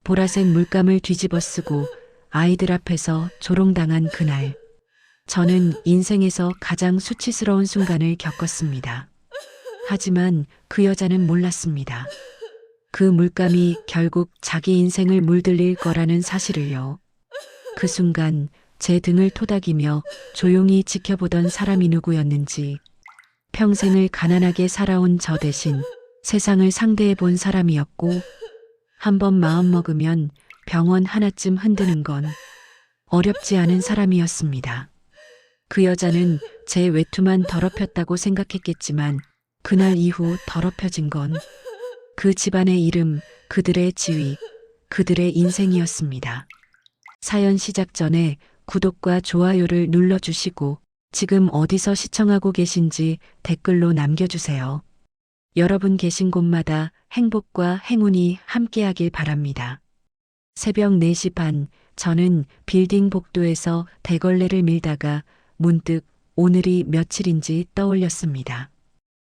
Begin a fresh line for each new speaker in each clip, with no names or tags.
보라색 물감을 뒤집어 쓰고 아이들 앞에서 조롱당한 그날. 저는 인생에서 가장 수치스러운 순간을 겪었습니다. 하지만 그 여자는 몰랐습니다. 그 물감이 결국 자기 인생을 물들일 거라는 사실을요. 그 순간 제 등을 토닥이며 조용히 지켜보던 사람이 누구였는지, 평생을 가난하게 살아온 저 대신 세상을 상대해 본 사람이었고, 한번 마음먹으면 병원 하나쯤 흔드는 건 어렵지 않은 사람이었습니다. 그 여자는 제 외투만 더럽혔다고 생각했겠지만 그날 이후 더럽혀진 건 그 집안의 이름, 그들의 지위, 그들의 인생이었습니다. 사연 시작 전에 구독과 좋아요를 눌러주시고 지금 어디서 시청하고 계신지 댓글로 남겨주세요. 여러분 계신 곳마다 행복과 행운이 함께하길 바랍니다. 새벽 4시 반, 저는 빌딩 복도에서 대걸레를 밀다가 문득 오늘이 며칠인지 떠올렸습니다.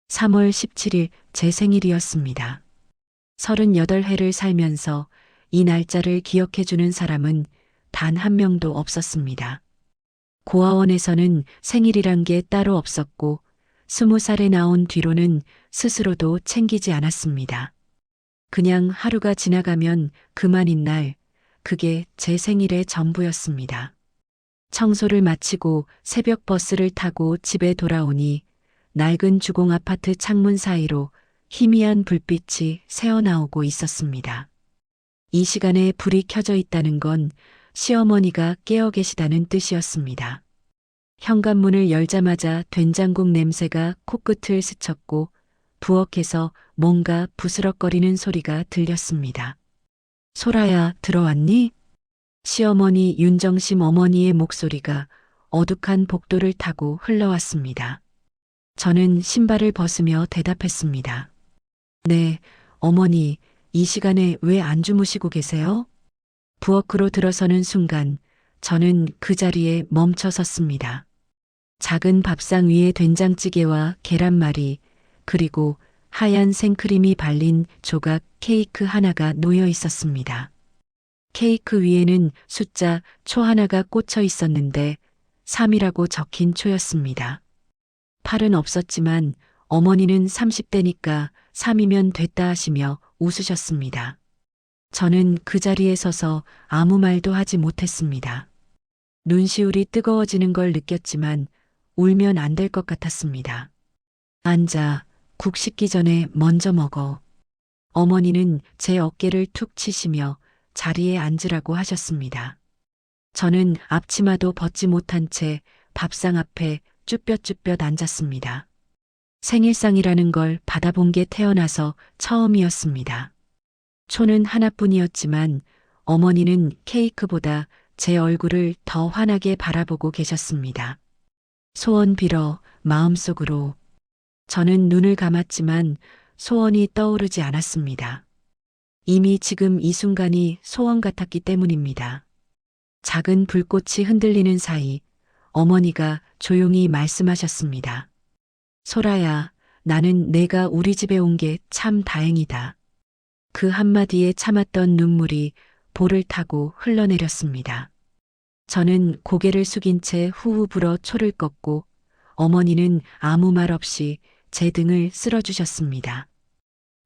3월 17일 제 생일이었습니다. 38해를 살면서 이 날짜를 기억해주는 사람은 단 한 명도 없었습니다. 고아원에서는 생일이란 게 따로 없었고 20살에 나온 뒤로는 스스로도 챙기지 않았습니다. 그냥 하루가 지나가면 그만인 날, 그게 제 생일의 전부였습니다. 청소를 마치고 새벽 버스를 타고 집에 돌아오니 낡은 주공 아파트 창문 사이로 희미한 불빛이 새어나오고 있었습니다. 이 시간에 불이 켜져 있다는 건 시어머니가 깨어 계시다는 뜻이었습니다. 현관문을 열자마자 된장국 냄새가 코끝을 스쳤고 부엌에서 뭔가 부스럭거리는 소리가 들렸습니다. 소라야, 들어왔니? 시어머니 윤정심 어머니의 목소리가 어둑한 복도를 타고 흘러왔습니다. 저는 신발을 벗으며 대답했습니다. 네, 어머니, 이 시간에 왜 안 주무시고 계세요? 부엌으로 들어서는 순간 저는 그 자리에 멈춰 섰습니다. 작은 밥상 위에 된장찌개와 계란말이, 그리고 하얀 생크림이 발린 조각 케이크 하나가 놓여 있었습니다. 케이크 위에는 숫자 초 하나가 꽂혀 있었는데 3이라고 적힌 초였습니다. 팔은 없었지만 어머니는 30대니까 3이면 됐다 하시며 웃으셨습니다. 저는 그 자리에 서서 아무 말도 하지 못했습니다. 눈시울이 뜨거워지는 걸 느꼈지만 울면 안 될 것 같았습니다. 앉아, 국 식기 전에 먼저 먹어. 어머니는 제 어깨를 툭 치시며 자리에 앉으라고 하셨습니다. 저는 앞치마도 벗지 못한 채 밥상 앞에 쭈뼛쭈뼛 앉았습니다. 생일상이라는 걸 받아본 게 태어나서 처음이었습니다. 초는 하나뿐이었지만 어머니는 케이크보다 제 얼굴을 더 환하게 바라보고 계셨습니다. 소원 빌어, 마음속으로. 저는 눈을 감았지만 소원이 떠오르지 않았습니다. 이미 지금 이 순간이 소원 같았기 때문입니다. 작은 불꽃이 흔들리는 사이 어머니가 조용히 말씀하셨습니다. 소라야, 나는 내가 우리 집에 온 게 참 다행이다. 그 한마디에 참았던 눈물이 볼을 타고 흘러내렸습니다. 저는 고개를 숙인 채 후후 불어 초를 껐고 어머니는 아무 말 없이 제 등을 쓸어주셨습니다.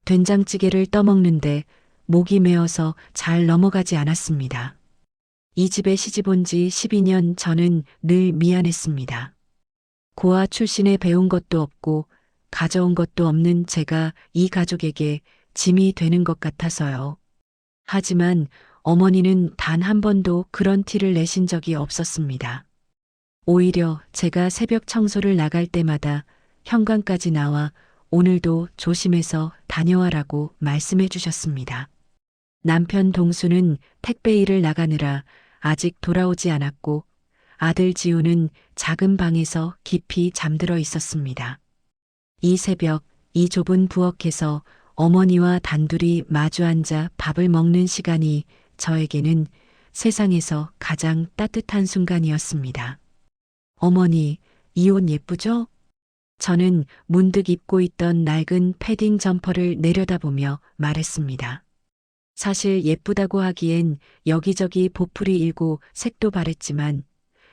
된장찌개를 떠먹는데 목이 메어서 잘 넘어가지 않았습니다. 이 집에 시집온 지 12년 저는 늘 미안했습니다. 고아 출신에 배운 것도 없고 가져온 것도 없는 제가 이 가족에게 짐이 되는 것 같아서요. 하지만 어머니는 단 한 번도 그런 티를 내신 적이 없었습니다. 오히려 제가 새벽 청소를 나갈 때마다 현관까지 나와 오늘도 조심해서 다녀와라고 말씀해 주셨습니다. 남편 동수는 택배 일을 나가느라 아직 돌아오지 않았고 아들 지우는 작은 방에서 깊이 잠들어 있었습니다. 이 새벽 이 좁은 부엌에서 어머니와 단둘이 마주 앉아 밥을 먹는 시간이 저에게는 세상에서 가장 따뜻한 순간이었습니다. 어머니, 이 옷 예쁘죠? 저는 문득 입고 있던 낡은 패딩 점퍼를 내려다보며 말했습니다. 사실 예쁘다고 하기엔 여기저기 보풀이 일고 색도 바랬지만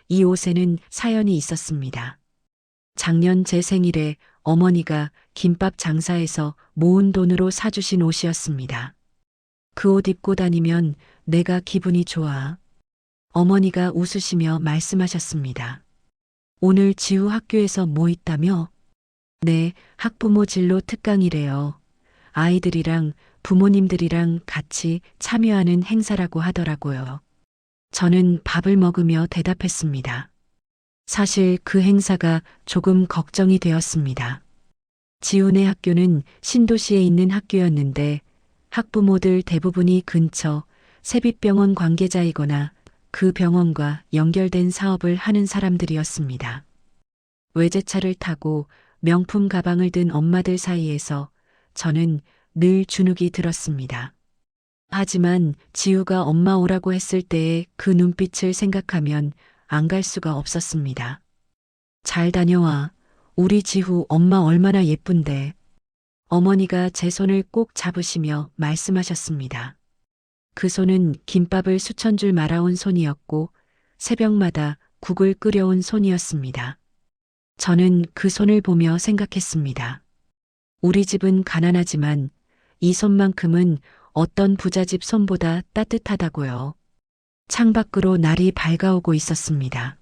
이 옷에는 사연이 있었습니다. 작년 제 생일에 어머니가 김밥 장사해서 모은 돈으로 사주신 옷이었습니다. 그 옷 입고 다니면 내가 기분이 좋아. 어머니가 웃으시며 말씀하셨습니다. 오늘 지우 학교에서 뭐 있다며? 네, 학부모 진로 특강이래요. 아이들이랑 부모님들이랑 같이 참여하는 행사라고 하더라고요. 저는 밥을 먹으며 대답했습니다. 사실 그 행사가 조금 걱정이 되었습니다. 지훈의 학교는 신도시에 있는 학교였는데 학부모들 대부분이 근처 세빛병원 관계자이거나 그 병원과 연결된 사업을 하는 사람들이었습니다. 외제차를 타고 명품 가방을 든 엄마들 사이에서 저는 늘 주눅이 들었습니다. 하지만 지우가 엄마 오라고 했을 때의 그 눈빛을 생각하면 안 갈 수가 없었습니다. 잘 다녀와. 우리 지후 엄마 얼마나 예쁜데. 어머니가 제 손을 꼭 잡으시며 말씀하셨습니다. 그 손은 김밥을 수천 줄 말아온 손이었고 새벽마다 국을 끓여온 손이었습니다. 저는 그 손을 보며 생각했습니다. 우리 집은 가난하지만 이 손만큼은 어떤 부잣집 손보다 따뜻하다고요. 창밖으로 날이 밝아오고 있었습니다.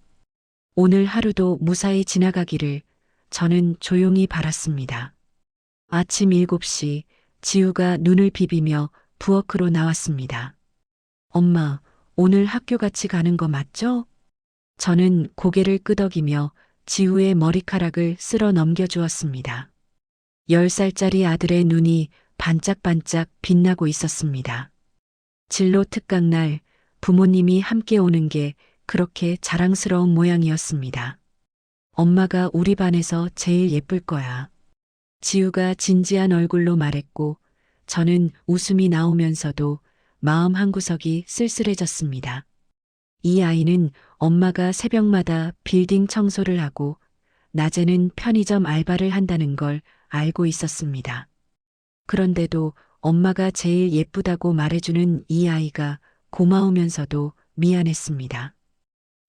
오늘 하루도 무사히 지나가기를 저는 조용히 바랐습니다. 아침 7시 지우가 눈을 비비며 부엌으로 나왔습니다. 엄마, 오늘 학교 같이 가는 거 맞죠? 저는 고개를 끄덕이며 지우의 머리카락을 쓸어 넘겨주었습니다. 10살짜리 아들의 눈이 반짝반짝 빛나고 있었습니다. 진로 특강날 부모님이 함께 오는 게 그렇게 자랑스러운 모양이었습니다. 엄마가 우리 반에서 제일 예쁠 거야. 지우가 진지한 얼굴로 말했고 저는 웃음이 나오면서도 마음 한구석이 쓸쓸해졌습니다. 이 아이는 엄마가 새벽마다 빌딩 청소를 하고 낮에는 편의점 알바를 한다는 걸 알고 있었습니다. 그런데도 엄마가 제일 예쁘다고 말해주는 이 아이가 고마우면서도 미안했습니다.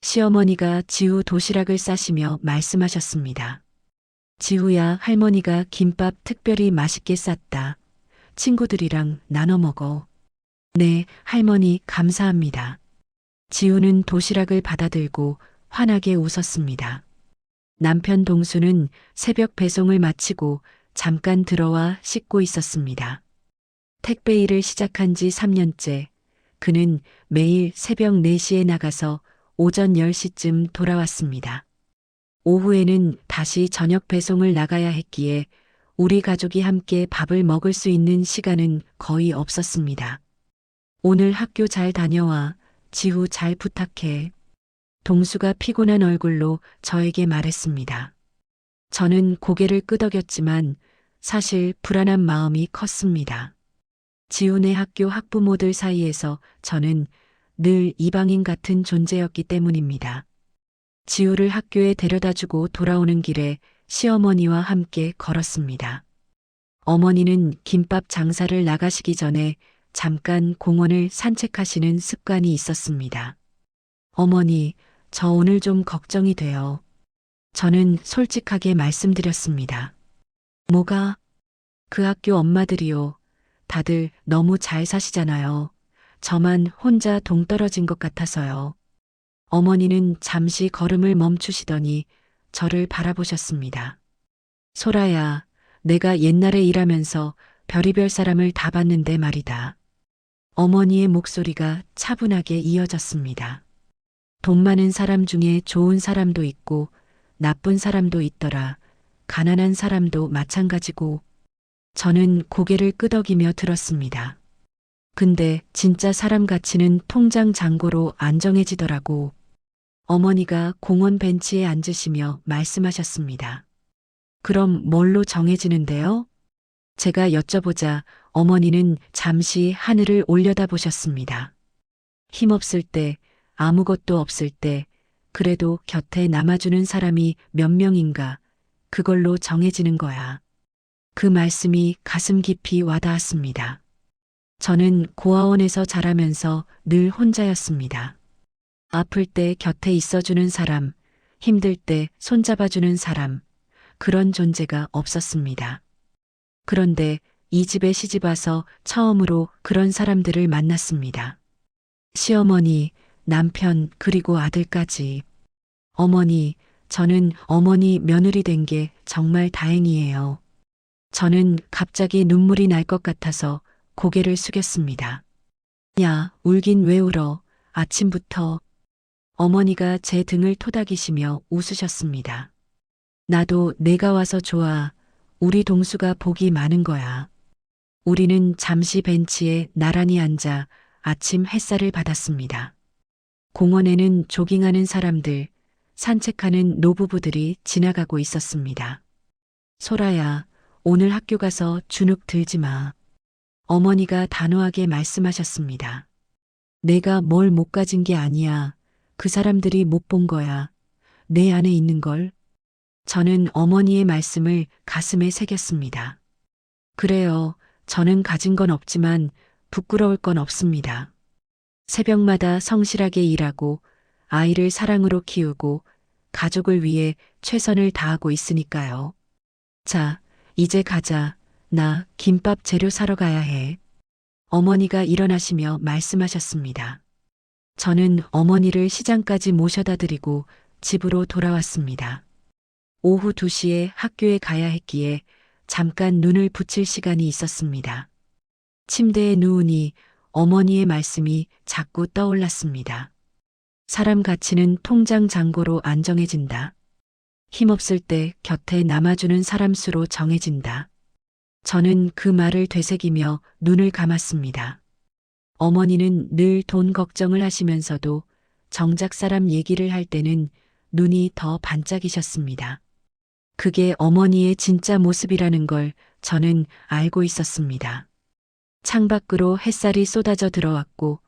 시어머니가 지우 도시락을 싸시며 말씀하셨습니다. 지우야, 할머니가 김밥 특별히 맛있게 쌌다. 친구들이랑 나눠 먹어. 네, 할머니 감사합니다. 지우는 도시락을 받아들고 환하게 웃었습니다. 남편 동수는 새벽 배송을 마치고 잠깐 들어와 씻고 있었습니다. 택배 일을 시작한 지 3년째. 그는 매일 새벽 4시에 나가서 오전 10시쯤 돌아왔습니다. 오후에는 다시 저녁 배송을 나가야 했기에 우리 가족이 함께 밥을 먹을 수 있는 시간은 거의 없었습니다. 오늘 학교 잘 다녀와. 지우 잘 부탁해. 동수가 피곤한 얼굴로 저에게 말했습니다. 저는 고개를 끄덕였지만 사실 불안한 마음이 컸습니다. 지훈의 학교 학부모들 사이에서 저는 늘 이방인 같은 존재였기 때문입니다. 지우를 학교에 데려다주고 돌아오는 길에 시어머니와 함께 걸었습니다. 어머니는 김밥 장사를 나가시기 전에 잠깐 공원을 산책하시는 습관이 있었습니다. 어머니, 저 오늘 좀 걱정이 돼요. 저는 솔직하게 말씀드렸습니다. 뭐가? 그 학교 엄마들이요. 다들 너무 잘 사시잖아요. 저만 혼자 동떨어진 것 같아서요. 어머니는 잠시 걸음을 멈추시더니 저를 바라보셨습니다. 소라야, 내가 옛날에 일하면서 별의별 사람을 다 봤는데 말이다. 어머니의 목소리가 차분하게 이어졌습니다. 돈 많은 사람 중에 좋은 사람도 있고 나쁜 사람도 있더라. 가난한 사람도 마찬가지고. 저는 고개를 끄덕이며 들었습니다. 근데 진짜 사람 가치는 통장 잔고로 안 정해지더라고. 어머니가 공원 벤치에 앉으시며 말씀하셨습니다. 그럼 뭘로 정해지는데요? 제가 여쭤보자 어머니는 잠시 하늘을 올려다보셨습니다. 힘없을 때, 아무것도 없을 때, 그래도 곁에 남아주는 사람이 몇 명인가, 그걸로 정해지는 거야. 그 말씀이 가슴 깊이 와닿았습니다. 저는 고아원에서 자라면서 늘 혼자였습니다. 아플 때 곁에 있어주는 사람, 힘들 때 손잡아주는 사람, 그런 존재가 없었습니다. 그런데 이 집에 시집 와서 처음으로 그런 사람들을 만났습니다. 시어머니, 남편, 그리고 아들까지. 어머니, 저는 어머니 며느리 된 게 정말 다행이에요. 저는 갑자기 눈물이 날 것 같아서 고개를 숙였습니다. 야, 울긴 왜 울어? 아침부터. 어머니가 제 등을 토닥이시며 웃으셨습니다. 나도 내가 와서 좋아. 우리 동수가 복이 많은 거야. 우리는 잠시 벤치에 나란히 앉아 아침 햇살을 받았습니다. 공원에는 조깅하는 사람들, 산책하는 노부부들이 지나가고 있었습니다. 소라야, 오늘 학교 가서 주눅 들지 마. 어머니가 단호하게 말씀하셨습니다. 내가 뭘 못 가진 게 아니야. 그 사람들이 못 본 거야. 내 안에 있는 걸. 저는 어머니의 말씀을 가슴에 새겼습니다. 그래요. 저는 가진 건 없지만 부끄러울 건 없습니다. 새벽마다 성실하게 일하고 아이를 사랑으로 키우고 가족을 위해 최선을 다하고 있으니까요. 자, 이제 가자. 나 김밥 재료 사러 가야 해. 어머니가 일어나시며 말씀하셨습니다. 저는 어머니를 시장까지 모셔다 드리고 집으로 돌아왔습니다. 오후 2시에 학교에 가야 했기에 잠깐 눈을 붙일 시간이 있었습니다. 침대에 누우니 어머니의 말씀이 자꾸 떠올랐습니다. 사람 가치는 통장 잔고로 안정해진다. 힘없을 때 곁에 남아주는 사람 수로 정해진다. 저는 그 말을 되새기며 눈을 감았습니다. 어머니는 늘 돈 걱정을 하시면서도 정작 사람 얘기를 할 때는 눈이 더 반짝이셨습니다. 그게 어머니의 진짜 모습이라는 걸 저는 알고 있었습니다. 창밖으로 햇살이 쏟아져 들어왔고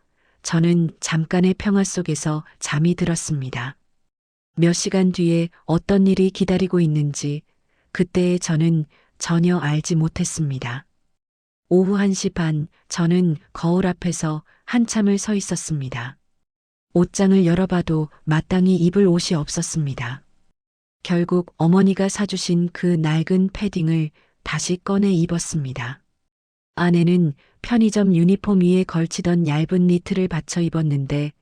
저는 잠깐의 평화 속에서 잠이 들었습니다. 몇 시간 뒤에 어떤 일이 기다리고 있는지 그때의 저는 전혀 알지 못했습니다. 오후 1시 반 저는 거울 앞에서 한참을 서 있었습니다. 옷장을 열어봐도 마땅히 입을 옷이 없었습니다. 결국 어머니가 사주신 그 낡은 패딩을 다시 꺼내 입었습니다. 아내는 편의점 유니폼 위에 걸치던 얇은 니트를 받쳐 입었는데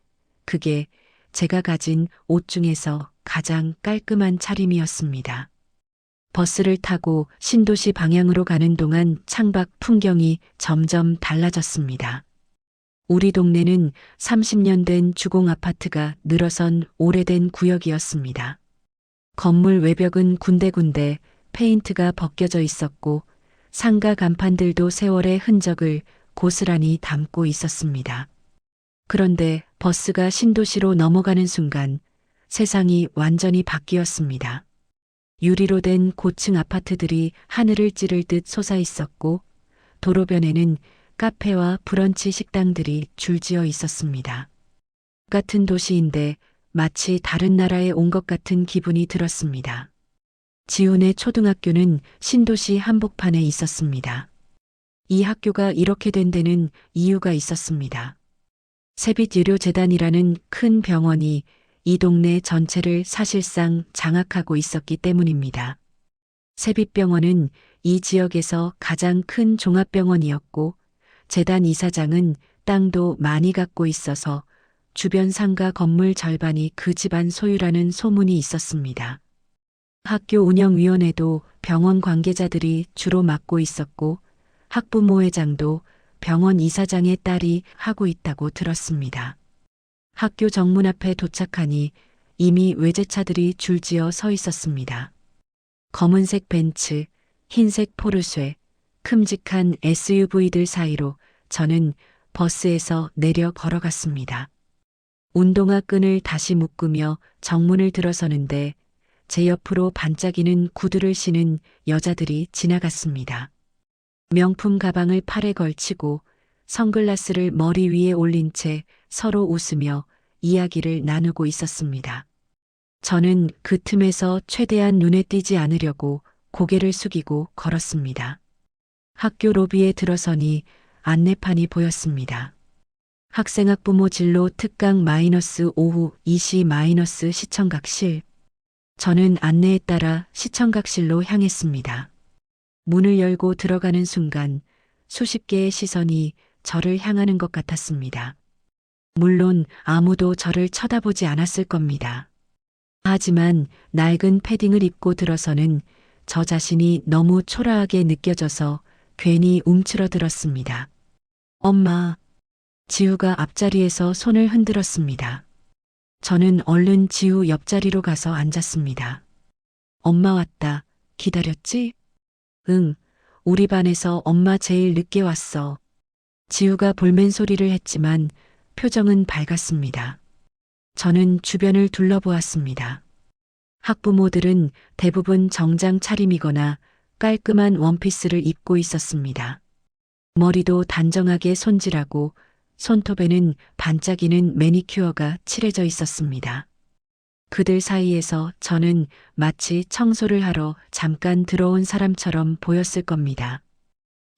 그게 제가 가진 옷 중에서 가장 깔끔한 차림이었습니다. 버스를 타고 신도시 방향으로 가는 동안 창밖 풍경이 점점 달라졌습니다. 우리 동네는 30년 된 주공 아파트가 늘어선 오래된 구역이었습니다. 건물 외벽은 군데군데 페인트가 벗겨져 있었고 상가 간판들도 세월의 흔적을 고스란히 담고 있었습니다. 그런데 버스가 신도시로 넘어가는 순간 세상이 완전히 바뀌었습니다. 유리로 된 고층 아파트들이 하늘을 찌를 듯 솟아 있었고 도로변에는 카페와 브런치 식당들이 줄지어 있었습니다. 같은 도시인데 마치 다른 나라에 온 것 같은 기분이 들었습니다. 지훈의 초등학교는 신도시 한복판에 있었습니다. 이 학교가 이렇게 된 데는 이유가 있었습니다. 세빛의료재단이라는 큰 병원이 이 동네 전체를 사실상 장악하고 있었기 때문입니다. 세빛병원은 이 지역에서 가장 큰 종합병원이었고 재단 이사장은 땅도 많이 갖고 있어서 주변 상가 건물 절반이 그 집안 소유라는 소문이 있었습니다. 학교 운영위원회도 병원 관계자들이 주로 맡고 있었고 학부모회장도 병원 이사장의 딸이 하고 있다고 들었습니다. 학교 정문 앞에 도착하니 이미 외제차들이 줄지어 서 있었습니다. 검은색 벤츠, 흰색 포르쉐, 큼직한 SUV들 사이로 저는 버스에서 내려 걸어갔습니다. 운동화 끈을 다시 묶으며 정문을 들어서는데 제 옆으로 반짝이는 구두를 신은 여자들이 지나갔습니다. 명품 가방을 팔에 걸치고 선글라스를 머리 위에 올린 채 서로 웃으며 이야기를 나누고 있었습니다. 저는 그 틈에서 최대한 눈에 띄지 않으려고 고개를 숙이고 걸었습니다. 학교 로비에 들어서니 안내판이 보였습니다. 학생학부모 진로 특강 오후 2시 시청각실. 저는 안내에 따라 시청각실로 향했습니다. 문을 열고 들어가는 순간 수십 개의 시선이 저를 향하는 것 같았습니다. 물론 아무도 저를 쳐다보지 않았을 겁니다. 하지만 낡은 패딩을 입고 들어서는 저 자신이 너무 초라하게 느껴져서 괜히 움츠러들었습니다. 엄마. 지우가 앞자리에서 손을 흔들었습니다. 저는 얼른 지우 옆자리로 가서 앉았습니다. 엄마 왔다. 기다렸지? 응. 우리 반에서 엄마 제일 늦게 왔어. 지우가 볼멘 소리를 했지만 표정은 밝았습니다. 저는 주변을 둘러보았습니다. 학부모들은 대부분 정장 차림이거나 깔끔한 원피스를 입고 있었습니다. 머리도 단정하게 손질하고 손톱에는 반짝이는 매니큐어가 칠해져 있었습니다. 그들 사이에서 저는 마치 청소를 하러 잠깐 들어온 사람처럼 보였을 겁니다.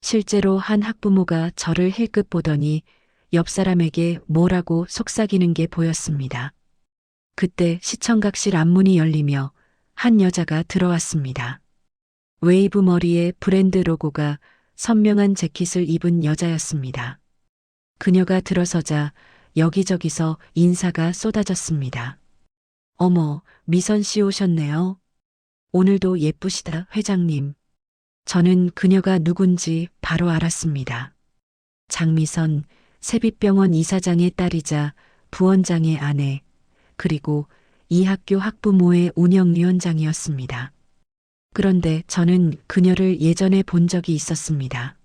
실제로 한 학부모가 저를 힐끗 보더니 옆 사람에게 뭐라고 속삭이는 게 보였습니다. 그때 시청각실 앞문이 열리며 한 여자가 들어왔습니다. 웨이브 머리에 브랜드 로고가 선명한 재킷을 입은 여자였습니다. 그녀가 들어서자 여기저기서 인사가 쏟아졌습니다. 어머, 미선 씨 오셨네요. 오늘도 예쁘시다, 회장님. 저는 그녀가 누군지 바로 알았습니다. 장미선, 세빛병원 이사장의 딸이자 부원장의 아내, 그리고 이 학교 학부모의 운영위원장이었습니다. 그런데 저는 그녀를 예전에 본 적이 있었습니다.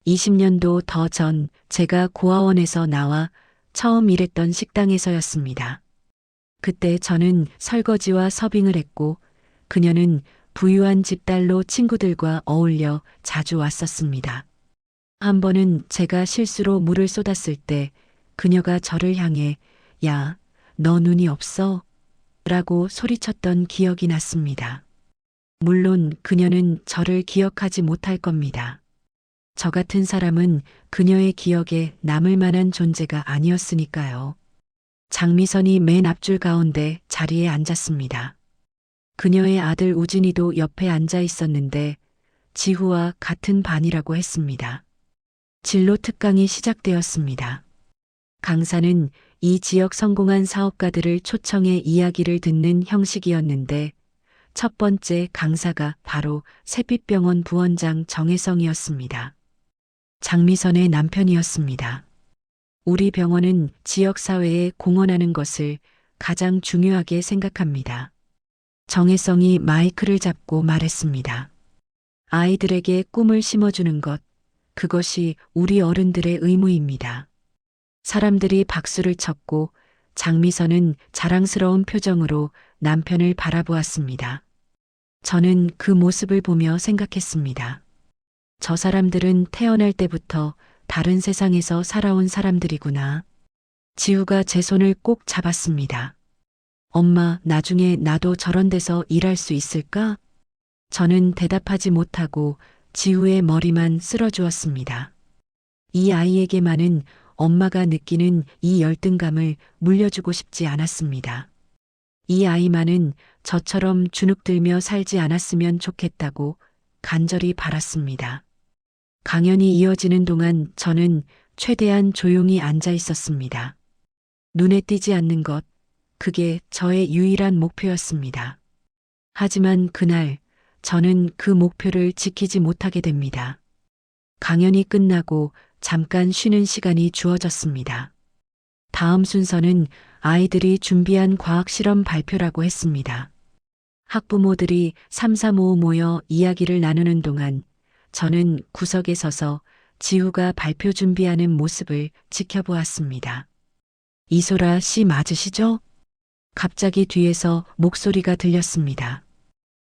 20년도 더 전 제가 고아원에서 나와 처음 일했던 식당에서였습니다. 그때 저는 설거지와 서빙을 했고 그녀는 부유한 집 딸로 친구들과 어울려 자주 왔었습니다. 한 번은 제가 실수로 물을 쏟았을 때 그녀가 저를 향해 야, 너 눈이 없어? 라고 소리쳤던 기억이 났습니다. 물론 그녀는 저를 기억하지 못할 겁니다. 저 같은 사람은 그녀의 기억에 남을 만한 존재가 아니었으니까요. 장미선이 맨 앞줄 가운데 자리에 앉았습니다. 그녀의 아들 우진이도 옆에 앉아 있었는데 지후와 같은 반이라고 했습니다. 진로 특강이 시작되었습니다. 강사는 이 지역 성공한 사업가들을 초청해 이야기를 듣는 형식이었는데 첫 번째 강사가 바로 세빛병원 부원장 정혜성이었습니다. 장미선의 남편이었습니다. 우리 병원은 지역사회에 공헌하는 것을 가장 중요하게 생각합니다. 정혜성이 마이크를 잡고 말했습니다. 아이들에게 꿈을 심어주는 것, 그것이 우리 어른들의 의무입니다. 사람들이 박수를 쳤고 장미선은 자랑스러운 표정으로 남편을 바라보았습니다. 저는 그 모습을 보며 생각했습니다. 저 사람들은 태어날 때부터 다른 세상에서 살아온 사람들이구나. 지우가 제 손을 꼭 잡았습니다. 엄마, 나중에 나도 저런 데서 일할 수 있을까? 저는 대답하지 못하고 지우의 머리만 쓸어주었습니다. 이 아이에게만은 엄마가 느끼는 이 열등감을 물려주고 싶지 않았습니다. 이 아이만은 저처럼 주눅들며 살지 않았으면 좋겠다고 간절히 바랐습니다. 강연이 이어지는 동안 저는 최대한 조용히 앉아 있었습니다. 눈에 띄지 않는 것, 그게 저의 유일한 목표였습니다. 하지만 그날 저는 그 목표를 지키지 못하게 됩니다. 강연이 끝나고 잠깐 쉬는 시간이 주어졌습니다. 다음 순서는 아이들이 준비한 과학 실험 발표라고 했습니다. 학부모들이 삼삼오오 모여 이야기를 나누는 동안 저는 구석에 서서 지우가 발표 준비하는 모습을 지켜보았습니다. 이소라 씨 맞으시죠? 갑자기 뒤에서 목소리가 들렸습니다.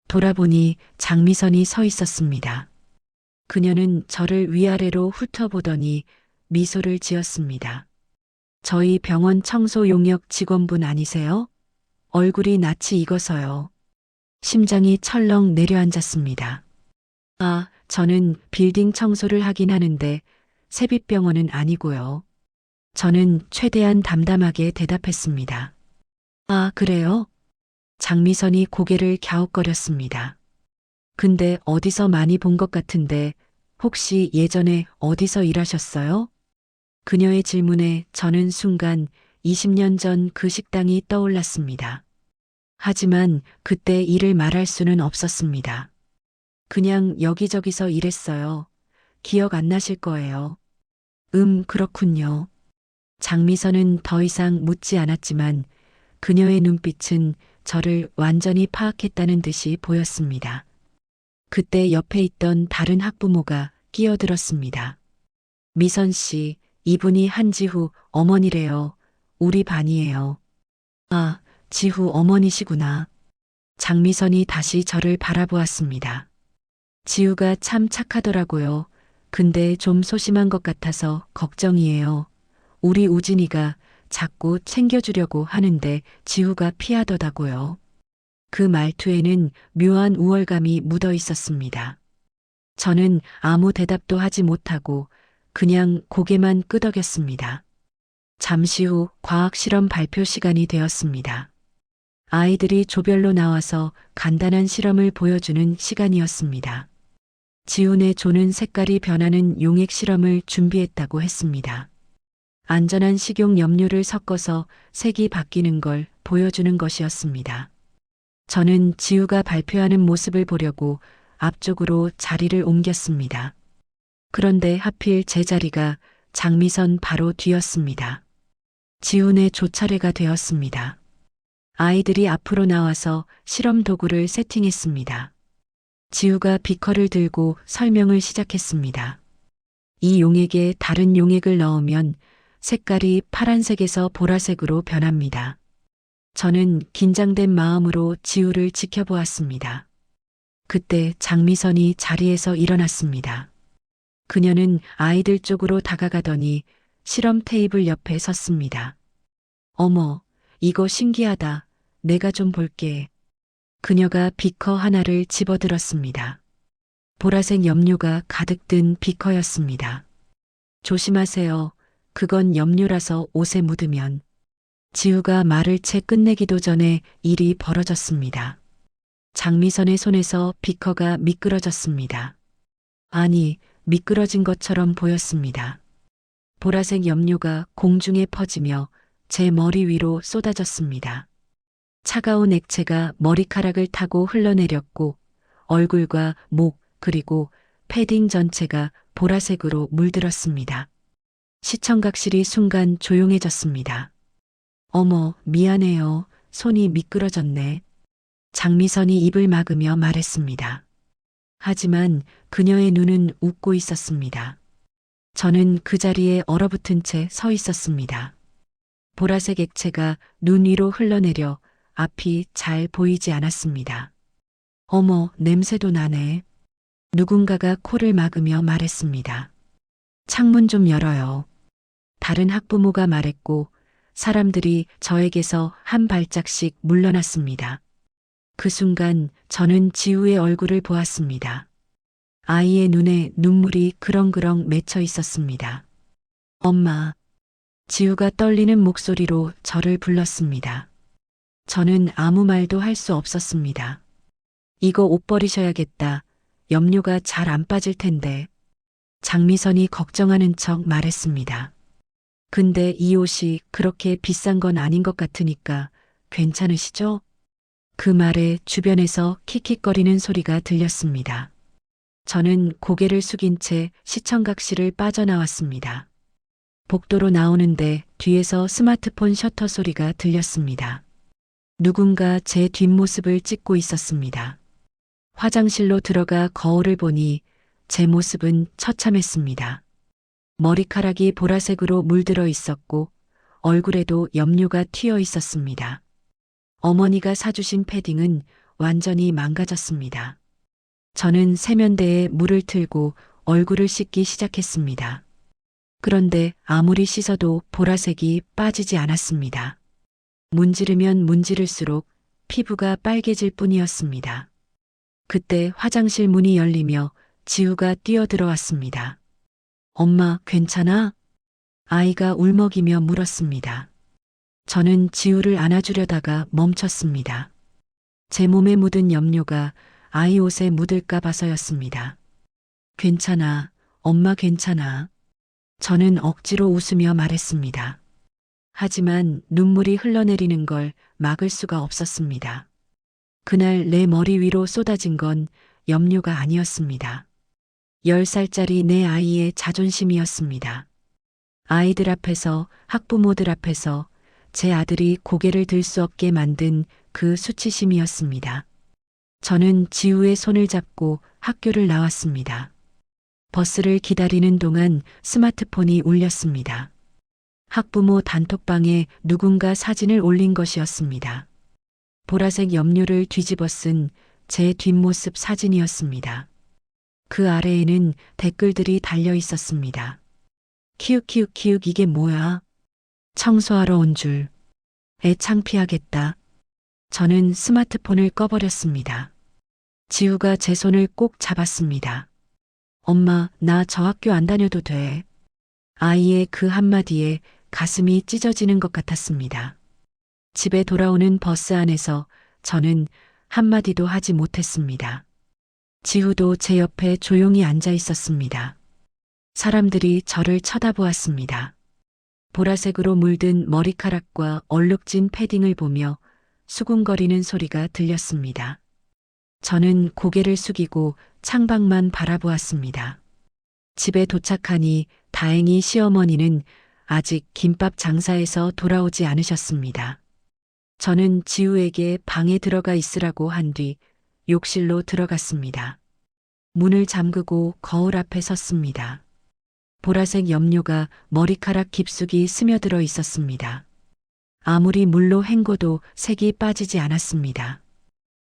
돌아보니 장미선이 서 있었습니다. 그녀는 저를 위아래로 훑어보더니 미소를 지었습니다. 저희 병원 청소 용역 직원분 아니세요? 얼굴이 낯이 익어서요. 심장이 철렁 내려앉았습니다. 아, 저는 빌딩 청소를 하긴 하는데 세빛병원은 아니고요. 저는 최대한 담담하게 대답했습니다. 아, 그래요? 장미선이 고개를 갸웃거렸습니다. 근데 어디서 많이 본 것 같은데 혹시 예전에 어디서 일하셨어요? 그녀의 질문에 저는 순간 20년 전 그 식당이 떠올랐습니다. 하지만 그때 일을 말할 수는 없었습니다. 그냥 여기저기서 일했어요. 기억 안 나실 거예요. 그렇군요. 장미선은 더 이상 묻지 않았지만 그녀의 눈빛은 저를 완전히 파악했다는 듯이 보였습니다. 그때 옆에 있던 다른 학부모가 끼어들었습니다. 미선 씨, 이분이 한지후 어머니래요. 우리 반이에요. 아, 지후 어머니시구나. 장미선이 다시 저를 바라보았습니다. 지우가 참 착하더라고요. 근데 좀 소심한 것 같아서 걱정이에요. 우리 우진이가 자꾸 챙겨주려고 하는데 지우가 피하더라고요. 그 말투에는 묘한 우월감이 묻어 있었습니다. 저는 아무 대답도 하지 못하고 그냥 고개만 끄덕였습니다. 잠시 후 과학 실험 발표 시간이 되었습니다. 아이들이 조별로 나와서 간단한 실험을 보여주는 시간이었습니다. 지훈의 조는 색깔이 변하는 용액 실험을 준비했다고 했습니다. 안전한 식용 염료를 섞어서 색이 바뀌는 걸 보여주는 것이었습니다. 저는 지우가 발표하는 모습을 보려고 앞쪽으로 자리를 옮겼습니다. 그런데 하필 제 자리가 장미선 바로 뒤였습니다. 지훈의 조차례가 되었습니다. 아이들이 앞으로 나와서 실험 도구를 세팅했습니다. 지우가 비커를 들고 설명을 시작했습니다. 이 용액에 다른 용액을 넣으면 색깔이 파란색에서 보라색으로 변합니다. 저는 긴장된 마음으로 지우를 지켜보았습니다. 그때 장미선이 자리에서 일어났습니다. 그녀는 아이들 쪽으로 다가가더니 실험 테이블 옆에 섰습니다. 어머, 이거 신기하다. 내가 좀 볼게. 그녀가 비커 하나를 집어들었습니다. 보라색 염료가 가득 든 비커였습니다. 조심하세요. 그건 염료라서 옷에 묻으면. 지우가 말을 채 끝내기도 전에 일이 벌어졌습니다. 장미선의 손에서 비커가 미끄러졌습니다. 아니, 미끄러진 것처럼 보였습니다. 보라색 염료가 공중에 퍼지며 제 머리 위로 쏟아졌습니다. 차가운 액체가 머리카락을 타고 흘러내렸고 얼굴과 목 그리고 패딩 전체가 보라색으로 물들었습니다. 시청각실이 순간 조용해졌습니다. 어머, 미안해요. 손이 미끄러졌네. 장미선이 입을 막으며 말했습니다. 하지만 그녀의 눈은 웃고 있었습니다. 저는 그 자리에 얼어붙은 채 서 있었습니다. 보라색 액체가 눈 위로 흘러내려 앞이 잘 보이지 않았습니다. 어머, 냄새도 나네. 누군가가 코를 막으며 말했습니다. 창문 좀 열어요. 다른 학부모가 말했고 사람들이 저에게서 한 발짝씩 물러났습니다. 그 순간 저는 지우의 얼굴을 보았습니다. 아이의 눈에 눈물이 그렁그렁 맺혀 있었습니다. 엄마. 지우가 떨리는 목소리로 저를 불렀습니다. 저는 아무 말도 할 수 없었습니다. 이거 옷 버리셔야겠다. 염료가 잘 안 빠질 텐데. 장미선이 걱정하는 척 말했습니다. 근데 이 옷이 그렇게 비싼 건 아닌 것 같으니까 괜찮으시죠? 그 말에 주변에서 킥킥거리는 소리가 들렸습니다. 저는 고개를 숙인 채 시청각실을 빠져나왔습니다. 복도로 나오는데 뒤에서 스마트폰 셔터 소리가 들렸습니다. 누군가 제 뒷모습을 찍고 있었습니다. 화장실로 들어가 거울을 보니 제 모습은 처참했습니다. 머리카락이 보라색으로 물들어 있었고 얼굴에도 염료가 튀어 있었습니다. 어머니가 사주신 패딩은 완전히 망가졌습니다. 저는 세면대에 물을 틀고 얼굴을 씻기 시작했습니다. 그런데 아무리 씻어도 보라색이 빠지지 않았습니다. 문지르면 문지를수록 피부가 빨개질 뿐이었습니다. 그때 화장실 문이 열리며 지우가 뛰어들어왔습니다. 엄마, 괜찮아? 아이가 울먹이며 물었습니다. 저는 지우를 안아주려다가 멈췄습니다. 제 몸에 묻은 염료가 아이 옷에 묻을까 봐서였습니다. 괜찮아, 엄마 괜찮아. 저는 억지로 웃으며 말했습니다. 하지만 눈물이 흘러내리는 걸 막을 수가 없었습니다. 그날 내 머리 위로 쏟아진 건 염료가 아니었습니다. 10살짜리 내 아이의 자존심이었습니다. 아이들 앞에서, 학부모들 앞에서 제 아들이 고개를 들 수 없게 만든 그 수치심이었습니다. 저는 지우의 손을 잡고 학교를 나왔습니다. 버스를 기다리는 동안 스마트폰이 울렸습니다. 학부모 단톡방에 누군가 사진을 올린 것이었습니다. 보라색 염료를 뒤집어 쓴 제 뒷모습 사진이었습니다. 그 아래에는 댓글들이 달려 있었습니다. 키읔키읔키읔 이게 뭐야? 청소하러 온 줄. 애 창피하겠다. 저는 스마트폰을 꺼버렸습니다. 지우가 제 손을 꼭 잡았습니다. 엄마, 나 저 학교 안 다녀도 돼. 아이의 그 한마디에 가슴이 찢어지는 것 같았습니다. 집에 돌아오는 버스 안에서 저는 한마디도 하지 못했습니다. 지우도 제 옆에 조용히 앉아 있었습니다. 사람들이 저를 쳐다보았습니다. 보라색으로 물든 머리카락과 얼룩진 패딩을 보며 수군거리는 소리가 들렸습니다. 저는 고개를 숙이고 창밖만 바라보았습니다. 집에 도착하니 다행히 시어머니는 아직 김밥 장사에서 돌아오지 않으셨습니다. 저는 지우에게 방에 들어가 있으라고 한 뒤 욕실로 들어갔습니다. 문을 잠그고 거울 앞에 섰습니다. 보라색 염료가 머리카락 깊숙이 스며들어 있었습니다. 아무리 물로 헹궈도 색이 빠지지 않았습니다.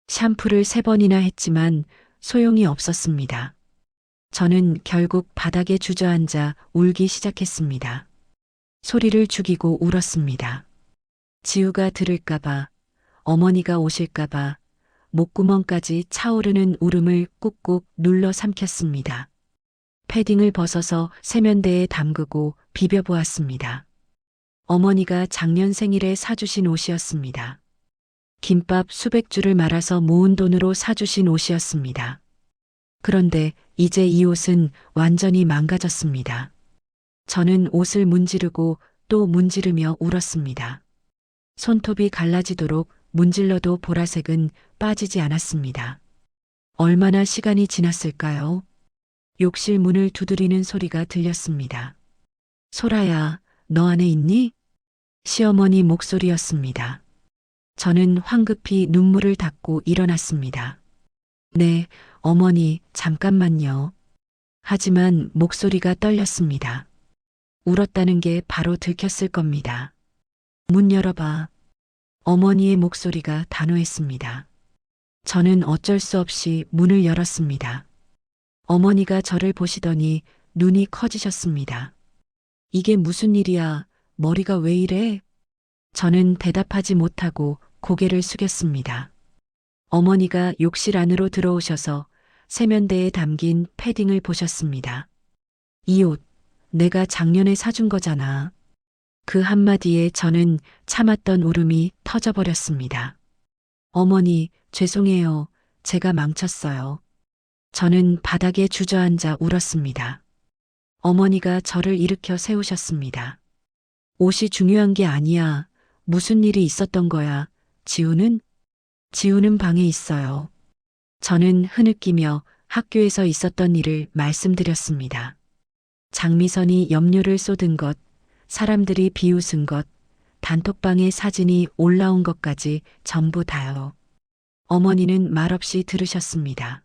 샴푸를 3번이나 했지만 소용이 없었습니다. 저는 결국 바닥에 주저앉아 울기 시작했습니다. 소리를 죽이고 울었습니다. 지우가 들을까봐, 어머니가 오실까봐 목구멍까지 차오르는 울음을 꾹꾹 눌러 삼켰습니다. 패딩을 벗어서 세면대에 담그고 비벼보았습니다. 어머니가 작년 생일에 사주신 옷이었습니다. 김밥 수백 줄을 말아서 모은 돈으로 사주신 옷이었습니다. 그런데 이제 이 옷은 완전히 망가졌습니다. 저는 옷을 문지르고 또 문지르며 울었습니다. 손톱이 갈라지도록 문질러도 보라색은 빠지지 않았습니다. 얼마나 시간이 지났을까요? 욕실 문을 두드리는 소리가 들렸습니다. 소라야, 너 안에 있니? 시어머니 목소리였습니다. 저는 황급히 눈물을 닦고 일어났습니다. 네, 어머니, 잠깐만요. 하지만 목소리가 떨렸습니다. 울었다는 게 바로 들켰을 겁니다. 문 열어봐. 어머니의 목소리가 단호했습니다. 저는 어쩔 수 없이 문을 열었습니다. 어머니가 저를 보시더니 눈이 커지셨습니다. 이게 무슨 일이야? 머리가 왜 이래? 저는 대답하지 못하고 고개를 숙였습니다. 어머니가 욕실 안으로 들어오셔서 세면대에 담긴 패딩을 보셨습니다. 이 옷, 내가 작년에 사준 거잖아. 그 한마디에 저는 참았던 울음이 터져버렸습니다. 어머니, 죄송해요. 제가 망쳤어요. 저는 바닥에 주저앉아 울었습니다. 어머니가 저를 일으켜 세우셨습니다. 옷이 중요한 게 아니야. 무슨 일이 있었던 거야. 지우는? 지우는 방에 있어요. 저는 흐느끼며 학교에서 있었던 일을 말씀드렸습니다. 장미선이 염료를 쏟은 것, 사람들이 비웃은 것, 단톡방에 사진이 올라온 것까지 전부 다요. 어머니는 말없이 들으셨습니다.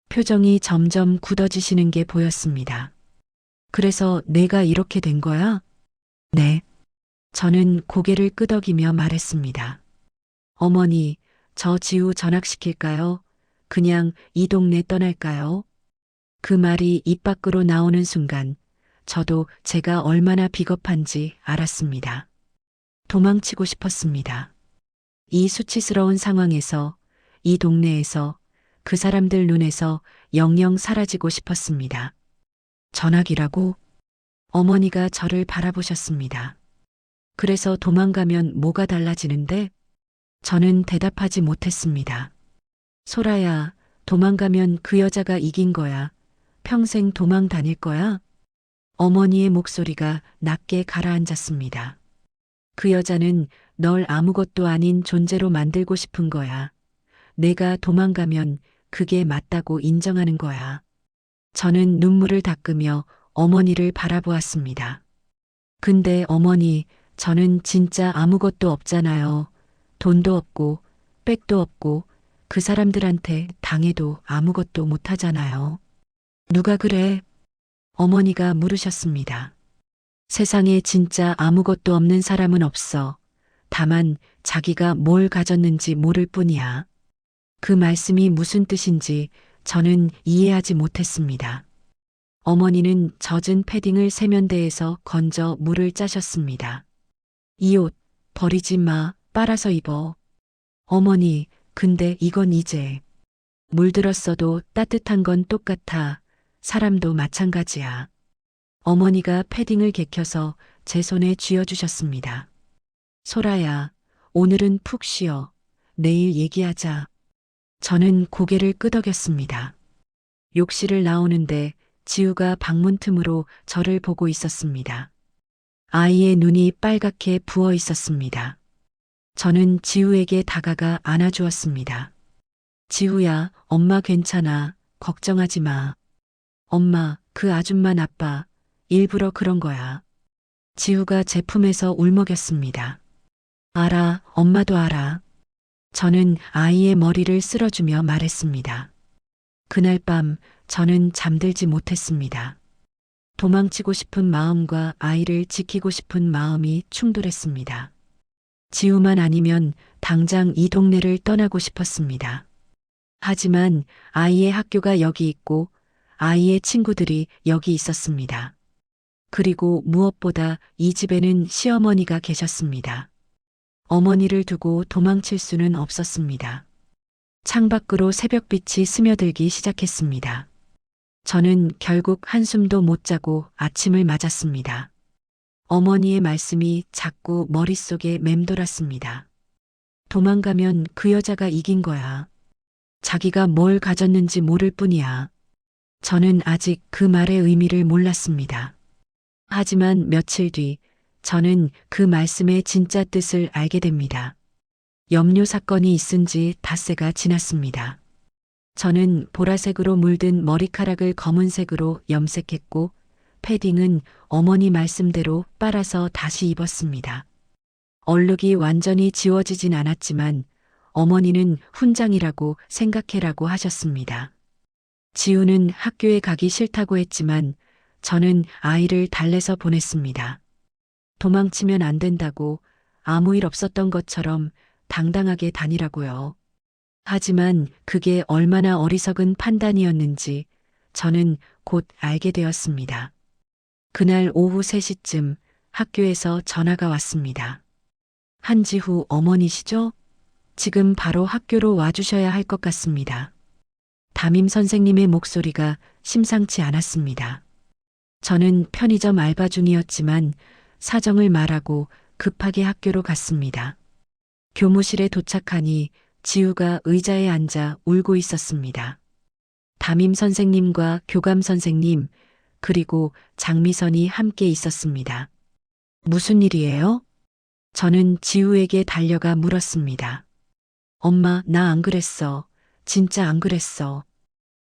표정이 점점 굳어지시는 게 보였습니다. 그래서 내가 이렇게 된 거야? 네. 저는 고개를 끄덕이며 말했습니다. 어머니, 저 지우 전학시킬까요? 그냥 이 동네 떠날까요? 그 말이 입 밖으로 나오는 순간 저도 제가 얼마나 비겁한지 알았습니다. 도망치고 싶었습니다. 이 수치스러운 상황에서, 이 동네에서, 그 사람들 눈에서 영영 사라지고 싶었습니다. 전화기라고? 어머니가 저를 바라보셨습니다. 그래서 도망가면 뭐가 달라지는데? 저는 대답하지 못했습니다. 소라야, 도망가면 그 여자가 이긴 거야. 평생 도망 다닐 거야? 어머니의 목소리가 낮게 가라앉았습니다. 그 여자는 널 아무것도 아닌 존재로 만들고 싶은 거야. 내가 도망가면 그게 맞다고 인정하는 거야. 저는 눈물을 닦으며 어머니를 바라보았습니다. 근데 어머니, 저는 진짜 아무것도 없잖아요. 돈도 없고, 백도 없고, 그 사람들한테 당해도 아무것도 못하잖아요. 누가 그래? 어머니가 물으셨습니다. 세상에 진짜 아무것도 없는 사람은 없어. 다만 자기가 뭘 가졌는지 모를 뿐이야. 그 말씀이 무슨 뜻인지 저는 이해하지 못했습니다. 어머니는 젖은 패딩을 세면대에서 건져 물을 짜셨습니다. 이 옷 버리지 마, 빨아서 입어. 어머니, 근데 이건 이제 물들었어도 따뜻한 건 똑같아. 사람도 마찬가지야. 어머니가 패딩을 개켜서 제 손에 쥐어주셨습니다. 소라야, 오늘은 푹 쉬어. 내일 얘기하자. 저는 고개를 끄덕였습니다. 욕실을 나오는데 지우가 방문 틈으로 저를 보고 있었습니다. 아이의 눈이 빨갛게 부어 있었습니다. 저는 지우에게 다가가 안아주었습니다. 지우야, 엄마 괜찮아. 걱정하지 마. 엄마, 그 아줌마 나빠. 일부러 그런 거야. 지우가 제 품에서 울먹였습니다. 알아, 엄마도 알아. 저는 아이의 머리를 쓸어주며 말했습니다. 그날 밤 저는 잠들지 못했습니다. 도망치고 싶은 마음과 아이를 지키고 싶은 마음이 충돌했습니다. 지우만 아니면 당장 이 동네를 떠나고 싶었습니다. 하지만 아이의 학교가 여기 있고 아이의 친구들이 여기 있었습니다. 그리고 무엇보다 이 집에는 시어머니가 계셨습니다. 어머니를 두고 도망칠 수는 없었습니다. 창밖으로 새벽빛이 스며들기 시작했습니다. 저는 결국 한숨도 못 자고 아침을 맞았습니다. 어머니의 말씀이 자꾸 머릿속에 맴돌았습니다. 도망가면 그 여자가 이긴 거야. 자기가 뭘 가졌는지 모를 뿐이야. 저는 아직 그 말의 의미를 몰랐습니다. 하지만 며칠 뒤 저는 그 말씀의 진짜 뜻을 알게 됩니다. 염료 사건이 있은 지 닷새가 지났습니다. 저는 보라색으로 물든 머리카락을 검은색으로 염색했고 패딩은 어머니 말씀대로 빨아서 다시 입었습니다. 얼룩이 완전히 지워지진 않았지만 어머니는 훈장이라고 생각해라고 하셨습니다. 지우는 학교에 가기 싫다고 했지만 저는 아이를 달래서 보냈습니다. 도망치면 안 된다고 아무 일 없었던 것처럼 당당하게 다니라고요. 하지만 그게 얼마나 어리석은 판단이었는지 저는 곧 알게 되었습니다. 그날 오후 3시쯤 학교에서 전화가 왔습니다. 한지후 어머니시죠? 지금 바로 학교로 와주셔야 할 것 같습니다. 담임 선생님의 목소리가 심상치 않았습니다. 저는 편의점 알바 중이었지만 사정을 말하고 급하게 학교로 갔습니다. 교무실에 도착하니 지우가 의자에 앉아 울고 있었습니다. 담임 선생님과 교감 선생님, 그리고 장미선이 함께 있었습니다. 무슨 일이에요? 저는 지우에게 달려가 물었습니다. 엄마, 나 안 그랬어. 진짜 안 그랬어.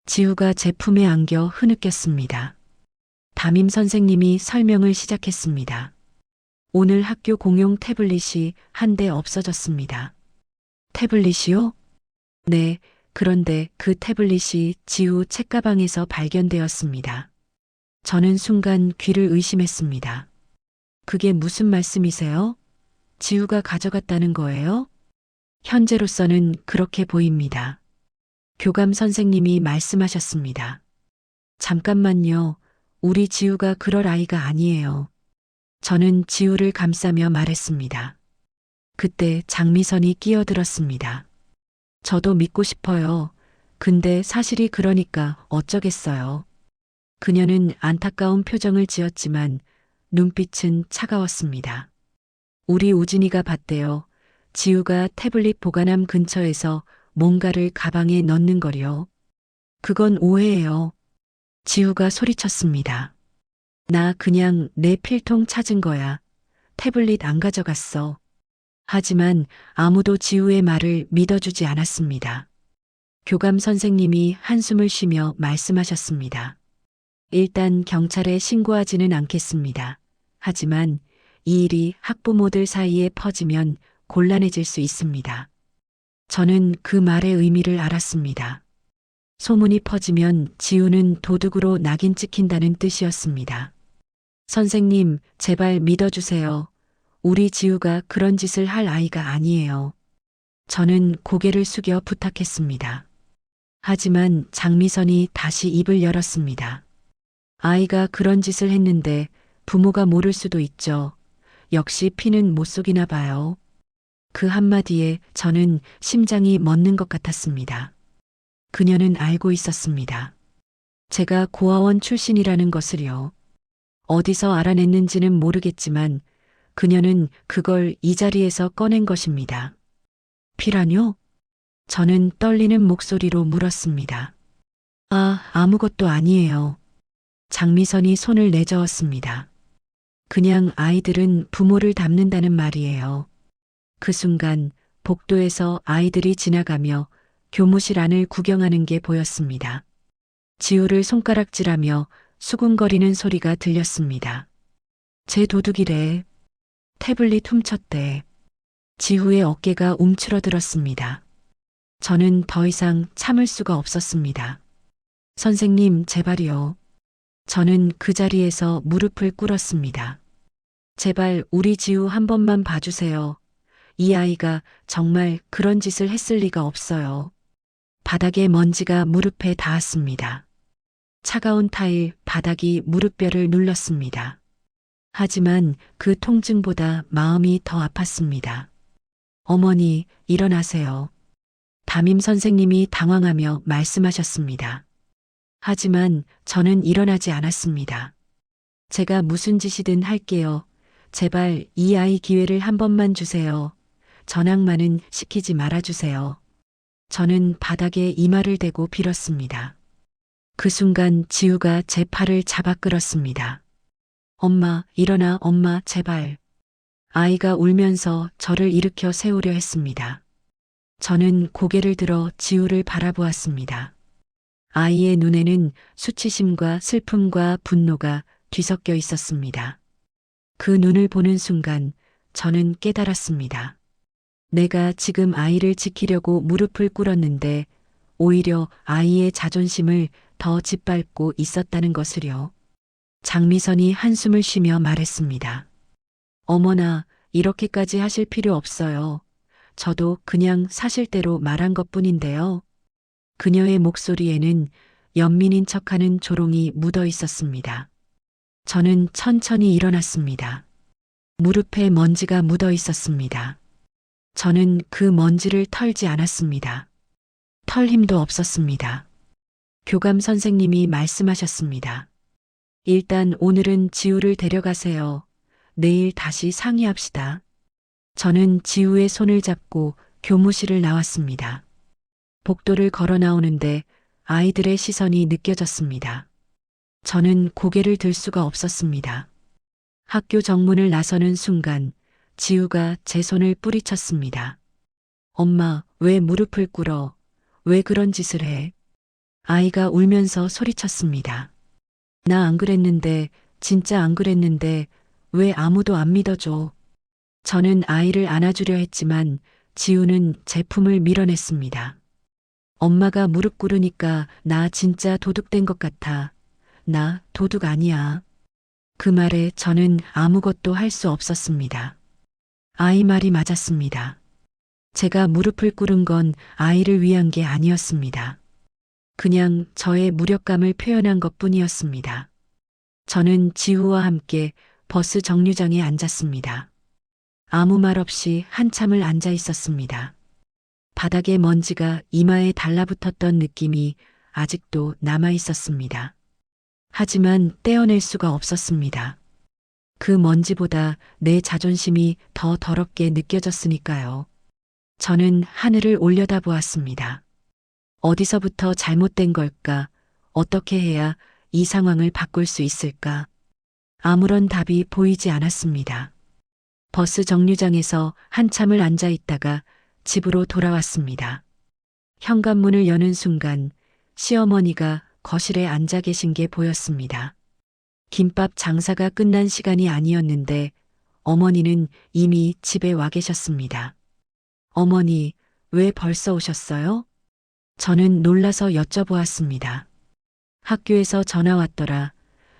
지우가 제 품에 안겨 흐느꼈습니다. 담임 선생님이 설명을 시작했습니다. 오늘 학교 공용 태블릿이 한 대 없어졌습니다. 태블릿이요? 네, 그런데 그 태블릿이 지우 책가방에서 발견되었습니다. 저는 순간 귀를 의심했습니다. 그게 무슨 말씀이세요? 지우가 가져갔다는 거예요? 현재로서는 그렇게 보입니다. 교감 선생님이 말씀하셨습니다. 잠깐만요. 우리 지우가 그럴 아이가 아니에요. 저는 지우를 감싸며 말했습니다. 그때 장미선이 끼어들었습니다. 저도 믿고 싶어요. 근데 사실이 그러니까 어쩌겠어요. 그녀는 안타까운 표정을 지었지만 눈빛은 차가웠습니다. 우리 우진이가 봤대요. 지우가 태블릿 보관함 근처에서 뭔가를 가방에 넣는 거요. 그건 오해예요. 지우가 소리쳤습니다. 나 그냥 내 필통 찾은 거야. 태블릿 안 가져갔어. 하지만 아무도 지우의 말을 믿어주지 않았습니다. 교감 선생님이 한숨을 쉬며 말씀하셨습니다. 일단 경찰에 신고하지는 않겠습니다. 하지만 이 일이 학부모들 사이에 퍼지면 곤란해질 수 있습니다. 저는 그 말의 의미를 알았습니다. 소문이 퍼지면 지우는 도둑으로 낙인 찍힌다는 뜻이었습니다. 선생님, 제발 믿어주세요. 우리 지우가 그런 짓을 할 아이가 아니에요. 저는 고개를 숙여 부탁했습니다. 하지만 장미선이 다시 입을 열었습니다. 아이가 그런 짓을 했는데 부모가 모를 수도 있죠. 역시 피는 못 속이나 봐요. 그 한마디에 저는 심장이 멎는 것 같았습니다. 그녀는 알고 있었습니다. 제가 고아원 출신이라는 것을요. 어디서 알아냈는지는 모르겠지만 그녀는 그걸 이 자리에서 꺼낸 것입니다. 피라뇨? 저는 떨리는 목소리로 물었습니다. 아무것도 아니에요. 장미선이 손을 내저었습니다. 그냥 아이들은 부모를 닮는다는 말이에요. 그 순간 복도에서 아이들이 지나가며 교무실 안을 구경하는 게 보였습니다. 지우를 손가락질하며 수군거리는 소리가 들렸습니다. 제 도둑이래. 태블릿 훔쳤대. 지우의 어깨가 움츠러들었습니다. 저는 더 이상 참을 수가 없었습니다. 선생님, 제발이요. 저는 그 자리에서 무릎을 꿇었습니다. 제발 우리 지우 한 번만 봐주세요. 이 아이가 정말 그런 짓을 했을 리가 없어요. 바닥에 먼지가 무릎에 닿았습니다. 차가운 타일 바닥이 무릎뼈를 눌렀습니다. 하지만 그 통증보다 마음이 더 아팠습니다. 어머니, 일어나세요. 담임 선생님이 당황하며 말씀하셨습니다. 하지만 저는 일어나지 않았습니다. 제가 무슨 짓이든 할게요. 제발 이 아이 기회를 한 번만 주세요. 전학만은 시키지 말아주세요. 저는 바닥에 이마를 대고 빌었습니다. 그 순간 지우가 제 팔을 잡아 끌었습니다. 엄마, 일어나, 엄마, 제발. 아이가 울면서 저를 일으켜 세우려 했습니다. 저는 고개를 들어 지우를 바라보았습니다. 아이의 눈에는 수치심과 슬픔과 분노가 뒤섞여 있었습니다. 그 눈을 보는 순간 저는 깨달았습니다. 내가 지금 아이를 지키려고 무릎을 꿇었는데 오히려 아이의 자존심을 더 짓밟고 있었다는 것을요. 장미선이 한숨을 쉬며 말했습니다. 어머나, 이렇게까지 하실 필요 없어요. 저도 그냥 사실대로 말한 것뿐인데요. 그녀의 목소리에는 연민인 척하는 조롱이 묻어 있었습니다. 저는 천천히 일어났습니다. 무릎에 먼지가 묻어 있었습니다. 저는 그 먼지를 털지 않았습니다. 털 힘도 없었습니다. 교감 선생님이 말씀하셨습니다. 일단 오늘은 지우를 데려가세요. 내일 다시 상의합시다. 저는 지우의 손을 잡고 교무실을 나왔습니다. 복도를 걸어 나오는데 아이들의 시선이 느껴졌습니다. 저는 고개를 들 수가 없었습니다. 학교 정문을 나서는 순간 지우가 제 손을 뿌리쳤습니다. 엄마, 왜 무릎을 꿇어? 왜 그런 짓을 해? 아이가 울면서 소리쳤습니다. 나 안 그랬는데, 진짜 안 그랬는데, 왜 아무도 안 믿어줘? 저는 아이를 안아주려 했지만 지우는 제 품을 밀어냈습니다. 엄마가 무릎 꿇으니까 나 진짜 도둑된 것 같아. 나 도둑 아니야. 그 말에 저는 아무것도 할 수 없었습니다. 아이 말이 맞았습니다. 제가 무릎을 꿇은 건 아이를 위한 게 아니었습니다. 그냥 저의 무력감을 표현한 것뿐이었습니다. 저는 지우와 함께 버스 정류장에 앉았습니다. 아무 말 없이 한참을 앉아 있었습니다. 바닥에 먼지가 이마에 달라붙었던 느낌이 아직도 남아 있었습니다. 하지만 떼어낼 수가 없었습니다. 그 먼지보다 내 자존심이 더 더럽게 느껴졌으니까요. 저는 하늘을 올려다보았습니다. 어디서부터 잘못된 걸까? 어떻게 해야 이 상황을 바꿀 수 있을까? 아무런 답이 보이지 않았습니다. 버스 정류장에서 한참을 앉아 있다가 집으로 돌아왔습니다. 현관문을 여는 순간 시어머니가 거실에 앉아 계신 게 보였습니다. 김밥 장사가 끝난 시간이 아니었는데 어머니는 이미 집에 와 계셨습니다. 어머니, 왜 벌써 오셨어요? 저는 놀라서 여쭤보았습니다. 학교에서 전화 왔더라.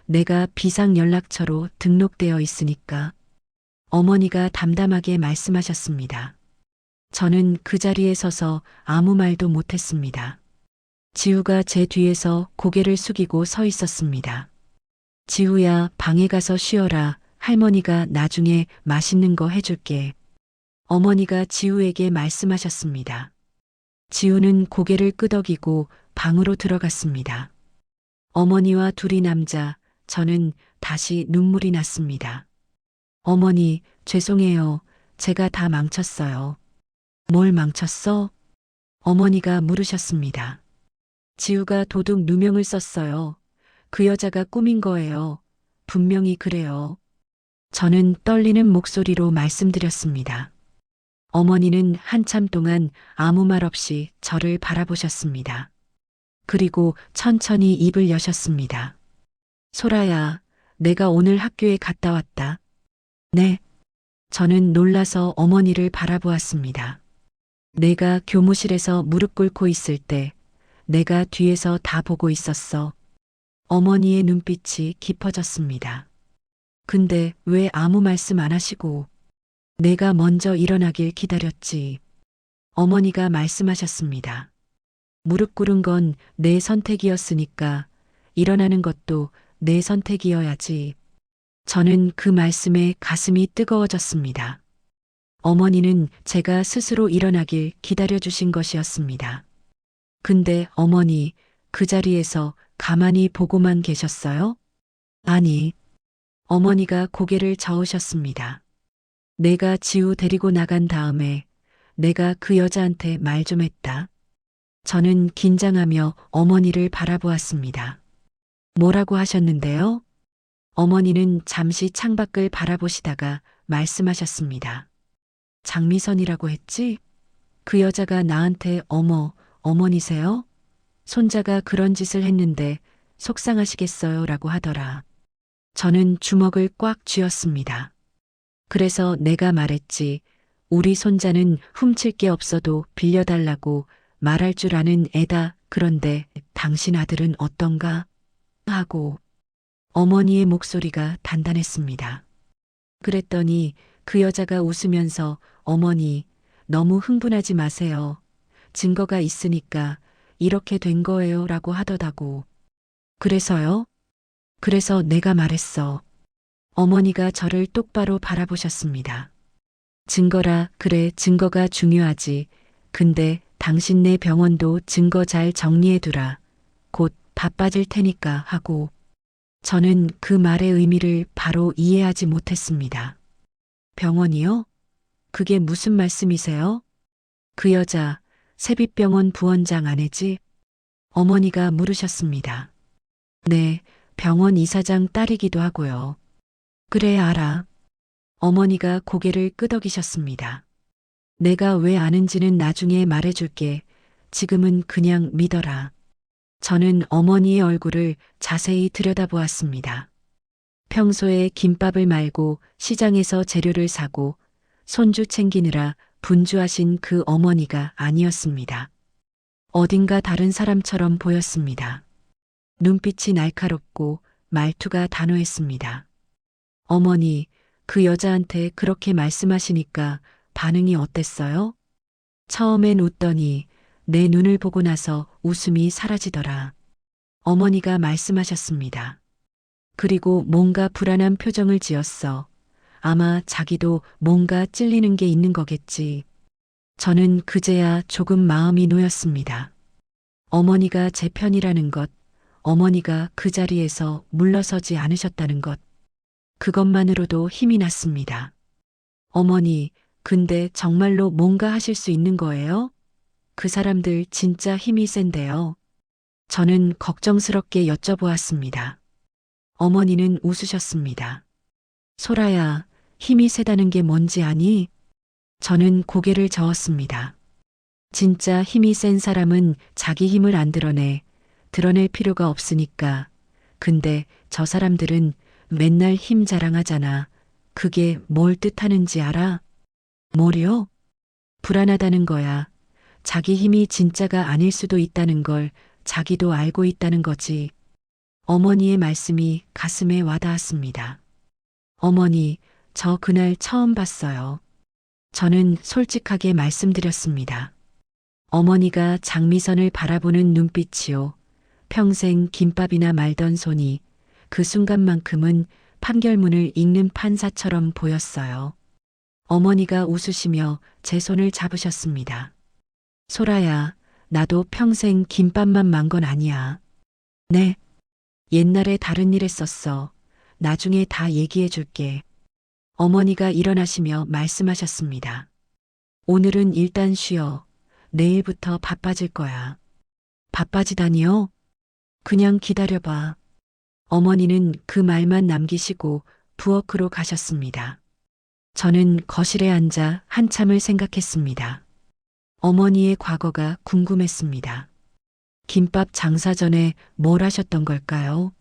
내가 비상연락처로 등록되어 있으니까. 어머니가 담담하게 말씀하셨습니다. 저는 그 자리에 서서 아무 말도 못했습니다. 지우가 제 뒤에서 고개를 숙이고 서 있었습니다. 지우야, 방에 가서 쉬어라. 할머니가 나중에 맛있는 거 해줄게. 어머니가 지우에게 말씀하셨습니다. 지우는 고개를 끄덕이고 방으로 들어갔습니다. 어머니와 둘이 남자, 저는 다시 눈물이 났습니다. 어머니, 죄송해요. 제가 다 망쳤어요. 뭘 망쳤어? 어머니가 물으셨습니다. 지우가 도둑 누명을 썼어요. 그 여자가 꾸민 거예요. 분명히 그래요. 저는 떨리는 목소리로 말씀드렸습니다. 어머니는 한참 동안 아무 말 없이 저를 바라보셨습니다. 그리고 천천히 입을 여셨습니다. 소라야, 내가 오늘 학교에 갔다 왔다. 네. 저는 놀라서 어머니를 바라보았습니다. 내가 교무실에서 무릎 꿇고 있을 때 내가 뒤에서 다 보고 있었어. 어머니의 눈빛이 깊어졌습니다. 근데 왜 아무 말씀 안 하시고 내가 먼저 일어나길 기다렸지. 어머니가 말씀하셨습니다. 무릎 꿇은 건 내 선택이었으니까 일어나는 것도 내 선택이어야지. 저는 그 말씀에 가슴이 뜨거워졌습니다. 어머니는 제가 스스로 일어나길 기다려주신 것이었습니다. 근데 어머니, 그 자리에서 가만히 보고만 계셨어요? 아니. 어머니가 고개를 저으셨습니다. 내가 지우 데리고 나간 다음에 내가 그 여자한테 말 좀 했다. 저는 긴장하며 어머니를 바라보았습니다. 뭐라고 하셨는데요? 어머니는 잠시 창밖을 바라보시다가 말씀하셨습니다. 장미선이라고 했지? 그 여자가 나한테 어머니세요? 손자가 그런 짓을 했는데 속상하시겠어요? 라고 하더라. 저는 주먹을 꽉 쥐었습니다. 그래서 내가 말했지. 우리 손자는 훔칠 게 없어도 빌려달라고 말할 줄 아는 애다. 그런데 당신 아들은 어떤가? 하고 어머니의 목소리가 단단했습니다. 그랬더니 그 여자가 웃으면서 어머니, 너무 흥분하지 마세요. 증거가 있으니까 이렇게 된 거예요. 라고 하더라고. 그래서요? 그래서 내가 말했어. 어머니가 저를 똑바로 바라보셨습니다. 증거라, 그래, 증거가 중요하지. 근데 당신네 병원도 증거 잘 정리해두라. 곧 바빠질 테니까 하고. 저는 그 말의 의미를 바로 이해하지 못했습니다. 병원이요? 그게 무슨 말씀이세요? 그 여자, 세빛병원 부원장 아내지? 어머니가 물으셨습니다. 네, 병원 이사장 딸이기도 하고요. 그래, 알아. 어머니가 고개를 끄덕이셨습니다. 내가 왜 아는지는 나중에 말해줄게. 지금은 그냥 믿어라. 저는 어머니의 얼굴을 자세히 들여다보았습니다. 평소에 김밥을 말고 시장에서 재료를 사고 손주 챙기느라 분주하신 그 어머니가 아니었습니다. 어딘가 다른 사람처럼 보였습니다. 눈빛이 날카롭고 말투가 단호했습니다. 어머니, 그 여자한테 그렇게 말씀하시니까 반응이 어땠어요? 처음엔 웃더니 내 눈을 보고 나서 웃음이 사라지더라. 어머니가 말씀하셨습니다. 그리고 뭔가 불안한 표정을 지었어. 아마 자기도 뭔가 찔리는 게 있는 거겠지. 저는 그제야 조금 마음이 놓였습니다. 어머니가 제 편이라는 것, 어머니가 그 자리에서 물러서지 않으셨다는 것. 그것만으로도 힘이 났습니다. 어머니, 근데 정말로 뭔가 하실 수 있는 거예요? 그 사람들 진짜 힘이 센데요. 저는 걱정스럽게 여쭤보았습니다. 어머니는 웃으셨습니다. 소라야, 힘이 세다는 게 뭔지 아니? 저는 고개를 저었습니다. 진짜 힘이 센 사람은 자기 힘을 안 드러낼 필요가 없으니까. 근데 저 사람들은 맨날 힘 자랑하잖아. 그게 뭘 뜻하는지 알아? 뭐려? 불안하다는 거야. 자기 힘이 진짜가 아닐 수도 있다는 걸 자기도 알고 있다는 거지. 어머니의 말씀이 가슴에 와닿았습니다. 어머니, 저 그날 처음 봤어요. 저는 솔직하게 말씀드렸습니다. 어머니가 장미선을 바라보는 눈빛이요. 평생 김밥이나 말던 손이 그 순간만큼은 판결문을 읽는 판사처럼 보였어요. 어머니가 웃으시며 제 손을 잡으셨습니다. 소라야, 나도 평생 김밥만 만 건 아니야. 네. 옛날에 다른 일 했었어. 나중에 다 얘기해 줄게. 어머니가 일어나시며 말씀하셨습니다. 오늘은 일단 쉬어. 내일부터 바빠질 거야. 바빠지다니요? 그냥 기다려봐. 어머니는 그 말만 남기시고 부엌으로 가셨습니다. 저는 거실에 앉아 한참을 생각했습니다. 어머니의 과거가 궁금했습니다. 김밥 장사 전에 뭘 하셨던 걸까요?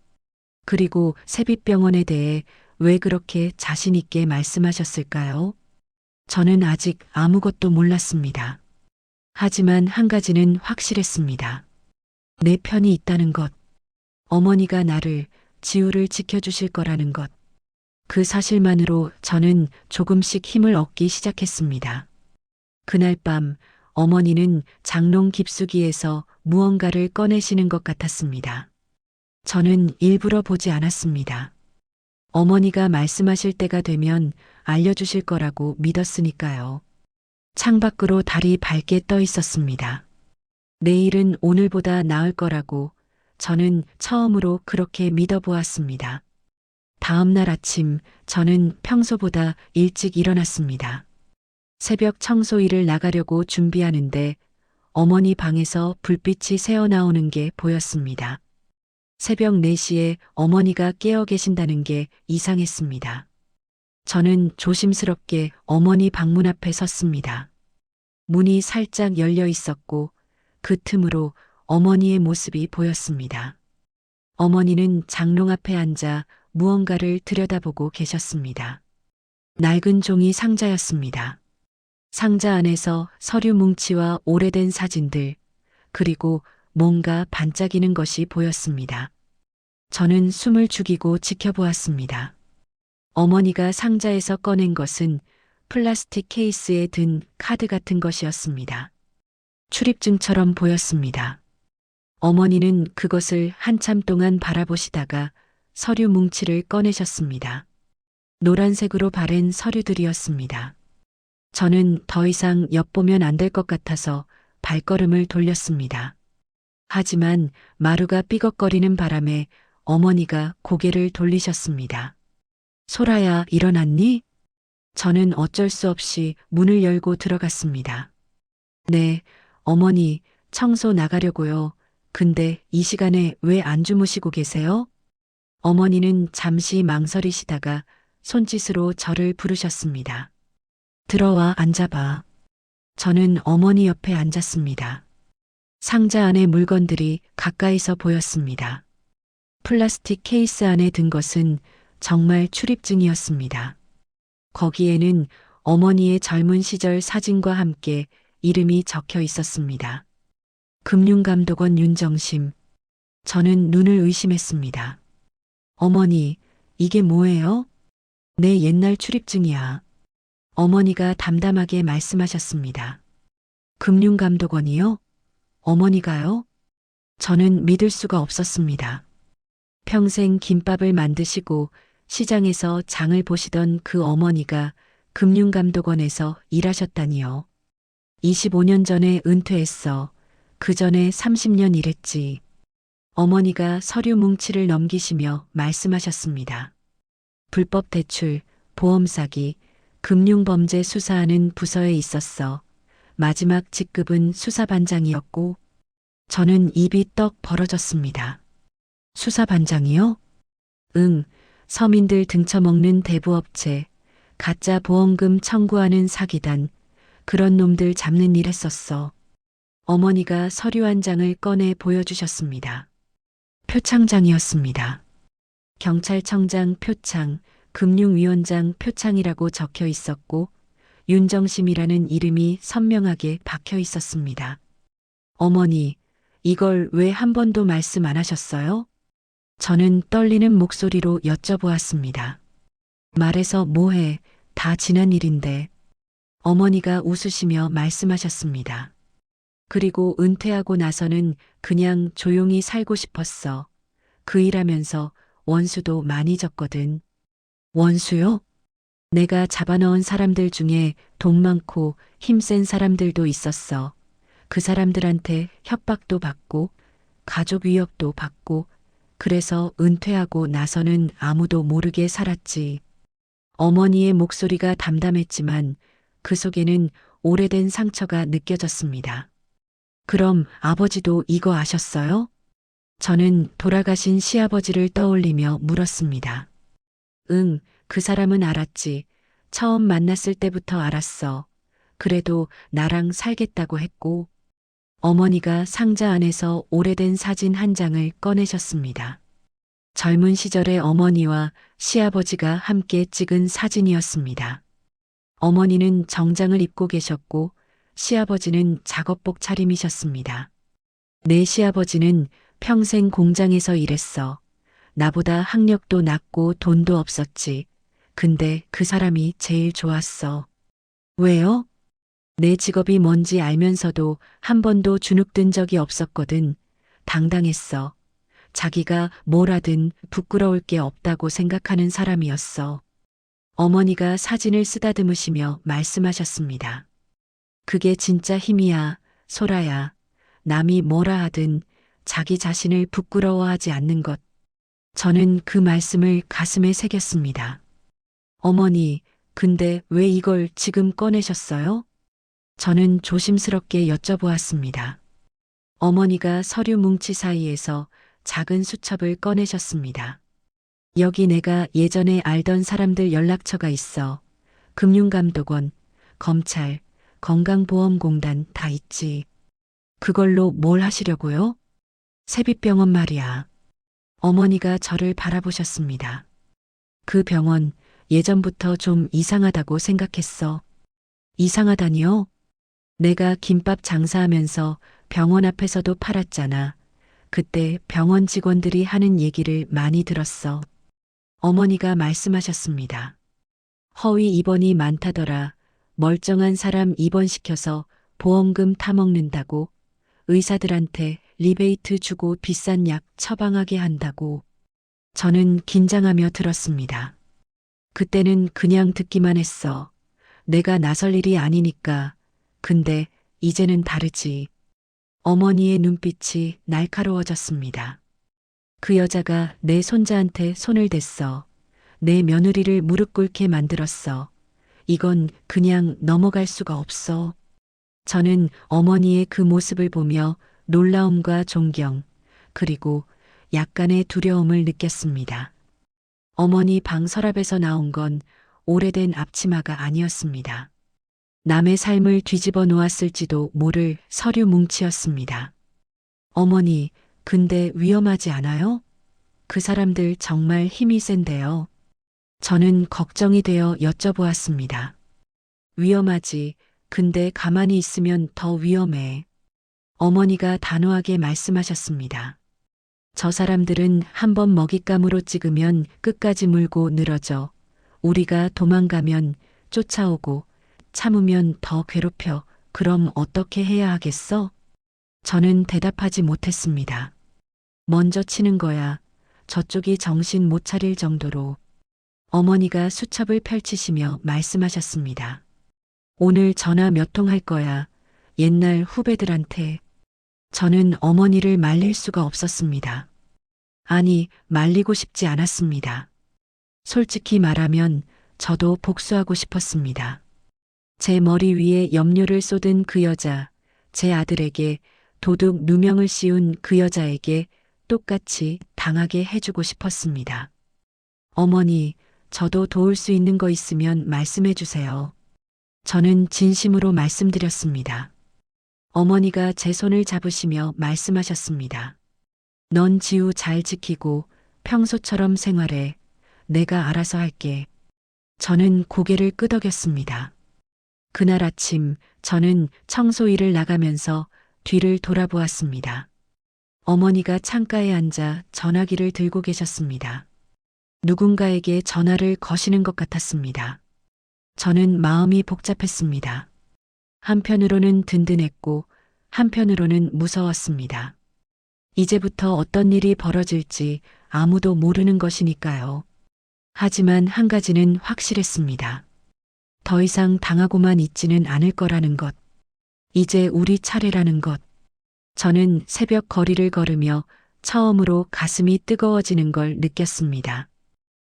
그리고 세빛병원에 대해 왜 그렇게 자신 있게 말씀하셨을까요? 저는 아직 아무것도 몰랐습니다. 하지만 한 가지는 확실했습니다. 내 편이 있다는 것. 어머니가 나를, 지우를 지켜주실 거라는 것. 그 사실만으로 저는 조금씩 힘을 얻기 시작했습니다. 그날 밤 어머니는 장롱 깊숙이에서 무언가를 꺼내시는 것 같았습니다. 저는 일부러 보지 않았습니다. 어머니가 말씀하실 때가 되면 알려주실 거라고 믿었으니까요. 창밖으로 달이 밝게 떠 있었습니다. 내일은 오늘보다 나을 거라고 저는 처음으로 그렇게 믿어보았습니다. 다음 날 아침 저는 평소보다 일찍 일어났습니다. 새벽 청소 일을 나가려고 준비하는데 어머니 방에서 불빛이 새어나오는 게 보였습니다. 새벽 4시에 어머니가 깨어 계신다는 게 이상했습니다. 저는 조심스럽게 어머니 방문 앞에 섰습니다. 문이 살짝 열려 있었고 그 틈으로 어머니의 모습이 보였습니다. 어머니는 장롱 앞에 앉아 무언가를 들여다보고 계셨습니다. 낡은 종이 상자였습니다. 상자 안에서 서류 뭉치와 오래된 사진들, 그리고 뭔가 반짝이는 것이 보였습니다. 저는 숨을 죽이고 지켜보았습니다. 어머니가 상자에서 꺼낸 것은 플라스틱 케이스에 든 카드 같은 것이었습니다. 출입증처럼 보였습니다. 어머니는 그것을 한참 동안 바라보시다가 서류 뭉치를 꺼내셨습니다. 노란색으로 바랜 서류들이었습니다. 저는 더 이상 엿보면 안 될 것 같아서 발걸음을 돌렸습니다. 하지만 마루가 삐걱거리는 바람에 어머니가 고개를 돌리셨습니다. 소라야, 일어났니? 저는 어쩔 수 없이 문을 열고 들어갔습니다. 네, 어머니, 청소 나가려고요. 근데 이 시간에 왜 안 주무시고 계세요? 어머니는 잠시 망설이시다가 손짓으로 저를 부르셨습니다. 들어와 앉아봐. 저는 어머니 옆에 앉았습니다. 상자 안의 물건들이 가까이서 보였습니다. 플라스틱 케이스 안에 든 것은 정말 출입증이었습니다. 거기에는 어머니의 젊은 시절 사진과 함께 이름이 적혀 있었습니다. 금융감독원 윤정심. 저는 눈을 의심했습니다. 어머니, 이게 뭐예요? 내 옛날 출입증이야. 어머니가 담담하게 말씀하셨습니다. 금융감독원이요? 어머니가요? 저는 믿을 수가 없었습니다. 평생 김밥을 만드시고 시장에서 장을 보시던 그 어머니가 금융감독원에서 일하셨다니요. 25년 전에 은퇴했어. 그 전에 30년 일했지. 어머니가 서류 뭉치를 넘기시며 말씀하셨습니다. 불법 대출, 보험 사기, 금융범죄 수사하는 부서에 있었어. 마지막 직급은 수사반장이었고 저는 입이 떡 벌어졌습니다. 수사반장이요? 응, 서민들 등쳐먹는 대부업체, 가짜 보험금 청구하는 사기단, 그런 놈들 잡는 일 했었어. 어머니가 서류 한 장을 꺼내 보여주셨습니다. 표창장이었습니다. 경찰청장 표창, 금융위원장 표창이라고 적혀 있었고 윤정심이라는 이름이 선명하게 박혀 있었습니다. 어머니, 이걸 왜 한 번도 말씀 안 하셨어요? 저는 떨리는 목소리로 여쭤보았습니다. 말해서 뭐해, 다 지난 일인데. 어머니가 웃으시며 말씀하셨습니다. 그리고 은퇴하고 나서는 그냥 조용히 살고 싶었어. 그 일하면서 원수도 많이 졌거든. 원수요? 내가 잡아넣은 사람들 중에 돈 많고 힘센 사람들도 있었어. 그 사람들한테 협박도 받고 가족 위협도 받고 그래서 은퇴하고 나서는 아무도 모르게 살았지. 어머니의 목소리가 담담했지만 그 속에는 오래된 상처가 느껴졌습니다. 그럼 아버지도 이거 아셨어요? 저는 돌아가신 시아버지를 떠올리며 물었습니다. 응, 그 사람은 알았지. 처음 만났을 때부터 알았어. 그래도 나랑 살겠다고 했고, 어머니가 상자 안에서 오래된 사진 한 장을 꺼내셨습니다. 젊은 시절의 어머니와 시아버지가 함께 찍은 사진이었습니다. 어머니는 정장을 입고 계셨고, 시아버지는 작업복 차림이셨습니다. 내 시아버지는 평생 공장에서 일했어. 나보다 학력도 낮고 돈도 없었지. 근데 그 사람이 제일 좋았어. 왜요? 내 직업이 뭔지 알면서도 한 번도 주눅든 적이 없었거든. 당당했어. 자기가 뭘 하든 부끄러울 게 없다고 생각하는 사람이었어. 어머니가 사진을 쓰다듬으시며 말씀하셨습니다. 그게 진짜 힘이야, 소라야. 남이 뭐라 하든 자기 자신을 부끄러워하지 않는 것. 저는 그 말씀을 가슴에 새겼습니다. 어머니, 근데 왜 이걸 지금 꺼내셨어요? 저는 조심스럽게 여쭤보았습니다. 어머니가 서류 뭉치 사이에서 작은 수첩을 꺼내셨습니다. 여기 내가 예전에 알던 사람들 연락처가 있어. 금융감독원, 검찰, 건강보험공단 다 있지. 그걸로 뭘 하시려고요? 세빛병원 말이야. 어머니가 저를 바라보셨습니다. 그 병원 예전부터 좀 이상하다고 생각했어. 이상하다니요? 내가 김밥 장사하면서 병원 앞에서도 팔았잖아. 그때 병원 직원들이 하는 얘기를 많이 들었어. 어머니가 말씀하셨습니다. 허위 입원이 많다더라. 멀쩡한 사람 입원시켜서 보험금 타먹는다고. 의사들한테 리베이트 주고 비싼 약 처방하게 한다고. 저는 긴장하며 들었습니다. 그때는 그냥 듣기만 했어. 내가 나설 일이 아니니까. 근데 이제는 다르지. 어머니의 눈빛이 날카로워졌습니다. 그 여자가 내 손자한테 손을 댔어. 내 며느리를 무릎 꿇게 만들었어. 이건 그냥 넘어갈 수가 없어. 저는 어머니의 그 모습을 보며 놀라움과 존경, 그리고 약간의 두려움을 느꼈습니다. 어머니 방 서랍에서 나온 건 오래된 앞치마가 아니었습니다. 남의 삶을 뒤집어 놓았을지도 모를 서류 뭉치였습니다. 어머니, 근데 위험하지 않아요? 그 사람들 정말 힘이 센데요. 저는 걱정이 되어 여쭤보았습니다. 위험하지. 근데 가만히 있으면 더 위험해. 어머니가 단호하게 말씀하셨습니다. 저 사람들은 한번 먹잇감으로 찍으면 끝까지 물고 늘어져. 우리가 도망가면 쫓아오고 참으면 더 괴롭혀. 그럼 어떻게 해야 하겠어? 저는 대답하지 못했습니다. 먼저 치는 거야. 저쪽이 정신 못 차릴 정도로. 어머니가 수첩을 펼치시며 말씀하셨습니다. 오늘 전화 몇 통 할 거야. 옛날 후배들한테. 저는 어머니를 말릴 수가 없었습니다. 아니, 말리고 싶지 않았습니다. 솔직히 말하면 저도 복수하고 싶었습니다. 제 머리 위에 염료를 쏟은 그 여자, 제 아들에게 도둑 누명을 씌운 그 여자에게 똑같이 당하게 해주고 싶었습니다. 어머니, 저도 도울 수 있는 거 있으면 말씀해 주세요. 저는 진심으로 말씀드렸습니다. 어머니가 제 손을 잡으시며 말씀하셨습니다. 넌 지우 잘 지키고 평소처럼 생활해. 내가 알아서 할게. 저는 고개를 끄덕였습니다. 그날 아침 저는 청소 일을 나가면서 뒤를 돌아보았습니다. 어머니가 창가에 앉아 전화기를 들고 계셨습니다. 누군가에게 전화를 거시는 것 같았습니다. 저는 마음이 복잡했습니다. 한편으로는 든든했고 한편으로는 무서웠습니다. 이제부터 어떤 일이 벌어질지 아무도 모르는 것이니까요. 하지만 한 가지는 확실했습니다. 더 이상 당하고만 있지는 않을 거라는 것. 이제 우리 차례라는 것. 저는 새벽 거리를 걸으며 처음으로 가슴이 뜨거워지는 걸 느꼈습니다.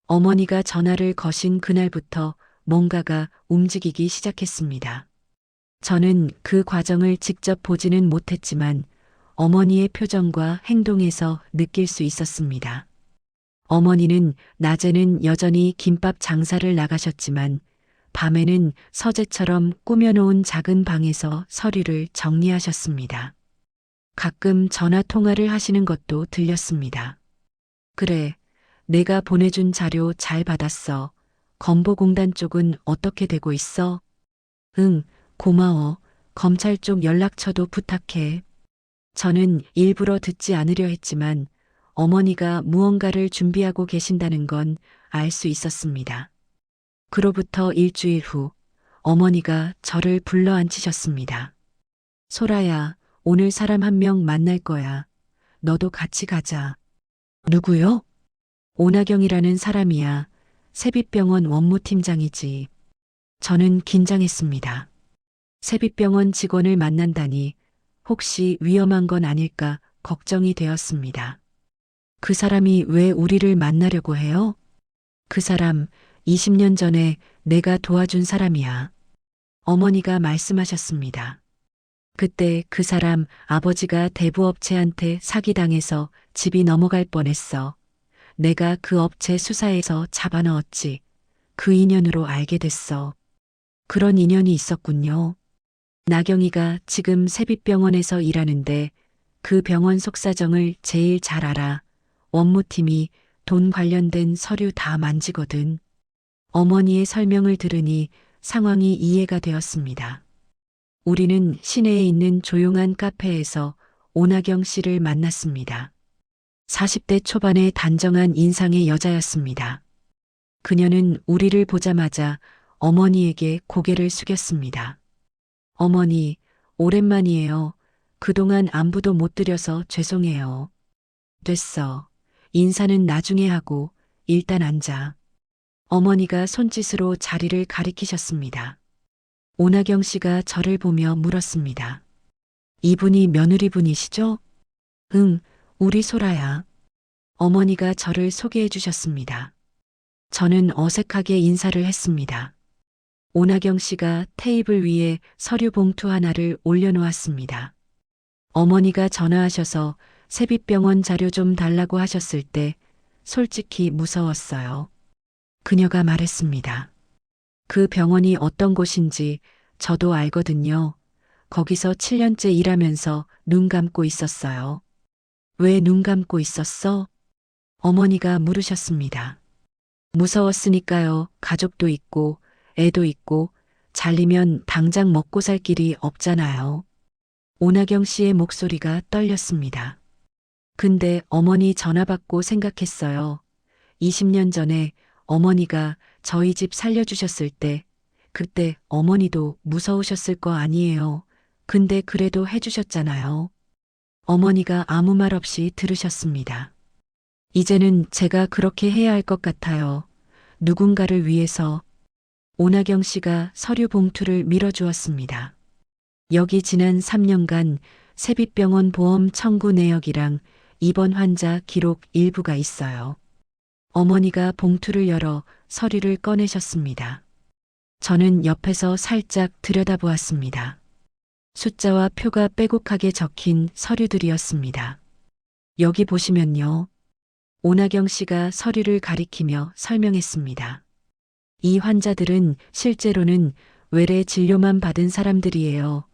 어머니가 전화를 거신 그날부터 뭔가가 움직이기 시작했습니다. 저는 그 과정을 직접 보지는 못했지만 어머니의 표정과 행동에서 느낄 수 있었습니다. 어머니는 낮에는 여전히 김밥 장사를 나가셨지만 밤에는 서재처럼 꾸며놓은 작은 방에서 서류를 정리하셨습니다. 가끔 전화 통화를 하시는 것도 들렸습니다. 그래, 내가 보내준 자료 잘 받았어. 건보공단 쪽은 어떻게 되고 있어? 응, 고마워. 검찰 쪽 연락처도 부탁해. 저는 일부러 듣지 않으려 했지만 어머니가 무언가를 준비하고 계신다는 건 알 수 있었습니다. 그로부터 일주일 후 어머니가 저를 불러 앉히셨습니다. 소라야, 오늘 사람 한 명 만날 거야. 너도 같이 가자. 누구요? 오나경이라는 사람이야. 세빛병원 원무팀장이지. 저는 긴장했습니다. 세빛병원 직원을 만난다니 혹시 위험한 건 아닐까 걱정이 되었습니다. 그 사람이 왜 우리를 만나려고 해요? 그 사람 20년 전에 내가 도와준 사람이야. 어머니가 말씀하셨습니다. 그때 그 사람 아버지가 대부업체한테 사기당해서 집이 넘어갈 뻔했어. 내가 그 업체 수사해서 잡아넣었지. 그 인연으로 알게 됐어. 그런 인연이 있었군요. 나경이가 지금 세빛병원에서 일하는데 그 병원 속사정을 제일 잘 알아. 원무팀이 돈 관련된 서류 다 만지거든. 어머니의 설명을 들으니 상황이 이해가 되었습니다. 우리는 시내에 있는 조용한 카페에서 오나경 씨를 만났습니다. 40대 초반의 단정한 인상의 여자였습니다. 그녀는 우리를 보자마자 어머니에게 고개를 숙였습니다. 어머니, 오랜만이에요. 그동안 안부도 못 드려서 죄송해요. 됐어. 인사는 나중에 하고 일단 앉아. 어머니가 손짓으로 자리를 가리키셨습니다. 오나경 씨가 저를 보며 물었습니다. 이분이 며느리분이시죠? 응, 우리 소라야. 어머니가 저를 소개해 주셨습니다. 저는 어색하게 인사를 했습니다. 오나경 씨가 테이블 위에 서류 봉투 하나를 올려놓았습니다. 어머니가 전화하셔서 세빛병원 자료 좀 달라고 하셨을 때 솔직히 무서웠어요. 그녀가 말했습니다. 그 병원이 어떤 곳인지 저도 알거든요. 거기서 7년째 일하면서 눈 감고 있었어요. 왜 눈 감고 있었어? 어머니가 물으셨습니다. 무서웠으니까요. 가족도 있고 애도 있고 잘리면 당장 먹고 살 길이 없잖아요. 오나경 씨의 목소리가 떨렸습니다. 근데 어머니 전화 받고 생각했어요. 20년 전에 어머니가 저희 집 살려주셨을 때 그때 어머니도 무서우셨을 거 아니에요. 근데 그래도 해주셨잖아요. 어머니가 아무 말 없이 들으셨습니다. 이제는 제가 그렇게 해야 할 것 같아요. 누군가를 위해서. 오나경 씨가 서류 봉투를 밀어주었습니다. 여기 지난 3년간 세빛병원 보험 청구 내역이랑 입원 환자 기록 일부가 있어요. 어머니가 봉투를 열어 서류를 꺼내셨습니다. 저는 옆에서 살짝 들여다보았습니다. 숫자와 표가 빼곡하게 적힌 서류들이었습니다. 여기 보시면요. 오나경 씨가 서류를 가리키며 설명했습니다. 이 환자들은 실제로는 외래 진료만 받은 사람들이에요.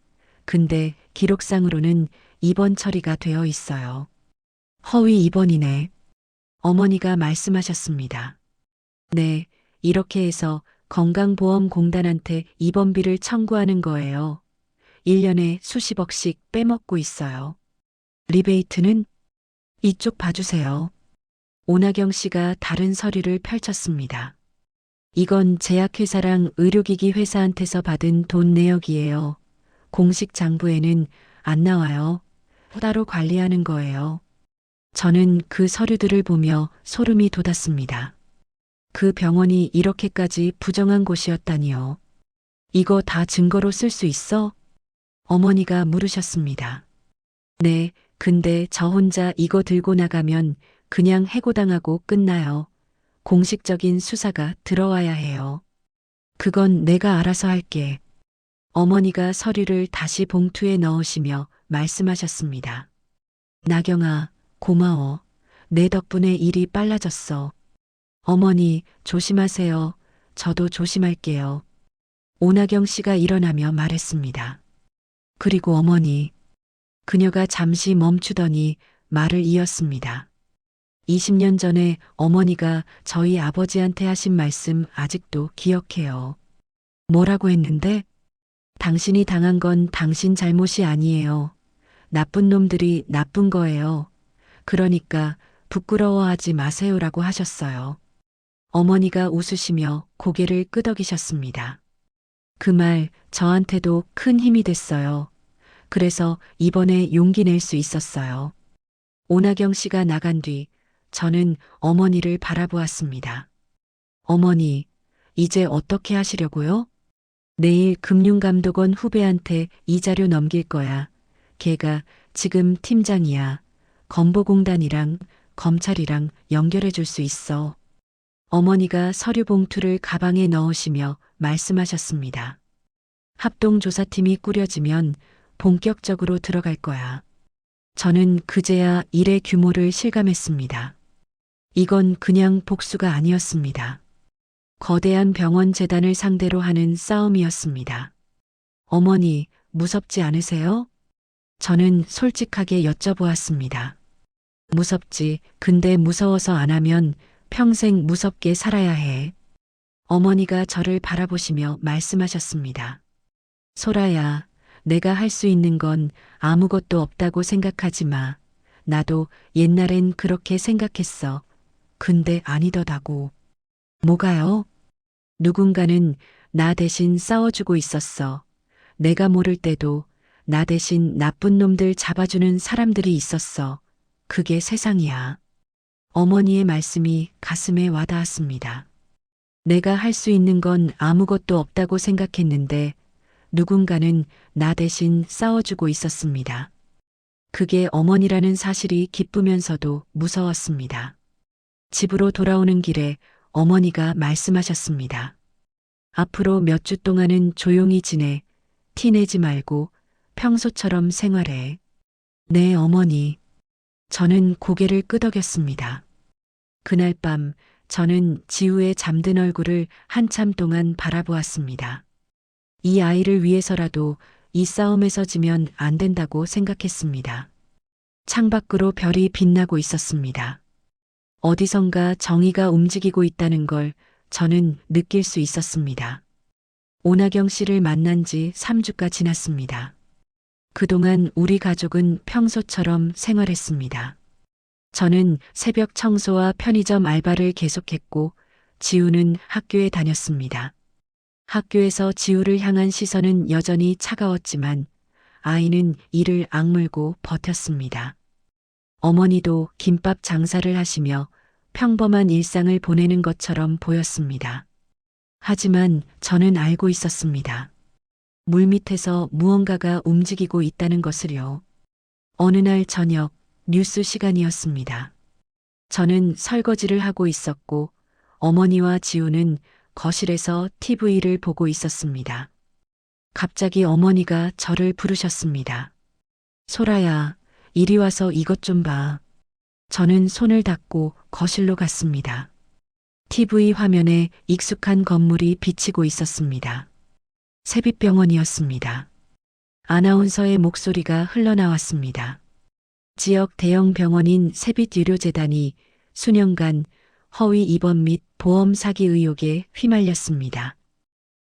근데 기록상으로는 입원 처리가 되어 있어요. 허위 입원이네. 어머니가 말씀하셨습니다. 네, 이렇게 해서 건강보험공단한테 입원비를 청구하는 거예요. 1년에 수십억씩 빼먹고 있어요. 리베이트는? 이쪽 봐주세요. 오나경 씨가 다른 서류를 펼쳤습니다. 이건 제약회사랑 의료기기 회사한테서 받은 돈 내역이에요. 공식 장부에는 안 나와요. 따로 관리하는 거예요. 저는 그 서류들을 보며 소름이 돋았습니다. 그 병원이 이렇게까지 부정한 곳이었다니요. 이거 다 증거로 쓸 수 있어? 어머니가 물으셨습니다. 네, 근데 저 혼자 이거 들고 나가면 그냥 해고당하고 끝나요. 공식적인 수사가 들어와야 해요. 그건 내가 알아서 할게. 어머니가 서류를 다시 봉투에 넣으시며 말씀하셨습니다. 나경아, 고마워. 내 덕분에 일이 빨라졌어. 어머니, 조심하세요. 저도 조심할게요. 오나경 씨가 일어나며 말했습니다. 그리고 어머니. 그녀가 잠시 멈추더니 말을 이었습니다. 20년 전에 어머니가 저희 아버지한테 하신 말씀 아직도 기억해요. 뭐라고 했는데? 당신이 당한 건 당신 잘못이 아니에요. 나쁜 놈들이 나쁜 거예요. 그러니까 부끄러워하지 마세요라고 하셨어요. 어머니가 웃으시며 고개를 끄덕이셨습니다. 그 말 저한테도 큰 힘이 됐어요. 그래서 이번에 용기 낼 수 있었어요. 오나경 씨가 나간 뒤 저는 어머니를 바라보았습니다. 어머니, 이제 어떻게 하시려고요? 내일 금융감독원 후배한테 이 자료 넘길 거야. 걔가 지금 팀장이야. 건보공단이랑 검찰이랑 연결해 줄 수 있어. 어머니가 서류 봉투를 가방에 넣으시며 말씀하셨습니다. 합동조사팀이 꾸려지면 본격적으로 들어갈 거야. 저는 그제야 일의 규모를 실감했습니다. 이건 그냥 복수가 아니었습니다. 거대한 병원 재단을 상대로 하는 싸움이었습니다. 어머니, 무섭지 않으세요? 저는 솔직하게 여쭤보았습니다. 무섭지, 근데 무서워서 안 하면 평생 무섭게 살아야 해. 어머니가 저를 바라보시며 말씀하셨습니다. 소라야, 내가 할 수 있는 건 아무것도 없다고 생각하지 마. 나도 옛날엔 그렇게 생각했어. 근데 아니더라고. 뭐가요? 누군가는 나 대신 싸워주고 있었어. 내가 모를 때도 나 대신 나쁜 놈들 잡아주는 사람들이 있었어. 그게 세상이야. 어머니의 말씀이 가슴에 와닿았습니다. 내가 할 수 있는 건 아무것도 없다고 생각했는데 누군가는 나 대신 싸워주고 있었습니다. 그게 어머니라는 사실이 기쁘면서도 무서웠습니다. 집으로 돌아오는 길에 어머니가 말씀하셨습니다. 앞으로 몇 주 동안은 조용히 지내. 티 내지 말고 평소처럼 생활해. 네, 어머니. 저는 고개를 끄덕였습니다. 그날 밤 저는 지우의 잠든 얼굴을 한참 동안 바라보았습니다. 이 아이를 위해서라도 이 싸움에서 지면 안 된다고 생각했습니다. 창밖으로 별이 빛나고 있었습니다. 어디선가 정의가 움직이고 있다는 걸 저는 느낄 수 있었습니다. 오나경 씨를 만난 지 3주가 지났습니다. 그동안 우리 가족은 평소처럼 생활했습니다. 저는 새벽 청소와 편의점 알바를 계속했고 지우는 학교에 다녔습니다. 학교에서 지우를 향한 시선은 여전히 차가웠지만 아이는 이를 악물고 버텼습니다. 어머니도 김밥 장사를 하시며 평범한 일상을 보내는 것처럼 보였습니다. 하지만 저는 알고 있었습니다. 물밑에서 무언가가 움직이고 있다는 것을요. 어느 날 저녁 뉴스 시간이었습니다. 저는 설거지를 하고 있었고 어머니와 지우는 거실에서 TV를 보고 있었습니다. 갑자기 어머니가 저를 부르셨습니다. 소라야, 이리 와서 이것 좀 봐. 저는 손을 닦고 거실로 갔습니다. TV 화면에 익숙한 건물이 비치고 있었습니다. 세빛병원이었습니다. 아나운서의 목소리가 흘러나왔습니다. 지역 대형 병원인 세빛의료재단이 수년간 허위 입원 및 보험 사기 의혹에 휘말렸습니다.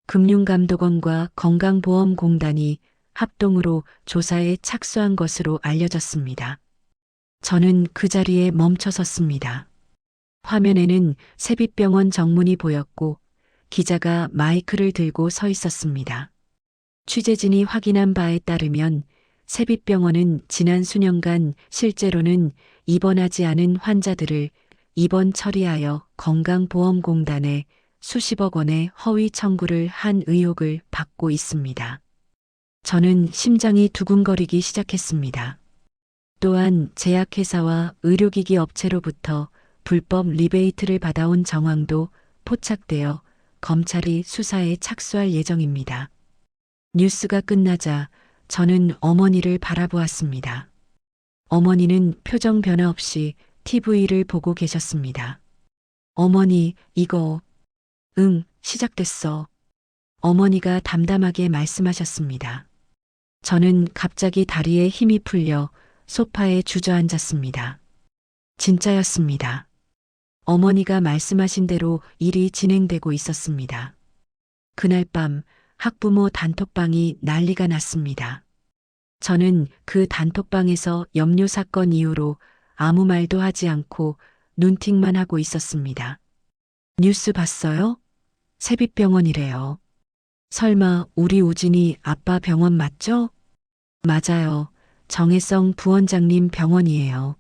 금융감독원과 건강보험공단이 합동으로 조사에 착수한 것으로 알려졌습니다. 저는 그 자리에 멈춰 섰습니다. 화면에는 세빛병원 정문이 보였고 기자가 마이크를 들고 서 있었습니다. 취재진이 확인한 바에 따르면 세빛병원은 지난 수년간 실제로는 입원하지 않은 환자들을 입원 처리하여 건강보험공단에 수십억 원의 허위 청구를 한 의혹을 받고 있습니다. 저는 심장이 두근거리기 시작했습니다. 또한 제약회사와 의료기기 업체로부터 불법 리베이트를 받아온 정황도 포착되어 검찰이 수사에 착수할 예정입니다. 뉴스가 끝나자 저는 어머니를 바라보았습니다. 어머니는 표정 변화 없이 TV를 보고 계셨습니다. 어머니, 이거, 시작됐어. 어머니가 담담하게 말씀하셨습니다. 저는 갑자기 다리에 힘이 풀려 소파에 주저앉았습니다. 진짜였습니다. 어머니가 말씀하신 대로 일이 진행되고 있었습니다. 그날 밤 학부모 단톡방이 난리가 났습니다. 저는 그 단톡방에서 염료 사건 이후로 아무 말도 하지 않고 눈팅만 하고 있었습니다. 뉴스 봤어요? 세빛병원이래요. 설마 우리 우진이 아빠 병원 맞죠? 맞아요. 정혜성 부원장님 병원이에요.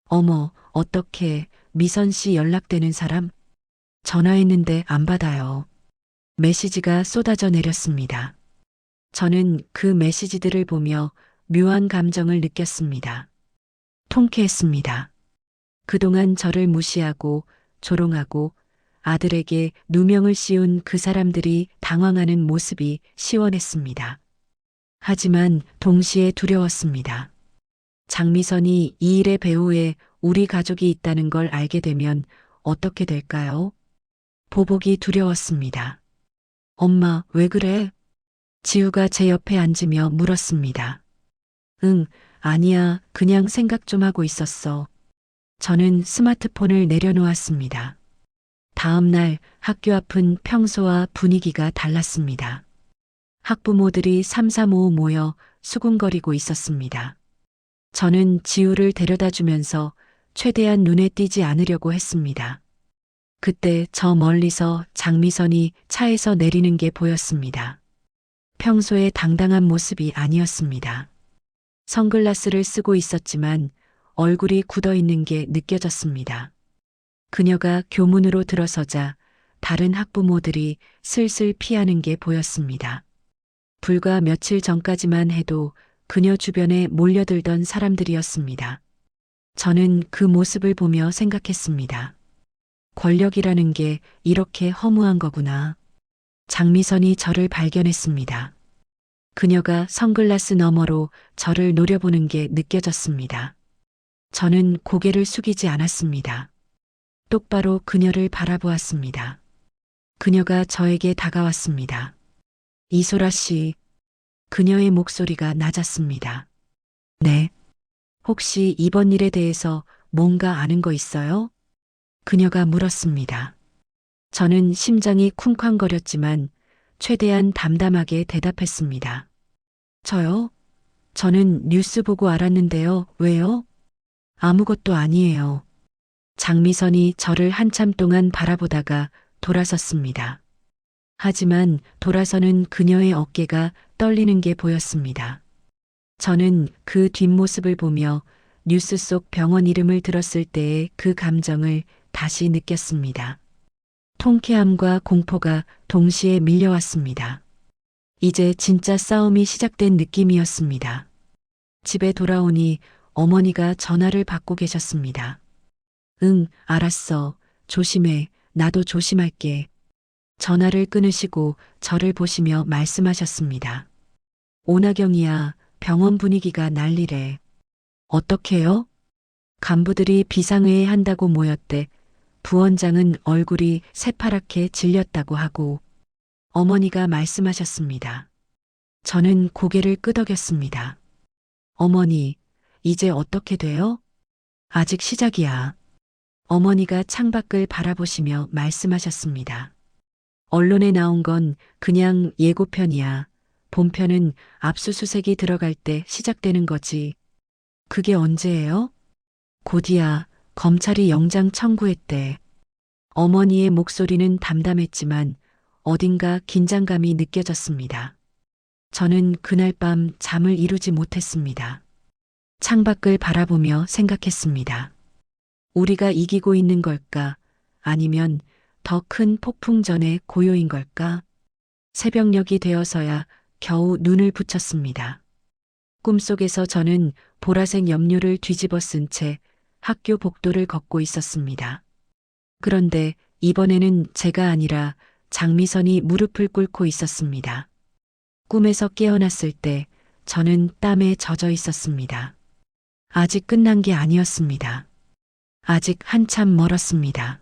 어머, 어떻게 미선 씨 연락되는 사람? 전화했는데 안 받아요. 메시지가 쏟아져 내렸습니다. 저는 그 메시지들을 보며 묘한 감정을 느꼈습니다. 통쾌했습니다. 그동안 저를 무시하고 조롱하고 아들에게 누명을 씌운 그 사람들이 당황하는 모습이 시원했습니다. 하지만 동시에 두려웠습니다. 장미선이 이 일의 배후에 우리 가족이 있다는 걸 알게 되면 어떻게 될까요? 보복이 두려웠습니다. 엄마, 왜 그래? 지우가 제 옆에 앉으며 물었습니다. 아니야, 그냥 생각 좀 하고 있었어. 저는 스마트폰을 내려놓았습니다. 다음 날 학교 앞은 평소와 분위기가 달랐습니다. 학부모들이 삼삼오오 모여 수군거리고 있었습니다. 저는 지우를 데려다 주면서 최대한 눈에 띄지 않으려고 했습니다. 그때 저 멀리서 장미선이 차에서 내리는 게 보였습니다. 평소의 당당한 모습이 아니었습니다. 선글라스를 쓰고 있었지만 얼굴이 굳어 있는 게 느껴졌습니다. 그녀가 교문으로 들어서자 다른 학부모들이 슬슬 피하는 게 보였습니다. 불과 며칠 전까지만 해도 그녀 주변에 몰려들던 사람들이었습니다. 저는 그 모습을 보며 생각했습니다. 권력이라는 게 이렇게 허무한 거구나. 장미선이 저를 발견했습니다. 그녀가 선글라스 너머로 저를 노려보는 게 느껴졌습니다. 저는 고개를 숙이지 않았습니다. 똑바로 그녀를 바라보았습니다. 그녀가 저에게 다가왔습니다. 이소라 씨, 그녀의 목소리가 낮았습니다. 네. 혹시 이번 일에 대해서 뭔가 아는 거 있어요? 그녀가 물었습니다. 저는 심장이 쿵쾅거렸지만 최대한 담담하게 대답했습니다. 저요? 저는 뉴스 보고 알았는데요. 왜요? 아무것도 아니에요. 장미선이 저를 한참 동안 바라보다가 돌아섰습니다. 하지만 돌아서는 그녀의 어깨가 떨리는 게 보였습니다. 저는 그 뒷모습을 보며 뉴스 속 병원 이름을 들었을 때의 그 감정을 다시 느꼈습니다. 통쾌함과 공포가 동시에 밀려왔습니다. 이제 진짜 싸움이 시작된 느낌이었습니다. 집에 돌아오니 어머니가 전화를 받고 계셨습니다. 응, 알았어. 조심해. 나도 조심할게. 전화를 끊으시고 저를 보시며 말씀하셨습니다. 오나경이야, 병원 분위기가 난리래. 어떻게요? 간부들이 비상회의 한다고 모였대. 부원장은 얼굴이 새파랗게 질렸다고 하고 어머니가 말씀하셨습니다. 저는 고개를 끄덕였습니다. 어머니, 이제 어떻게 돼요? 아직 시작이야. 어머니가 창밖을 바라보시며 말씀하셨습니다. 언론에 나온 건 그냥 예고편이야. 본편은 압수수색이 들어갈 때 시작되는 거지. 그게 언제예요? 곧이야. 검찰이 영장 청구했대. 어머니의 목소리는 담담했지만 어딘가 긴장감이 느껴졌습니다. 저는 그날 밤 잠을 이루지 못했습니다. 창밖을 바라보며 생각했습니다. 우리가 이기고 있는 걸까? 아니면 더 큰 폭풍 전의 고요인 걸까? 새벽녘이 되어서야 겨우 눈을 붙였습니다. 꿈속에서 저는 보라색 염료를 뒤집어 쓴 채 학교 복도를 걷고 있었습니다. 그런데 이번에는 제가 아니라 장미선이 무릎을 꿇고 있었습니다. 꿈에서 깨어났을 때 저는 땀에 젖어 있었습니다. 아직 끝난 게 아니었습니다. 아직 한참 멀었습니다.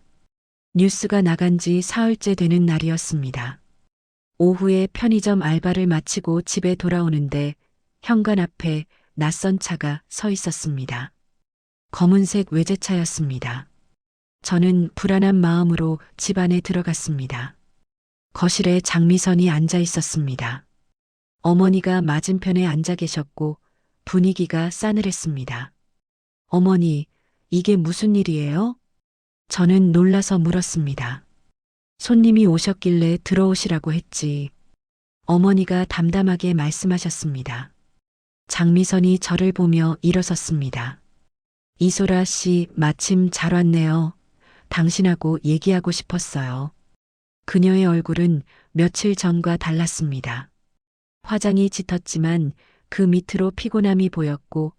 뉴스가 나간 지 사흘째 되는 날이었습니다. 오후에 편의점 알바를 마치고 집에 돌아오는데 현관 앞에 낯선 차가 서 있었습니다. 검은색 외제차였습니다. 저는 불안한 마음으로 집 안에 들어갔습니다. 거실에 장미선이 앉아 있었습니다. 어머니가 맞은편에 앉아 계셨고 분위기가 싸늘했습니다. 어머니, 이게 무슨 일이에요? 저는 놀라서 물었습니다. 손님이 오셨길래 들어오시라고 했지. 어머니가 담담하게 말씀하셨습니다. 장미선이 저를 보며 일어섰습니다. 이소라 씨, 마침 잘 왔네요. 당신하고 얘기하고 싶었어요. 그녀의 얼굴은 며칠 전과 달랐습니다. 화장이 짙었지만 그 밑으로 피곤함이 보였고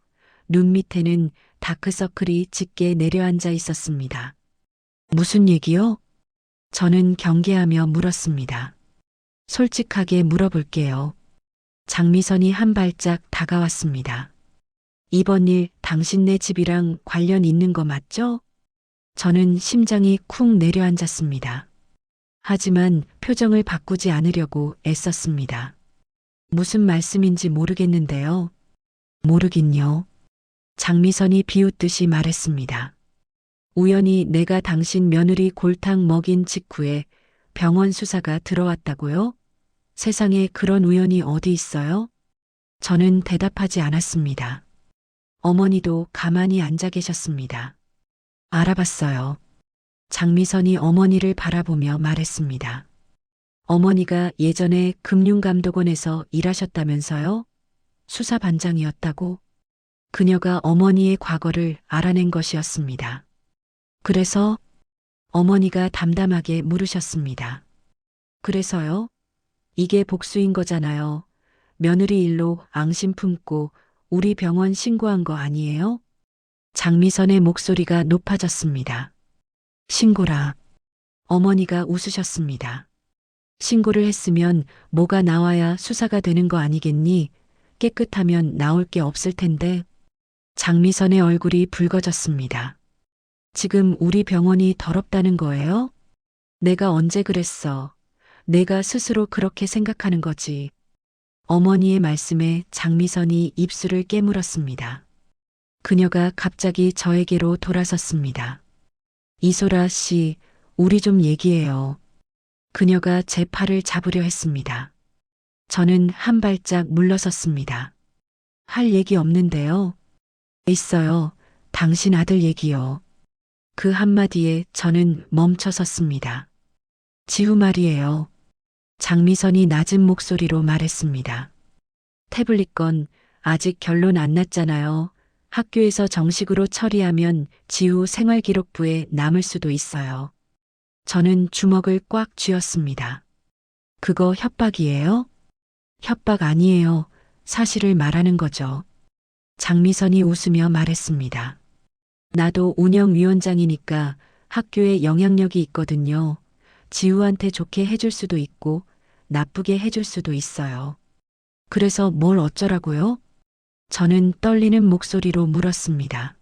눈 밑에는 다크서클이 짙게 내려앉아 있었습니다. 무슨 얘기요? 저는 경계하며 물었습니다. 솔직하게 물어볼게요. 장미선이 한 발짝 다가왔습니다. 이번 일 당신네 집이랑 관련 있는 거 맞죠? 저는 심장이 쿵 내려앉았습니다. 하지만 표정을 바꾸지 않으려고 애썼습니다. 무슨 말씀인지 모르겠는데요. 모르긴요. 장미선이 비웃듯이 말했습니다. 우연히 내가 당신 며느리 골탕 먹인 직후에 병원 수사가 들어왔다고요? 세상에 그런 우연이 어디 있어요? 저는 대답하지 않았습니다. 어머니도 가만히 앉아 계셨습니다. 알아봤어요. 장미선이 어머니를 바라보며 말했습니다. 어머니가 예전에 금융감독원에서 일하셨다면서요? 수사반장이었다고? 그녀가 어머니의 과거를 알아낸 것이었습니다. 그래서 어머니가 담담하게 물으셨습니다. 그래서요? 이게 복수인 거잖아요. 며느리 일로 앙심 품고 우리 병원 신고한 거 아니에요? 장미선의 목소리가 높아졌습니다. 신고라. 어머니가 웃으셨습니다. 신고를 했으면 뭐가 나와야 수사가 되는 거 아니겠니? 깨끗하면 나올 게 없을 텐데. 장미선의 얼굴이 붉어졌습니다. 지금 우리 병원이 더럽다는 거예요? 내가 언제 그랬어? 내가 스스로 그렇게 생각하는 거지. 어머니의 말씀에 장미선이 입술을 깨물었습니다. 그녀가 갑자기 저에게로 돌아섰습니다. 이소라 씨, 우리 좀 얘기해요. 그녀가 제 팔을 잡으려 했습니다. 저는 한 발짝 물러섰습니다. 할 얘기 없는데요. 있어요. 당신 아들 얘기요. 그 한마디에 저는 멈춰 섰습니다. 지우 말이에요. 장미선이 낮은 목소리로 말했습니다. 태블릿 건 아직 결론 안 났잖아요. 학교에서 정식으로 처리하면 지우 생활기록부에 남을 수도 있어요. 저는 주먹을 꽉 쥐었습니다. 그거 협박이에요? 협박 아니에요. 사실을 말하는 거죠. 장미선이 웃으며 말했습니다. 나도 운영위원장이니까 학교에 영향력이 있거든요. 지우한테 좋게 해줄 수도 있고 나쁘게 해줄 수도 있어요. 그래서 뭘 어쩌라고요? 저는 떨리는 목소리로 물었습니다.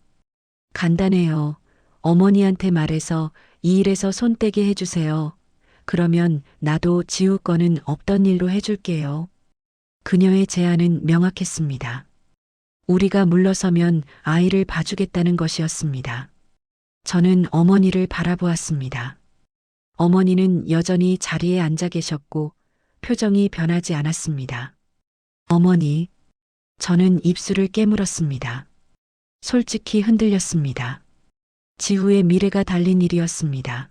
간단해요. 어머니한테 말해서 이 일에서 손 떼게 해주세요. 그러면 나도 지우 거는 없던 일로 해줄게요. 그녀의 제안은 명확했습니다. 우리가 물러서면 아이를 봐주겠다는 것이었습니다. 저는 어머니를 바라보았습니다. 어머니는 여전히 자리에 앉아 계셨고 표정이 변하지 않았습니다. 어머니, 저는 입술을 깨물었습니다. 솔직히 흔들렸습니다. 지우의 미래가 달린 일이었습니다.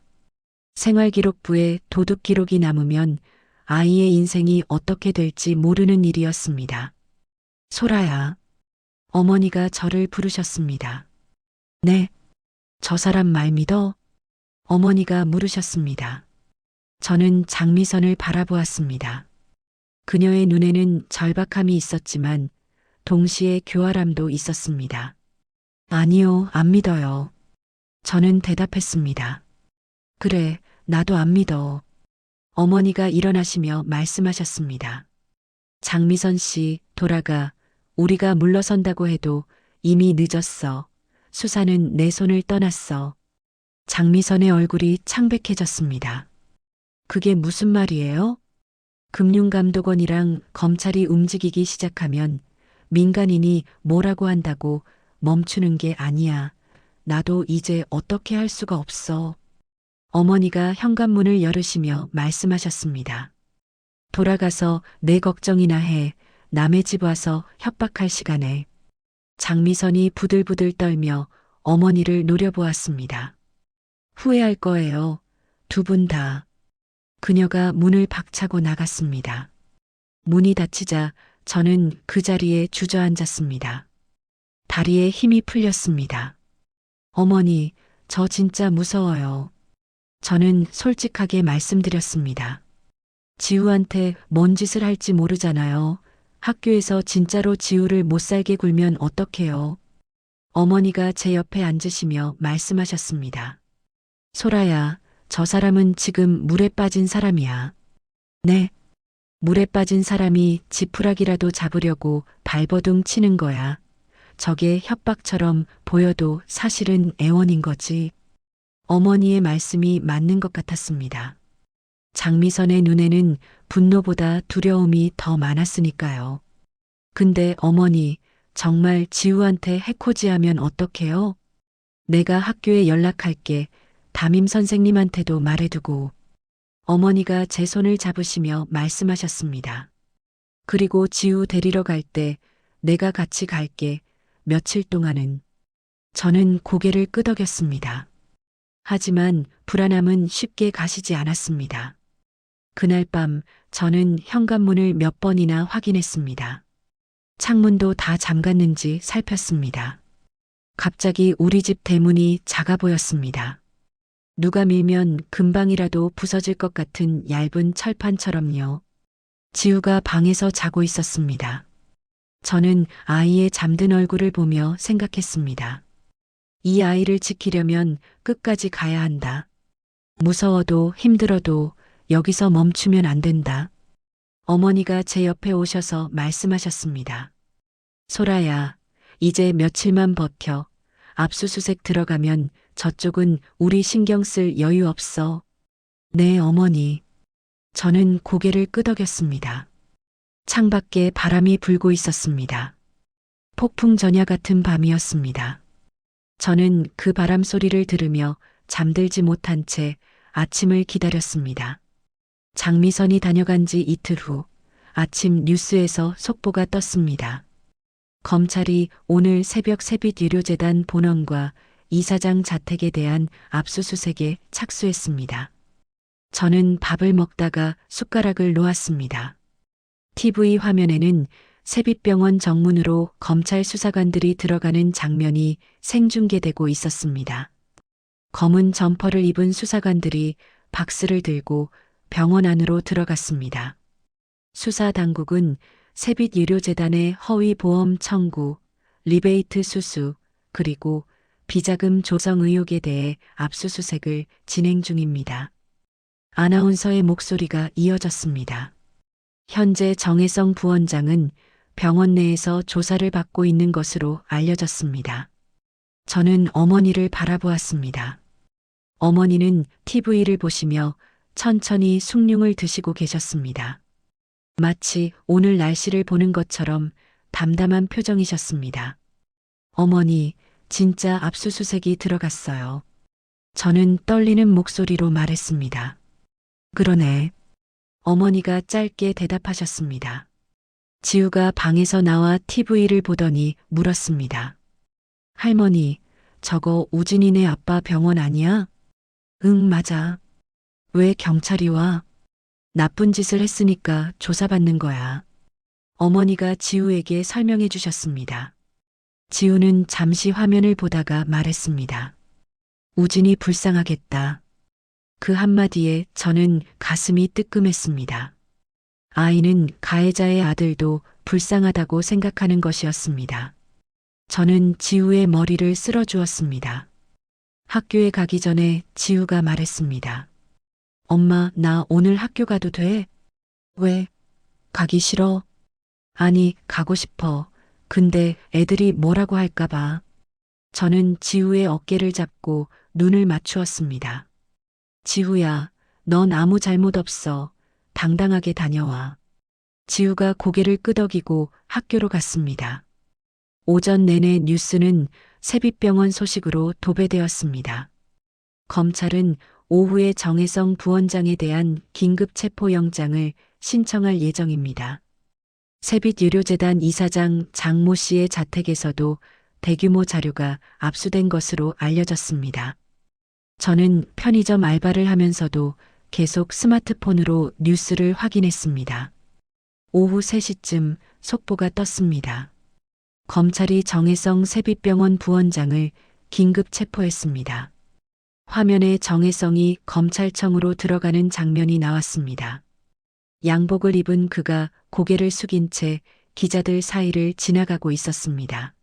생활기록부에 도둑 기록이 남으면 아이의 인생이 어떻게 될지 모르는 일이었습니다. 소라야, 어머니가 저를 부르셨습니다. 네, 저 사람 말 믿어? 어머니가 물으셨습니다. 저는 장미선을 바라보았습니다. 그녀의 눈에는 절박함이 있었지만 동시에 교활함도 있었습니다. 아니요, 안 믿어요. 저는 대답했습니다. 그래, 나도 안 믿어. 어머니가 일어나시며 말씀하셨습니다. 장미선 씨, 돌아가. 우리가 물러선다고 해도 이미 늦었어. 수사는 내 손을 떠났어. 장미선의 얼굴이 창백해졌습니다. 그게 무슨 말이에요? 금융감독원이랑 검찰이 움직이기 시작하면 민간인이 뭐라고 한다고 멈추는 게 아니야. 나도 이제 어떻게 할 수가 없어. 어머니가 현관문을 열으시며 말씀하셨습니다. 돌아가서 내 걱정이나 해. 남의 집 와서 협박할 시간에. 장미선이 부들부들 떨며 어머니를 노려보았습니다. 후회할 거예요. 두 분 다. 그녀가 문을 박차고 나갔습니다. 문이 닫히자 저는 그 자리에 주저앉았습니다. 다리에 힘이 풀렸습니다. 어머니, 저 진짜 무서워요. 저는 솔직하게 말씀드렸습니다. 지우한테 뭔 짓을 할지 모르잖아요. 학교에서 진짜로 지우를 못 살게 굴면 어떡해요? 어머니가 제 옆에 앉으시며 말씀하셨습니다. 소라야, 저 사람은 지금 물에 빠진 사람이야. 네. 물에 빠진 사람이 지푸라기라도 잡으려고 발버둥 치는 거야. 저게 협박처럼 보여도 사실은 애원인 거지. 어머니의 말씀이 맞는 것 같았습니다. 장미선의 눈에는 분노보다 두려움이 더 많았으니까요. 근데 어머니, 정말 지우한테 해코지하면 어떡해요? 내가 학교에 연락할게. 담임 선생님한테도 말해두고. 어머니가 제 손을 잡으시며 말씀하셨습니다. 그리고 지우 데리러 갈 때 내가 같이 갈게. 며칠 동안은. 저는 고개를 끄덕였습니다. 하지만 불안함은 쉽게 가시지 않았습니다. 그날 밤 저는 현관문을 몇 번이나 확인했습니다. 창문도 다 잠갔는지 살폈습니다. 갑자기 우리 집 대문이 작아 보였습니다. 누가 밀면 금방이라도 부서질 것 같은 얇은 철판처럼요. 지우가 방에서 자고 있었습니다. 저는 아이의 잠든 얼굴을 보며 생각했습니다. 이 아이를 지키려면 끝까지 가야 한다. 무서워도 힘들어도 여기서 멈추면 안 된다. 어머니가 제 옆에 오셔서 말씀하셨습니다. 소라야, 이제 며칠만 버텨. 압수수색 들어가면 저쪽은 우리 신경 쓸 여유 없어. 네, 어머니. 저는 고개를 끄덕였습니다. 창밖에 바람이 불고 있었습니다. 폭풍 전야 같은 밤이었습니다. 저는 그 바람 소리를 들으며 잠들지 못한 채 아침을 기다렸습니다. 장미선이 다녀간 지 이틀 후 아침 뉴스에서 속보가 떴습니다. 검찰이 오늘 새벽 세빛유료재단 본원과 이사장 자택에 대한 압수수색에 착수했습니다. 저는 밥을 먹다가 숟가락을 놓았습니다. TV 화면에는 세빛병원 정문으로 검찰 수사관들이 들어가는 장면이 생중계되고 있었습니다. 검은 점퍼를 입은 수사관들이 박스를 들고 병원 안으로 들어갔습니다. 수사 당국은 세빛유료재단의 허위 보험 청구, 리베이트 수수, 그리고 비자금 조성 의혹에 대해 압수수색을 진행 중입니다. 아나운서의 목소리가 이어졌습니다. 현재 정혜성 부원장은 병원 내에서 조사를 받고 있는 것으로 알려졌습니다. 저는 어머니를 바라보았습니다. 어머니는 TV를 보시며 천천히 숭늉을 드시고 계셨습니다. 마치 오늘 날씨를 보는 것처럼 담담한 표정이셨습니다. 어머니, 진짜 압수수색이 들어갔어요. 저는 떨리는 목소리로 말했습니다. 그러네. 어머니가 짧게 대답하셨습니다. 지우가 방에서 나와 TV를 보더니 물었습니다. 할머니, 저거 우진이네 아빠 병원 아니야? 응, 맞아. 왜 경찰이 와? 나쁜 짓을 했으니까 조사받는 거야. 어머니가 지우에게 설명해 주셨습니다. 지우는 잠시 화면을 보다가 말했습니다. 우진이 불쌍하겠다. 그 한마디에 저는 가슴이 뜨끔했습니다. 아이는 가해자의 아들도 불쌍하다고 생각하는 것이었습니다. 저는 지우의 머리를 쓸어주었습니다. 학교에 가기 전에 지우가 말했습니다. 엄마, 나 오늘 학교 가도 돼? 왜? 가기 싫어? 아니, 가고 싶어. 근데 애들이 뭐라고 할까봐. 저는 지우의 어깨를 잡고 눈을 맞추었습니다. 지우야, 넌 아무 잘못 없어. 당당하게 다녀와. 지우가 고개를 끄덕이고 학교로 갔습니다. 오전 내내 뉴스는 세빛병원 소식으로 도배되었습니다. 검찰은 오후에 정혜성 부원장에 대한 긴급 체포영장을 신청할 예정입니다. 세빛유료재단 이사장 장모 씨의 자택에서도 대규모 자료가 압수된 것으로 알려졌습니다. 저는 편의점 알바를 하면서도 계속 스마트폰으로 뉴스를 확인했습니다. 오후 3시쯤 속보가 떴습니다. 검찰이 정혜성 세빛병원 부원장을 긴급 체포했습니다. 화면에 정혜성이 검찰청으로 들어가는 장면이 나왔습니다. 양복을 입은 그가 고개를 숙인 채 기자들 사이를 지나가고 있었습니다.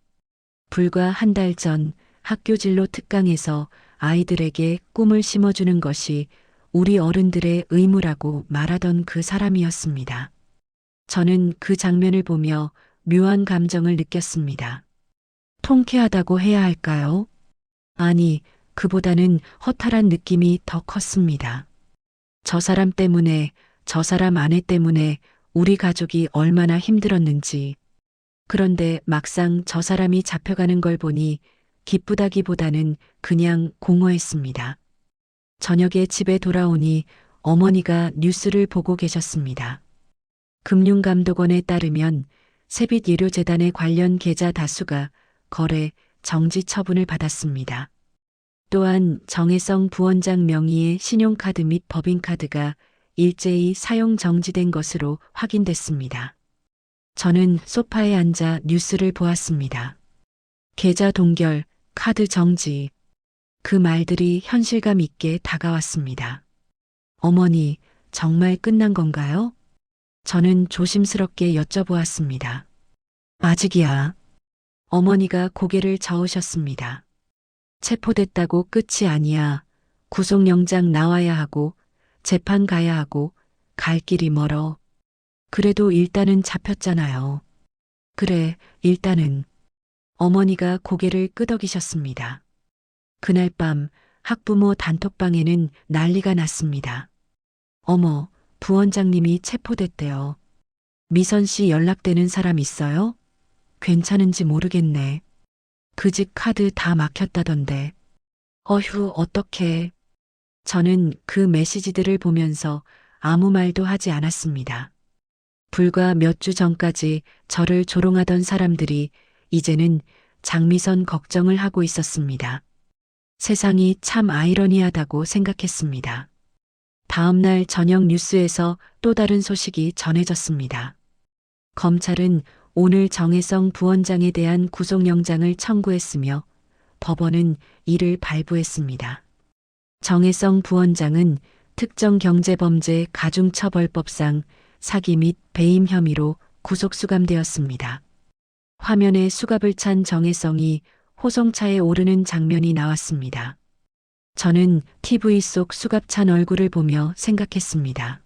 불과 한 달 전 학교 진로 특강에서 아이들에게 꿈을 심어주는 것이 우리 어른들의 의무라고 말하던 그 사람이었습니다. 저는 그 장면을 보며 묘한 감정을 느꼈습니다. 통쾌하다고 해야 할까요? 아니, 그보다는 허탈한 느낌이 더 컸습니다. 저 사람 때문에, 저 사람 아내 때문에 우리 가족이 얼마나 힘들었는지. 그런데 막상 저 사람이 잡혀가는 걸 보니 기쁘다기보다는 그냥 공허했습니다. 저녁에 집에 돌아오니 어머니가 뉴스를 보고 계셨습니다. 금융감독원에 따르면 세빛예료재단의 관련 계좌 다수가 거래, 정지 처분을 받았습니다. 또한 정혜성 부원장 명의의 신용카드 및 법인카드가 일제히 사용 정지된 것으로 확인됐습니다. 저는 소파에 앉아 뉴스를 보았습니다. 계좌 동결, 카드 정지. 그 말들이 현실감 있게 다가왔습니다. 어머니, 정말 끝난 건가요? 저는 조심스럽게 여쭤보았습니다. 아직이야. 어머니가 고개를 저으셨습니다. 체포됐다고 끝이 아니야. 구속영장 나와야 하고 재판 가야 하고 갈 길이 멀어. 그래도 일단은 잡혔잖아요. 그래, 일단은. 어머니가 고개를 끄덕이셨습니다. 그날 밤 학부모 단톡방에는 난리가 났습니다. 어머, 부원장님이 체포됐대요. 미선 씨 연락되는 사람 있어요? 괜찮은지 모르겠네. 그 집 카드 다 막혔다던데. 어휴, 어떡해. 저는 그 메시지들을 보면서 아무 말도 하지 않았습니다. 불과 몇 주 전까지 저를 조롱하던 사람들이 이제는 장미선 걱정을 하고 있었습니다. 세상이 참 아이러니하다고 생각했습니다. 다음 날 저녁 뉴스에서 또 다른 소식이 전해졌습니다. 검찰은 오늘 정혜성 부원장에 대한 구속영장을 청구했으며 법원은 이를 발부했습니다. 정혜성 부원장은 특정경제범죄 가중처벌법상 사기 및 배임 혐의로 구속수감되었습니다. 화면에 수갑을 찬 정혜성이 호송차에 오르는 장면이 나왔습니다. 저는 TV 속 수갑 찬 얼굴을 보며 생각했습니다.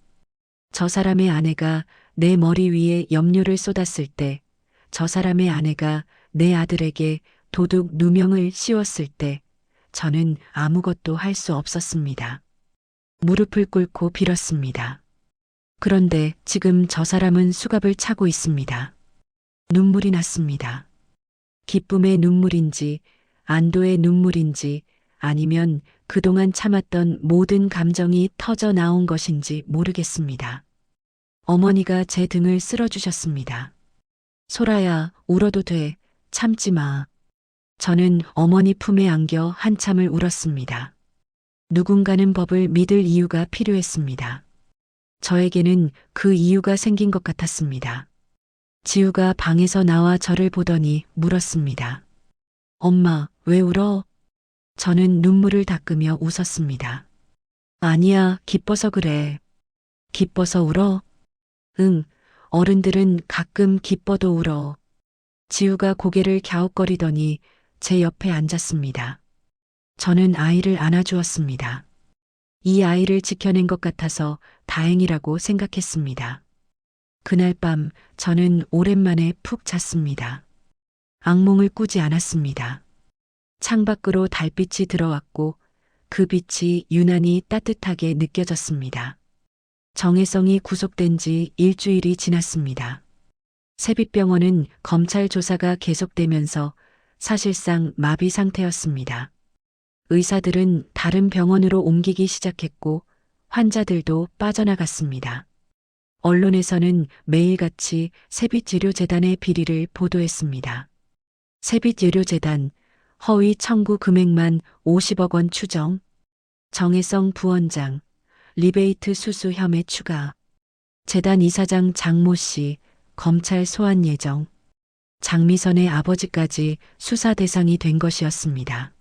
저 사람의 아내가 내 머리 위에 염료를 쏟았을 때, 저 사람의 아내가 내 아들에게 도둑 누명을 씌웠을 때, 저는 아무것도 할 수 없었습니다. 무릎을 꿇고 빌었습니다. 그런데 지금 저 사람은 수갑을 차고 있습니다. 눈물이 났습니다. 기쁨의 눈물인지, 안도의 눈물인지, 아니면 그동안 참았던 모든 감정이 터져 나온 것인지 모르겠습니다. 어머니가 제 등을 쓸어주셨습니다. 소라야, 울어도 돼. 참지 마. 저는 어머니 품에 안겨 한참을 울었습니다. 누군가는 법을 믿을 이유가 필요했습니다. 저에게는 그 이유가 생긴 것 같았습니다. 지우가 방에서 나와 저를 보더니 물었습니다. 엄마, 왜 울어? 저는 눈물을 닦으며 웃었습니다. 아니야, 기뻐서 그래. 기뻐서 울어? 응, 어른들은 가끔 기뻐도 울어. 지우가 고개를 갸웃거리더니 제 옆에 앉았습니다. 저는 아이를 안아주었습니다. 이 아이를 지켜낸 것 같아서 다행이라고 생각했습니다. 그날 밤 저는 오랜만에 푹 잤습니다. 악몽을 꾸지 않았습니다. 창밖으로 달빛이 들어왔고 그 빛이 유난히 따뜻하게 느껴졌습니다. 정혜성이 구속된 지 일주일이 지났습니다. 세빛병원은 검찰 조사가 계속되면서 사실상 마비 상태였습니다. 의사들은 다른 병원으로 옮기기 시작했고 환자들도 빠져나갔습니다. 언론에서는 매일같이 세빛의료재단의 비리를 보도했습니다. 세빛의료재단, 허위 청구 금액만 50억 원 추정, 정혜성 부원장, 리베이트 수수 혐의 추가, 재단 이사장 장모 씨, 검찰 소환 예정, 장미선의 아버지까지 수사 대상이 된 것이었습니다.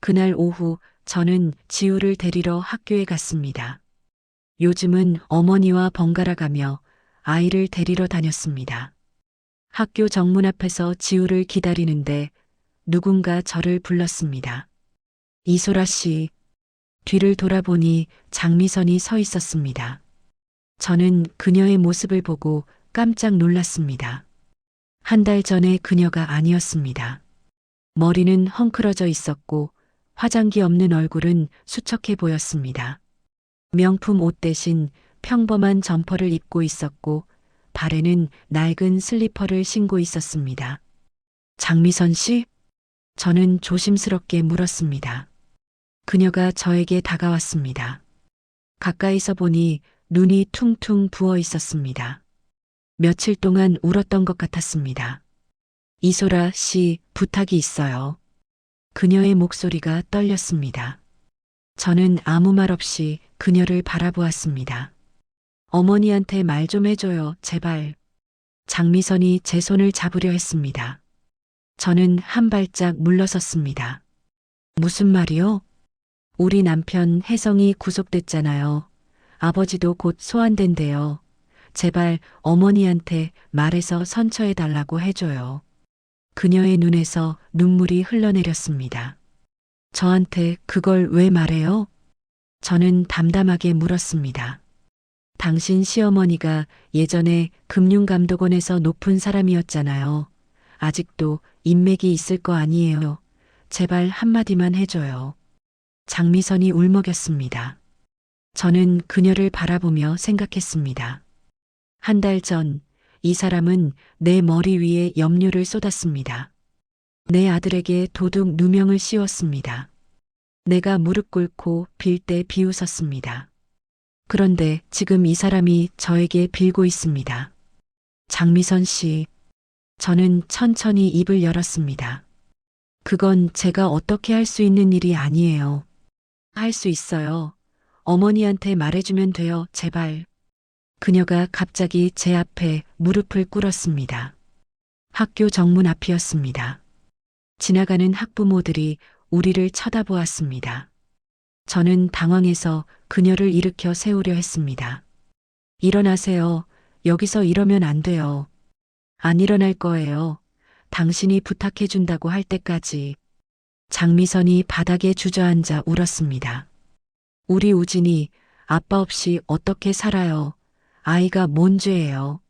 그날 오후 저는 지우를 데리러 학교에 갔습니다. 요즘은 어머니와 번갈아 가며 아이를 데리러 다녔습니다. 학교 정문 앞에서 지우를 기다리는데 누군가 저를 불렀습니다. 이소라 씨. 뒤를 돌아보니 장미선이 서 있었습니다. 저는 그녀의 모습을 보고 깜짝 놀랐습니다. 한 달 전에 그녀가 아니었습니다. 머리는 헝클어져 있었고 화장기 없는 얼굴은 수척해 보였습니다. 명품 옷 대신 평범한 점퍼를 입고 있었고 발에는 낡은 슬리퍼를 신고 있었습니다. 장미선 씨? 저는 조심스럽게 물었습니다. 그녀가 저에게 다가왔습니다. 가까이서 보니 눈이 퉁퉁 부어 있었습니다. 며칠 동안 울었던 것 같았습니다. 이소라 씨, 부탁이 있어요. 그녀의 목소리가 떨렸습니다. 저는 아무 말 없이 그녀를 바라보았습니다. 어머니한테 말 좀 해줘요, 제발. 장미선이 제 손을 잡으려 했습니다. 저는 한 발짝 물러섰습니다. 무슨 말이요? 우리 남편 혜성이 구속됐잖아요. 아버지도 곧 소환된대요. 제발 어머니한테 말해서 선처해달라고 해줘요. 그녀의 눈에서 눈물이 흘러내렸습니다. 저한테 그걸 왜 말해요? 저는 담담하게 물었습니다. 당신 시어머니가 예전에 금융감독원에서 높은 사람이었잖아요. 아직도 인맥이 있을 거 아니에요. 제발 한마디만 해줘요. 장미선이 울먹였습니다. 저는 그녀를 바라보며 생각했습니다. 한 달 전, 이 사람은 내 머리 위에 염료를 쏟았습니다. 내 아들에게 도둑 누명을 씌웠습니다. 내가 무릎 꿇고 빌 때 비웃었습니다. 그런데 지금 이 사람이 저에게 빌고 있습니다. 장미선 씨, 저는 천천히 입을 열었습니다. 그건 제가 어떻게 할 수 있는 일이 아니에요. 할 수 있어요. 어머니한테 말해주면 돼요, 제발. 그녀가 갑자기 제 앞에 무릎을 꿇었습니다. 학교 정문 앞이었습니다. 지나가는 학부모들이 우리를 쳐다보았습니다. 저는 당황해서 그녀를 일으켜 세우려 했습니다. 일어나세요. 여기서 이러면 안 돼요. 안 일어날 거예요. 당신이 부탁해준다고 할 때까지 장미선이 바닥에 주저앉아 울었습니다. 우리 우진이 아빠 없이 어떻게 살아요? 아이가 뭔 죄예요?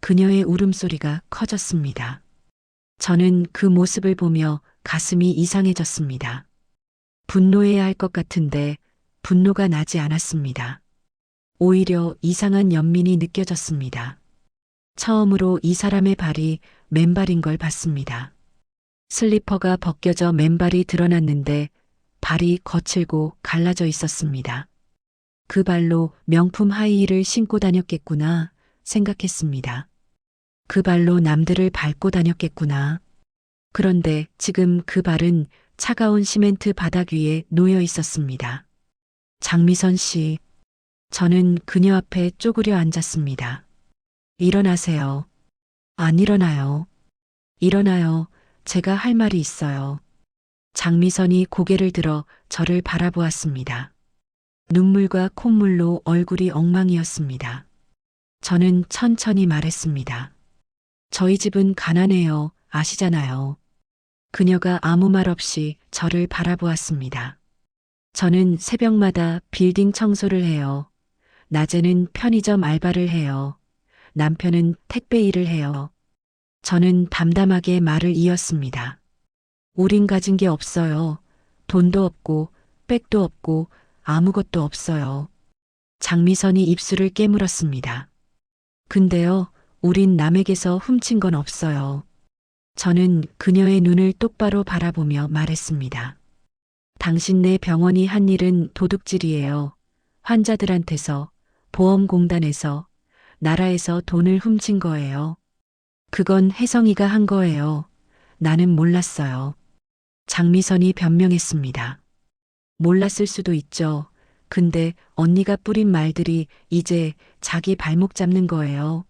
그녀의 울음소리가 커졌습니다. 저는 그 모습을 보며 가슴이 이상해졌습니다. 분노해야 할 것 같은데 분노가 나지 않았습니다. 오히려 이상한 연민이 느껴졌습니다. 처음으로 이 사람의 발이 맨발인 걸 봤습니다. 슬리퍼가 벗겨져 맨발이 드러났는데 발이 거칠고 갈라져 있었습니다. 그 발로 명품 하이힐을 신고 다녔겠구나 생각했습니다. 그 발로 남들을 밟고 다녔겠구나. 그런데 지금 그 발은 차가운 시멘트 바닥 위에 놓여 있었습니다. 장미선 씨, 저는 그녀 앞에 쪼그려 앉았습니다. 일어나세요. 안 일어나요. 일어나요. 제가 할 말이 있어요. 장미선이 고개를 들어 저를 바라보았습니다. 눈물과 콧물로 얼굴이 엉망이었습니다. 저는 천천히 말했습니다. 저희 집은 가난해요. 아시잖아요. 그녀가 아무 말 없이 저를 바라보았습니다. 저는 새벽마다 빌딩 청소를 해요. 낮에는 편의점 알바를 해요. 남편은 택배 일을 해요. 저는 담담하게 말을 이었습니다. 우린 가진 게 없어요. 돈도 없고 백도 없고 아무것도 없어요. 장미선이 입술을 깨물었습니다. 근데요, 우린 남에게서 훔친 건 없어요. 저는 그녀의 눈을 똑바로 바라보며 말했습니다. 당신네 병원이 한 일은 도둑질이에요. 환자들한테서, 보험공단에서, 나라에서 돈을 훔친 거예요. 그건 혜성이가 한 거예요. 나는 몰랐어요. 장미선이 변명했습니다. 몰랐을 수도 있죠. 근데 언니가 뿌린 말들이 이제 자기 발목 잡는 거예요.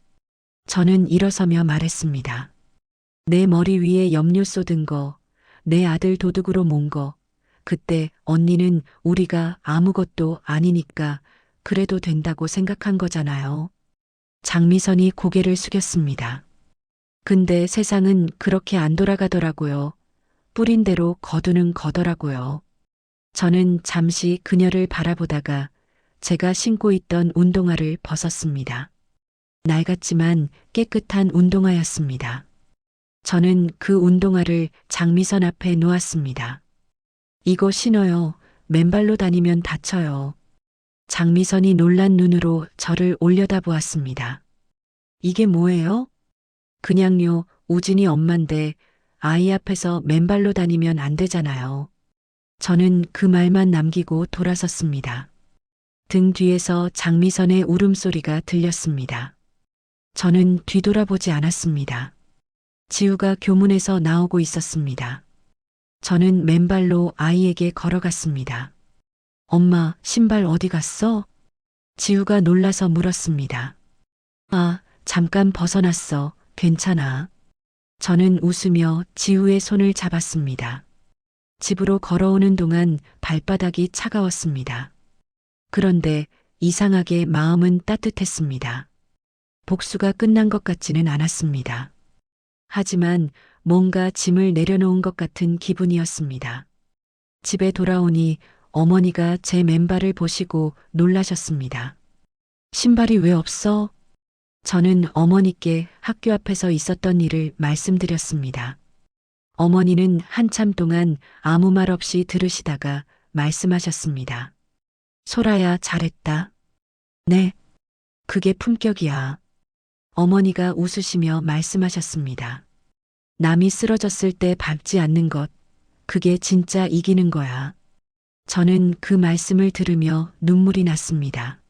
저는 일어서며 말했습니다. 내 머리 위에 염료 쏟은 거, 내 아들 도둑으로 몬 거, 그때 언니는 우리가 아무것도 아니니까 그래도 된다고 생각한 거잖아요. 장미선이 고개를 숙였습니다. 근데 세상은 그렇게 안 돌아가더라고요. 뿌린 대로 거두는 거더라고요. 저는 잠시 그녀를 바라보다가 제가 신고 있던 운동화를 벗었습니다. 낡았지만 깨끗한 운동화였습니다. 저는 그 운동화를 장미선 앞에 놓았습니다. 이거 신어요. 맨발로 다니면 다쳐요. 장미선이 놀란 눈으로 저를 올려다보았습니다. 이게 뭐예요? 그냥요, 우진이 엄만데 아이 앞에서 맨발로 다니면 안 되잖아요. 저는 그 말만 남기고 돌아섰습니다. 등 뒤에서 장미선의 울음소리가 들렸습니다. 저는 뒤돌아보지 않았습니다. 지우가 교문에서 나오고 있었습니다. 저는 맨발로 아이에게 걸어갔습니다. 엄마, 신발 어디 갔어? 지우가 놀라서 물었습니다. 아, 잠깐 벗어났어. 괜찮아. 저는 웃으며 지우의 손을 잡았습니다. 집으로 걸어오는 동안 발바닥이 차가웠습니다. 그런데 이상하게 마음은 따뜻했습니다. 복수가 끝난 것 같지는 않았습니다. 하지만 뭔가 짐을 내려놓은 것 같은 기분이었습니다. 집에 돌아오니 어머니가 제 맨발을 보시고 놀라셨습니다. 신발이 왜 없어? 저는 어머니께 학교 앞에서 있었던 일을 말씀드렸습니다. 어머니는 한참 동안 아무 말 없이 들으시다가 말씀하셨습니다. 소라야, 잘했다. 네, 그게 품격이야. 어머니가 웃으시며 말씀하셨습니다. 남이 쓰러졌을 때 밟지 않는 것, 그게 진짜 이기는 거야. 저는 그 말씀을 들으며 눈물이 났습니다.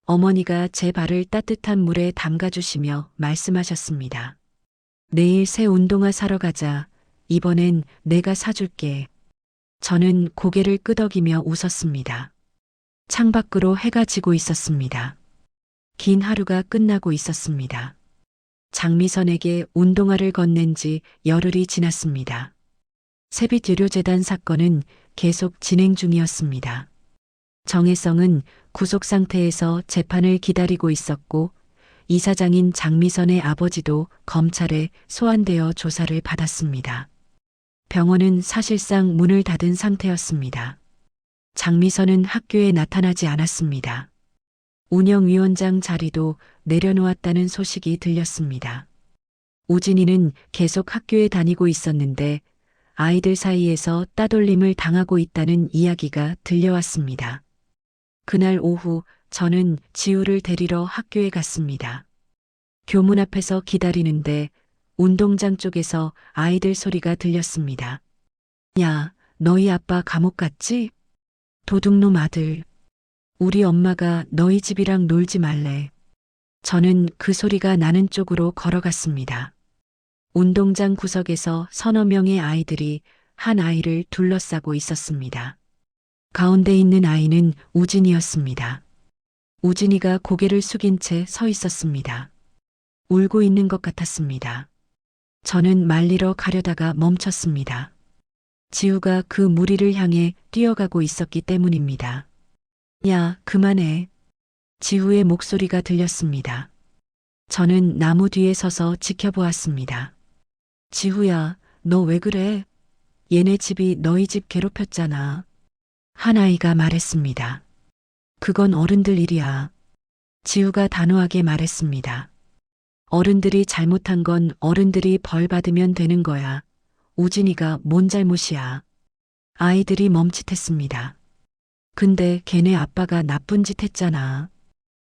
어머니가 제 발을 따뜻한 물에 담가주시며 말씀하셨습니다. 내일 새 운동화 사러 가자. 이번엔 내가 사줄게. 저는 고개를 끄덕이며 웃었습니다. 창밖으로 해가 지고 있었습니다. 긴 하루가 끝나고 있었습니다. 장미선에게 운동화를 건넨 지 열흘이 지났습니다. 세빛의료재단 사건은 계속 진행 중이었습니다. 정혜성은 구속 상태에서 재판을 기다리고 있었고 이사장인 장미선의 아버지도 검찰에 소환되어 조사를 받았습니다. 병원은 사실상 문을 닫은 상태였습니다. 장미선은 학교에 나타나지 않았습니다. 운영위원장 자리도 내려놓았다는 소식이 들렸습니다. 우진이는 계속 학교에 다니고 있었는데 아이들 사이에서 따돌림을 당하고 있다는 이야기가 들려왔습니다. 그날 오후 저는 지우를 데리러 학교에 갔습니다. 교문 앞에서 기다리는데 운동장 쪽에서 아이들 소리가 들렸습니다. 야, 너희 아빠 감옥 갔지? 도둑놈 아들. 우리 엄마가 너희 집이랑 놀지 말래. 저는 그 소리가 나는 쪽으로 걸어갔습니다. 운동장 구석에서 서너 명의 아이들이 한 아이를 둘러싸고 있었습니다. 가운데 있는 아이는 우진이었습니다. 우진이가 고개를 숙인 채 서 있었습니다. 울고 있는 것 같았습니다. 저는 말리러 가려다가 멈췄습니다. 지우가 그 무리를 향해 뛰어가고 있었기 때문입니다. 야, 그만해. 지우의 목소리가 들렸습니다. 저는 나무 뒤에 서서 지켜보았습니다. 지우야, 너 왜 그래? 얘네 집이 너희 집 괴롭혔잖아. 한 아이가 말했습니다. 그건 어른들 일이야. 지우가 단호하게 말했습니다. 어른들이 잘못한 건 어른들이 벌 받으면 되는 거야. 우진이가 뭔 잘못이야. 아이들이 멈칫했습니다. 근데 걔네 아빠가 나쁜 짓 했잖아.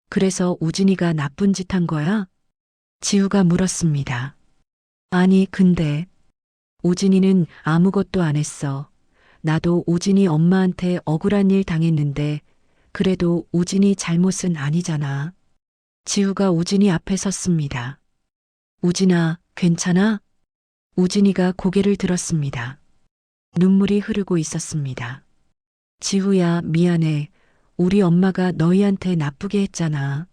그래서 우진이가 나쁜 짓 한 거야? 지우가 물었습니다. 아니, 근데 우진이는 아무것도 안 했어. 나도 우진이 엄마한테 억울한 일 당했는데 그래도 우진이 잘못은 아니잖아. 지우가 우진이 앞에 섰습니다. 우진아, 괜찮아? 우진이가 고개를 들었습니다. 눈물이 흐르고 있었습니다. 지우야, 미안해. 우리 엄마가 너희한테 나쁘게 했잖아.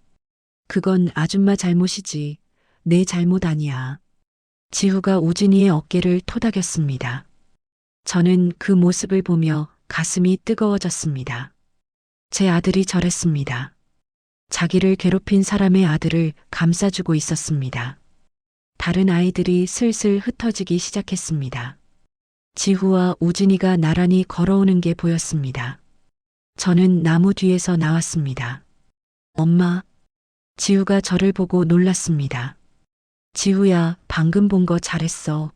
그건 아줌마 잘못이지. 내 잘못 아니야. 지우가 우진이의 어깨를 토닥였습니다. 저는 그 모습을 보며 가슴이 뜨거워졌습니다. 제 아들이 저랬습니다. 자기를 괴롭힌 사람의 아들을 감싸주고 있었습니다. 다른 아이들이 슬슬 흩어지기 시작했습니다. 지우와 우진이가 나란히 걸어오는 게 보였습니다. 저는 나무 뒤에서 나왔습니다. 엄마. 지우가 저를 보고 놀랐습니다. 지우야, 방금 본 거 잘했어.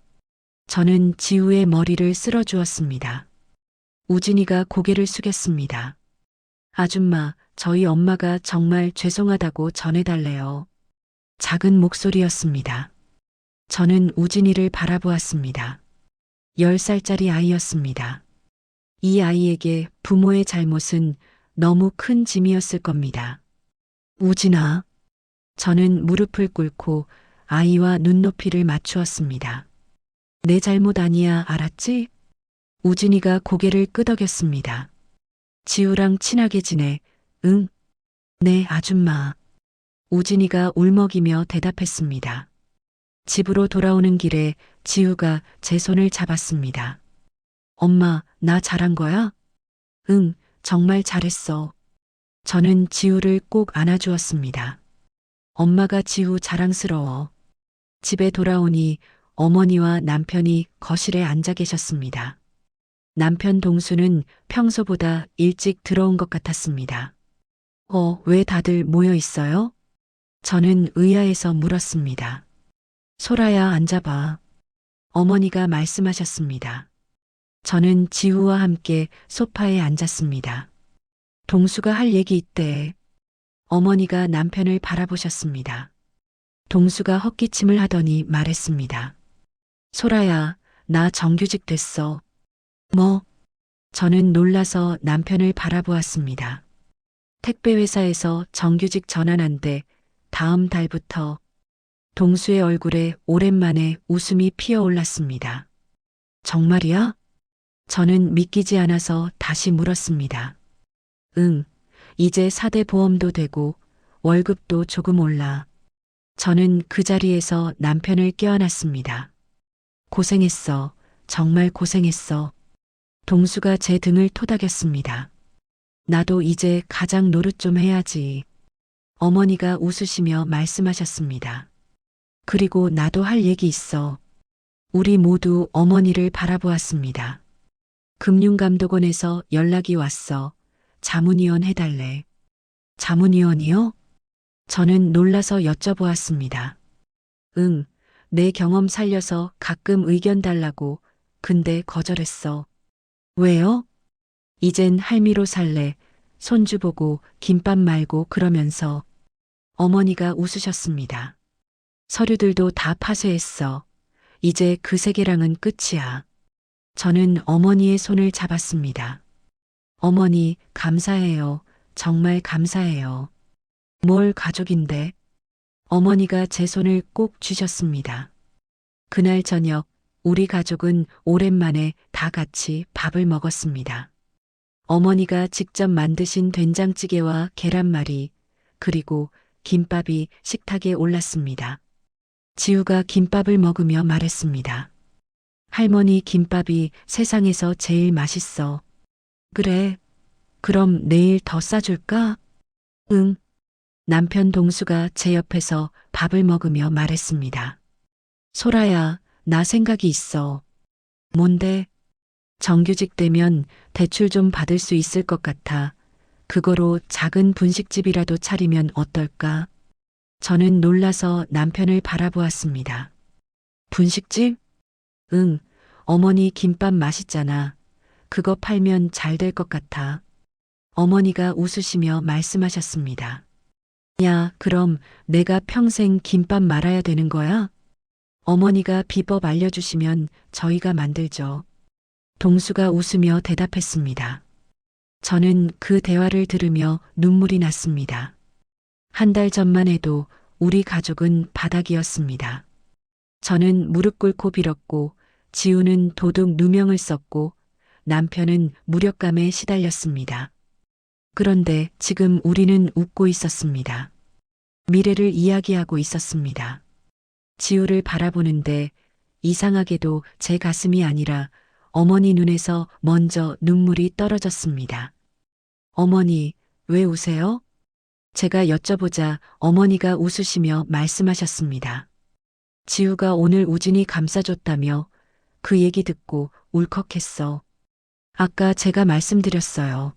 저는 지우의 머리를 쓸어주었습니다. 우진이가 고개를 숙였습니다. 아줌마, 저희 엄마가 정말 죄송하다고 전해달래요. 작은 목소리였습니다. 저는 우진이를 바라보았습니다. 10살짜리 아이였습니다. 이 아이에게 부모의 잘못은 너무 큰 짐이었을 겁니다. 우진아. 저는 무릎을 꿇고 아이와 눈높이를 맞추었습니다. 내 잘못 아니야, 알았지? 우진이가 고개를 끄덕였습니다. 지우랑 친하게 지내. 응. 네, 아줌마. 우진이가 울먹이며 대답했습니다. 집으로 돌아오는 길에 지우가 제 손을 잡았습니다. 엄마, 나 잘한 거야? 응, 정말 잘했어. 저는 지우를 꼭 안아주었습니다. 엄마가 지우 자랑스러워. 집에 돌아오니 어머니와 남편이 거실에 앉아 계셨습니다. 남편 동수는 평소보다 일찍 들어온 것 같았습니다. 왜 다들 모여 있어요? 저는 의아해서 물었습니다. 소라야, 앉아봐. 어머니가 말씀하셨습니다. 저는 지우와 함께 소파에 앉았습니다. 동수가 할 얘기 있대. 어머니가 남편을 바라보셨습니다. 동수가 헛기침을 하더니 말했습니다. 소라야, 나 정규직 됐어. 뭐? 저는 놀라서 남편을 바라보았습니다. 택배회사에서 정규직 전환한데 다음 달부터. 동수의 얼굴에 오랜만에 웃음이 피어올랐습니다. 정말이야? 저는 믿기지 않아서 다시 물었습니다. 응, 이제 4대 보험도 되고 월급도 조금 올라. 저는 그 자리에서 남편을 껴안았습니다. 고생했어. 정말 고생했어. 동수가 제 등을 토닥였습니다. 나도 이제 가장 노릇 좀 해야지. 어머니가 웃으시며 말씀하셨습니다. 그리고 나도 할 얘기 있어. 우리 모두 어머니를 바라보았습니다. 금융감독원에서 연락이 왔어. 자문위원 해달래. 자문위원이요? 저는 놀라서 여쭤보았습니다. 응, 내 경험 살려서 가끔 의견 달라고. 근데 거절했어. 왜요? 이젠 할미로 살래. 손주 보고 김밥 말고 그러면서. 어머니가 웃으셨습니다. 서류들도 다 파쇄했어. 이제 그 세계랑은 끝이야. 저는 어머니의 손을 잡았습니다. 어머니, 감사해요. 정말 감사해요. 뭘 가족인데? 어머니가 제 손을 꼭 쥐셨습니다. 그날 저녁, 우리 가족은 오랜만에 다 같이 밥을 먹었습니다. 어머니가 직접 만드신 된장찌개와 계란말이, 그리고 김밥이 식탁에 올랐습니다. 지우가 김밥을 먹으며 말했습니다. 할머니 김밥이 세상에서 제일 맛있어. 그래. 그럼 내일 더 싸줄까? 응. 남편 동수가 제 옆에서 밥을 먹으며 말했습니다. 소라야, 나 생각이 있어. 뭔데? 정규직 되면 대출 좀 받을 수 있을 것 같아. 그거로 작은 분식집이라도 차리면 어떨까? 저는 놀라서 남편을 바라보았습니다. 분식집? 응, 어머니 김밥 맛있잖아. 그거 팔면 잘 될 것 같아. 어머니가 웃으시며 말씀하셨습니다. 야, 그럼 내가 평생 김밥 말아야 되는 거야? 어머니가 비법 알려주시면 저희가 만들죠. 동수가 웃으며 대답했습니다. 저는 그 대화를 들으며 눈물이 났습니다. 한 달 전만 해도 우리 가족은 바닥이었습니다. 저는 무릎 꿇고 빌었고, 지우는 도둑 누명을 썼고, 남편은 무력감에 시달렸습니다. 그런데 지금 우리는 웃고 있었습니다. 미래를 이야기하고 있었습니다. 지우를 바라보는데 이상하게도 제 가슴이 아니라 어머니 눈에서 먼저 눈물이 떨어졌습니다. 어머니, 왜 우세요? 제가 여쭤보자 어머니가 웃으시며 말씀하셨습니다. 지우가 오늘 우진이 감싸줬다며 그 얘기 듣고 울컥했어. 아까 제가 말씀드렸어요.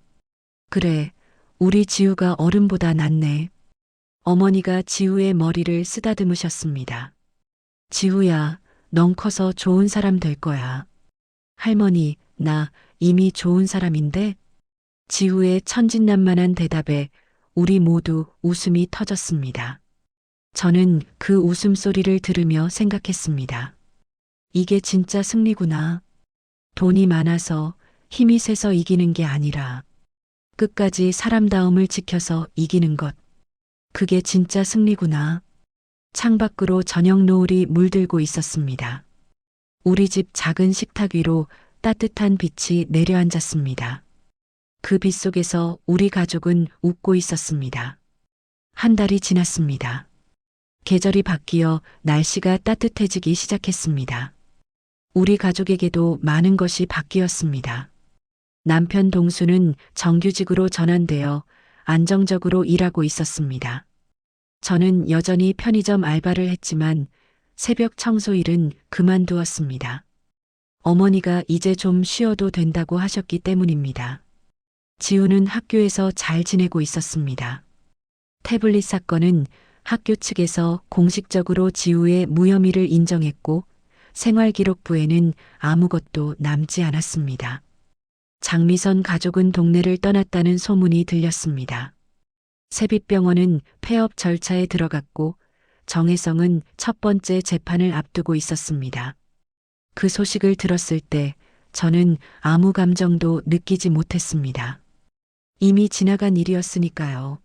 그래, 우리 지우가 어른보다 낫네. 어머니가 지우의 머리를 쓰다듬으셨습니다. 지우야, 넌 커서 좋은 사람 될 거야. 할머니, 나 이미 좋은 사람인데? 지우의 천진난만한 대답에 우리 모두 웃음이 터졌습니다. 저는 그 웃음소리를 들으며 생각했습니다. 이게 진짜 승리구나. 돈이 많아서 힘이 세서 이기는 게 아니라 끝까지 사람다움을 지켜서 이기는 것. 그게 진짜 승리구나. 창밖으로 저녁 노을이 물들고 있었습니다. 우리 집 작은 식탁 위로 따뜻한 빛이 내려앉았습니다. 그 빛 속에서 우리 가족은 웃고 있었습니다. 한 달이 지났습니다. 계절이 바뀌어 날씨가 따뜻해지기 시작했습니다. 우리 가족에게도 많은 것이 바뀌었습니다. 남편 동수는 정규직으로 전환되어 안정적으로 일하고 있었습니다. 저는 여전히 편의점 알바를 했지만 새벽 청소 일은 그만두었습니다. 어머니가 이제 좀 쉬어도 된다고 하셨기 때문입니다. 지우는 학교에서 잘 지내고 있었습니다. 태블릿 사건은 학교 측에서 공식적으로 지우의 무혐의를 인정했고 생활기록부에는 아무것도 남지 않았습니다. 장미선 가족은 동네를 떠났다는 소문이 들렸습니다. 세빛병원은 폐업 절차에 들어갔고 정혜성은 첫 번째 재판을 앞두고 있었습니다. 그 소식을 들었을 때 저는 아무 감정도 느끼지 못했습니다. 이미 지나간 일이었으니까요.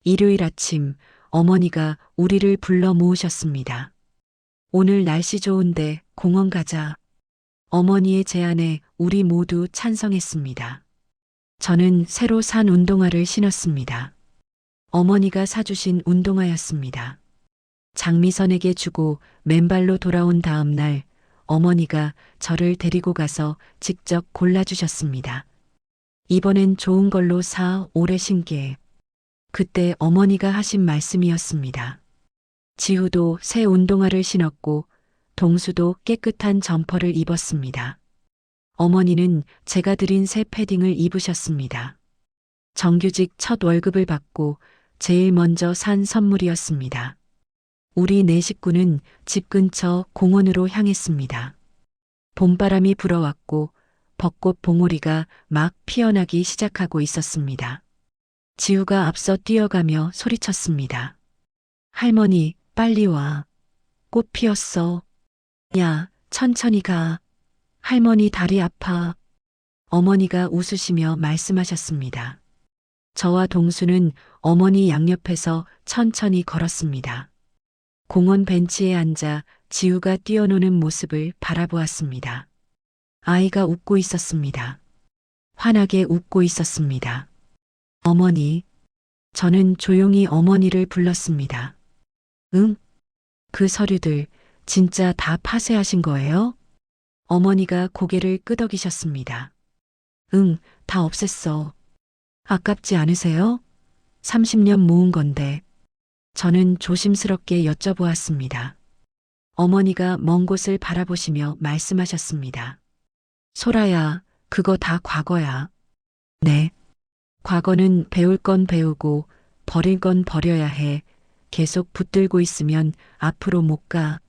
일요일 아침 어머니가 우리를 불러 모으셨습니다. 오늘 날씨 좋은데 공원 가자. 어머니의 제안에 우리 모두 찬성했습니다. 저는 새로 산 운동화를 신었습니다. 어머니가 사주신 운동화였습니다. 장미선에게 주고 맨발로 돌아온 다음 날 어머니가 저를 데리고 가서 직접 골라주셨습니다. 이번엔 좋은 걸로 사, 오래 신게. 그때 어머니가 하신 말씀이었습니다. 지우도 새 운동화를 신었고 동수도 깨끗한 점퍼를 입었습니다. 어머니는 제가 드린 새 패딩을 입으셨습니다. 정규직 첫 월급을 받고 제일 먼저 산 선물이었습니다. 우리 네 식구는 집 근처 공원으로 향했습니다. 봄바람이 불어왔고 벚꽃 봉오리가 막 피어나기 시작하고 있었습니다. 지우가 앞서 뛰어가며 소리쳤습니다. 할머니, 빨리 와. 꽃 피었어. 야, 천천히 가. 할머니 다리 아파. 어머니가 웃으시며 말씀하셨습니다. 저와 동수는 어머니 양옆에서 천천히 걸었습니다. 공원 벤치에 앉아 지우가 뛰어노는 모습을 바라보았습니다. 아이가 웃고 있었습니다. 환하게 웃고 있었습니다. 어머니. 저는 조용히 어머니를 불렀습니다. 응? 그 서류들 진짜 다 파쇄하신 거예요? 어머니가 고개를 끄덕이셨습니다. 응, 다 없앴어. 아깝지 않으세요? 30년 모은 건데. 저는 조심스럽게 여쭤보았습니다. 어머니가 먼 곳을 바라보시며 말씀하셨습니다. 소라야, 그거 다 과거야. 네. 과거는 배울 건 배우고 버릴 건 버려야 해. 계속 붙들고 있으면 앞으로 못 가.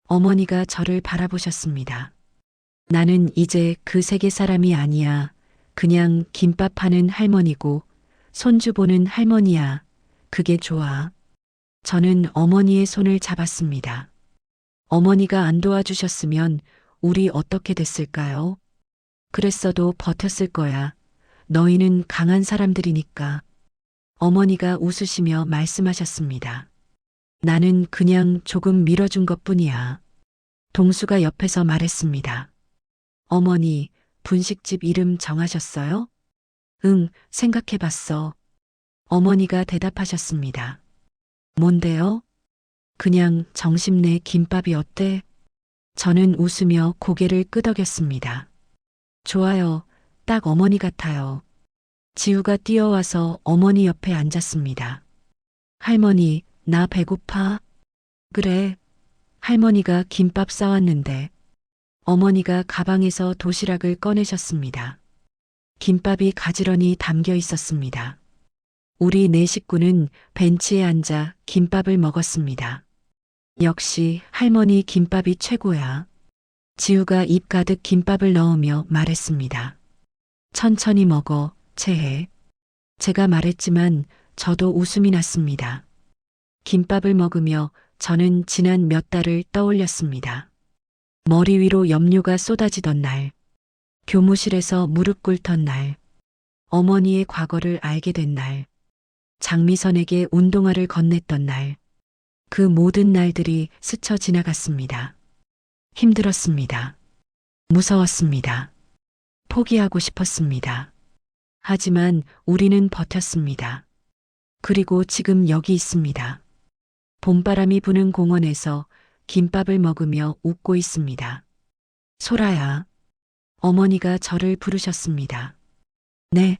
어머니가 저를 바라보셨습니다. 나는 이제 그 세계 사람이 아니야. 그냥 김밥 하는 할머니고 손주 보는 할머니야. 그게 좋아. 저는 어머니의 손을 잡았습니다. 어머니가 안 도와주셨으면 우리 어떻게 됐을까요? 그랬어도 버텼을 거야. 너희는 강한 사람들이니까. 어머니가 웃으시며 말씀하셨습니다. 나는 그냥 조금 밀어준 것뿐이야. 동수가 옆에서 말했습니다. 어머니, 분식집 이름 정하셨어요? 응, 생각해봤어. 어머니가 대답하셨습니다. 뭔데요? 그냥 정심내 김밥이 어때? 저는 웃으며 고개를 끄덕였습니다. 좋아요. 딱 어머니 같아요. 지우가 뛰어와서 어머니 옆에 앉았습니다. 할머니, 나 배고파? 그래. 할머니가 김밥 싸왔는데. 어머니가 가방에서 도시락을 꺼내셨습니다. 김밥이 가지런히 담겨 있었습니다. 우리 네 식구는 벤치에 앉아 김밥을 먹었습니다. 역시 할머니 김밥이 최고야. 지우가 입 가득 김밥을 넣으며 말했습니다. 천천히 먹어, 체해. 제가 말했지만 저도 웃음이 났습니다. 김밥을 먹으며 저는 지난 몇 달을 떠올렸습니다. 머리 위로 염료가 쏟아지던 날, 교무실에서 무릎 꿇던 날, 어머니의 과거를 알게 된 날, 장미선에게 운동화를 건넸던 날, 그 모든 날들이 스쳐 지나갔습니다. 힘들었습니다. 무서웠습니다. 포기하고 싶었습니다. 하지만 우리는 버텼습니다. 그리고 지금 여기 있습니다. 봄바람이 부는 공원에서 김밥을 먹으며 웃고 있습니다. 소라야. 어머니가 저를 부르셨습니다. 네.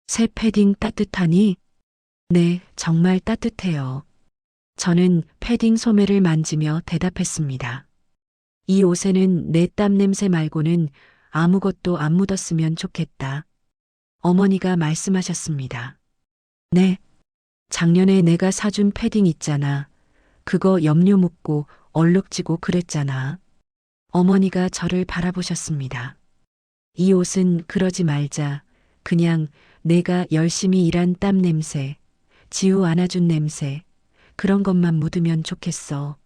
새 패딩 따뜻하니? 네, 정말 따뜻해요. 저는 패딩 소매를 만지며 대답했습니다. 이 옷에는 내 땀 냄새 말고는 아무것도 안 묻었으면 좋겠다. 어머니가 말씀하셨습니다. 네. 작년에 내가 사준 패딩 있잖아. 그거 염료 묻고 얼룩지고 그랬잖아. 어머니가 저를 바라보셨습니다. 이 옷은 그러지 말자. 그냥 내가 열심히 일한 땀 냄새, 지우 안아준 냄새, 그런 것만 묻으면 좋겠어.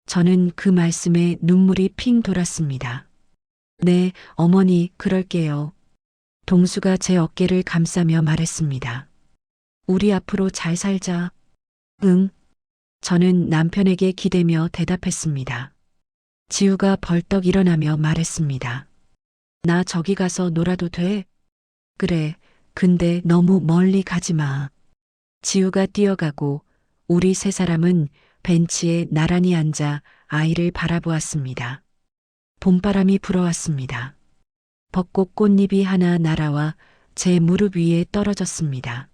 저는 그 말씀에 눈물이 핑 돌았습니다. 네, 어머니, 그럴게요. 동수가 제 어깨를 감싸며 말했습니다. 우리 앞으로 잘 살자. 응. 저는 남편에게 기대며 대답했습니다. 지우가 벌떡 일어나며 말했습니다. 나 저기 가서 놀아도 돼? 그래, 근데 너무 멀리 가지 마. 지우가 뛰어가고 우리 세 사람은 벤치에 나란히 앉아 아이를 바라보았습니다. 봄바람이 불어왔습니다. 벚꽃 꽃잎이 하나 날아와 제 무릎 위에 떨어졌습니다.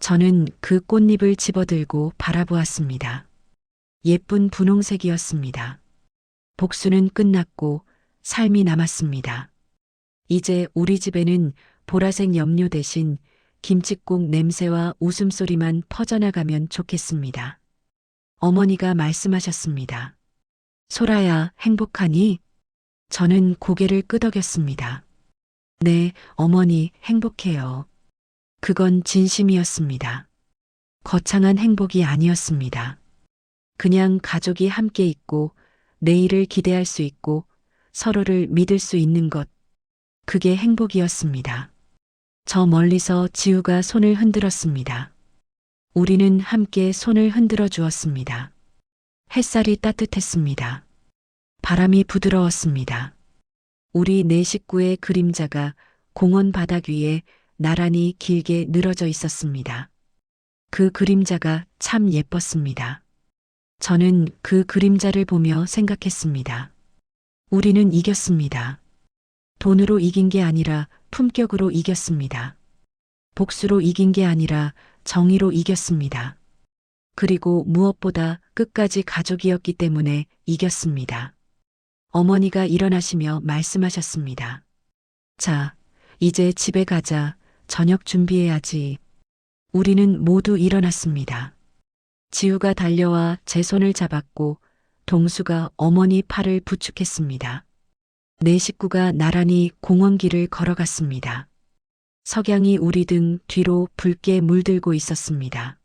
저는 그 꽃잎을 집어들고 바라보았습니다. 예쁜 분홍색이었습니다. 복수는 끝났고 삶이 남았습니다. 이제 우리 집에는 보라색 염료 대신 김칫국 냄새와 웃음소리만 퍼져나가면 좋겠습니다. 어머니가 말씀하셨습니다. 소라야, 행복하니? 저는 고개를 끄덕였습니다. 네, 어머니, 행복해요. 그건 진심이었습니다. 거창한 행복이 아니었습니다. 그냥 가족이 함께 있고 내일을 기대할 수 있고 서로를 믿을 수 있는 것. 그게 행복이었습니다. 저 멀리서 지우가 손을 흔들었습니다. 우리는 함께 손을 흔들어 주었습니다. 햇살이 따뜻했습니다. 바람이 부드러웠습니다. 우리 네 식구의 그림자가 공원 바닥 위에 나란히 길게 늘어져 있었습니다. 그 그림자가 참 예뻤습니다. 저는 그 그림자를 보며 생각했습니다. 우리는 이겼습니다. 돈으로 이긴 게 아니라 품격으로 이겼습니다. 복수로 이긴 게 아니라 정의로 이겼습니다. 그리고 무엇보다 끝까지 가족이었기 때문에 이겼습니다. 어머니가 일어나시며 말씀하셨습니다. 자, 이제 집에 가자. 저녁 준비해야지. 우리는 모두 일어났습니다. 지우가 달려와 제 손을 잡았고 동수가 어머니 팔을 부축했습니다. 네 식구가 나란히 공원길을 걸어갔습니다. 석양이 우리 등 뒤로 붉게 물들고 있었습니다.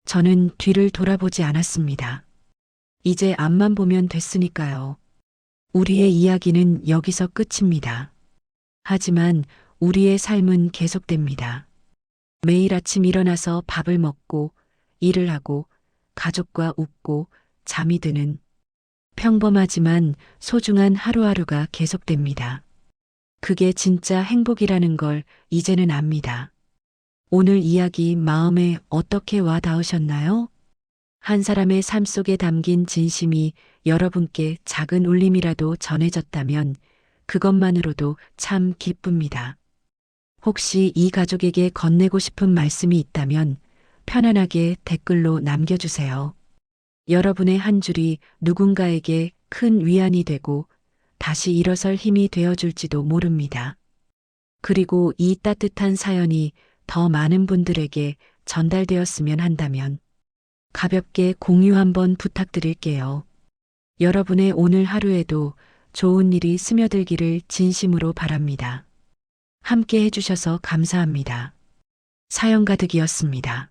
저는 뒤를 돌아보지 않았습니다. 이제 앞만 보면 됐으니까요. 우리의 이야기는 여기서 끝입니다. 하지만 우리의 삶은 계속됩니다. 매일 아침 일어나서 밥을 먹고 일을 하고 가족과 웃고 잠이 드는 평범하지만 소중한 하루하루가 계속됩니다. 그게 진짜 행복이라는 걸 이제는 압니다. 오늘 이야기 마음에 어떻게 와 닿으셨나요? 한 사람의 삶 속에 담긴 진심이 여러분께 작은 울림이라도 전해졌다면 그것만으로도 참 기쁩니다. 혹시 이 가족에게 건네고 싶은 말씀이 있다면 편안하게 댓글로 남겨주세요. 여러분의 한 줄이 누군가에게 큰 위안이 되고 다시 일어설 힘이 되어줄지도 모릅니다. 그리고 이 따뜻한 사연이 더 많은 분들에게 전달되었으면 한다면 가볍게 공유 한번 부탁드릴게요. 여러분의 오늘 하루에도 좋은 일이 스며들기를 진심으로 바랍니다. 함께 해주셔서 감사합니다. 사연 가득이었습니다.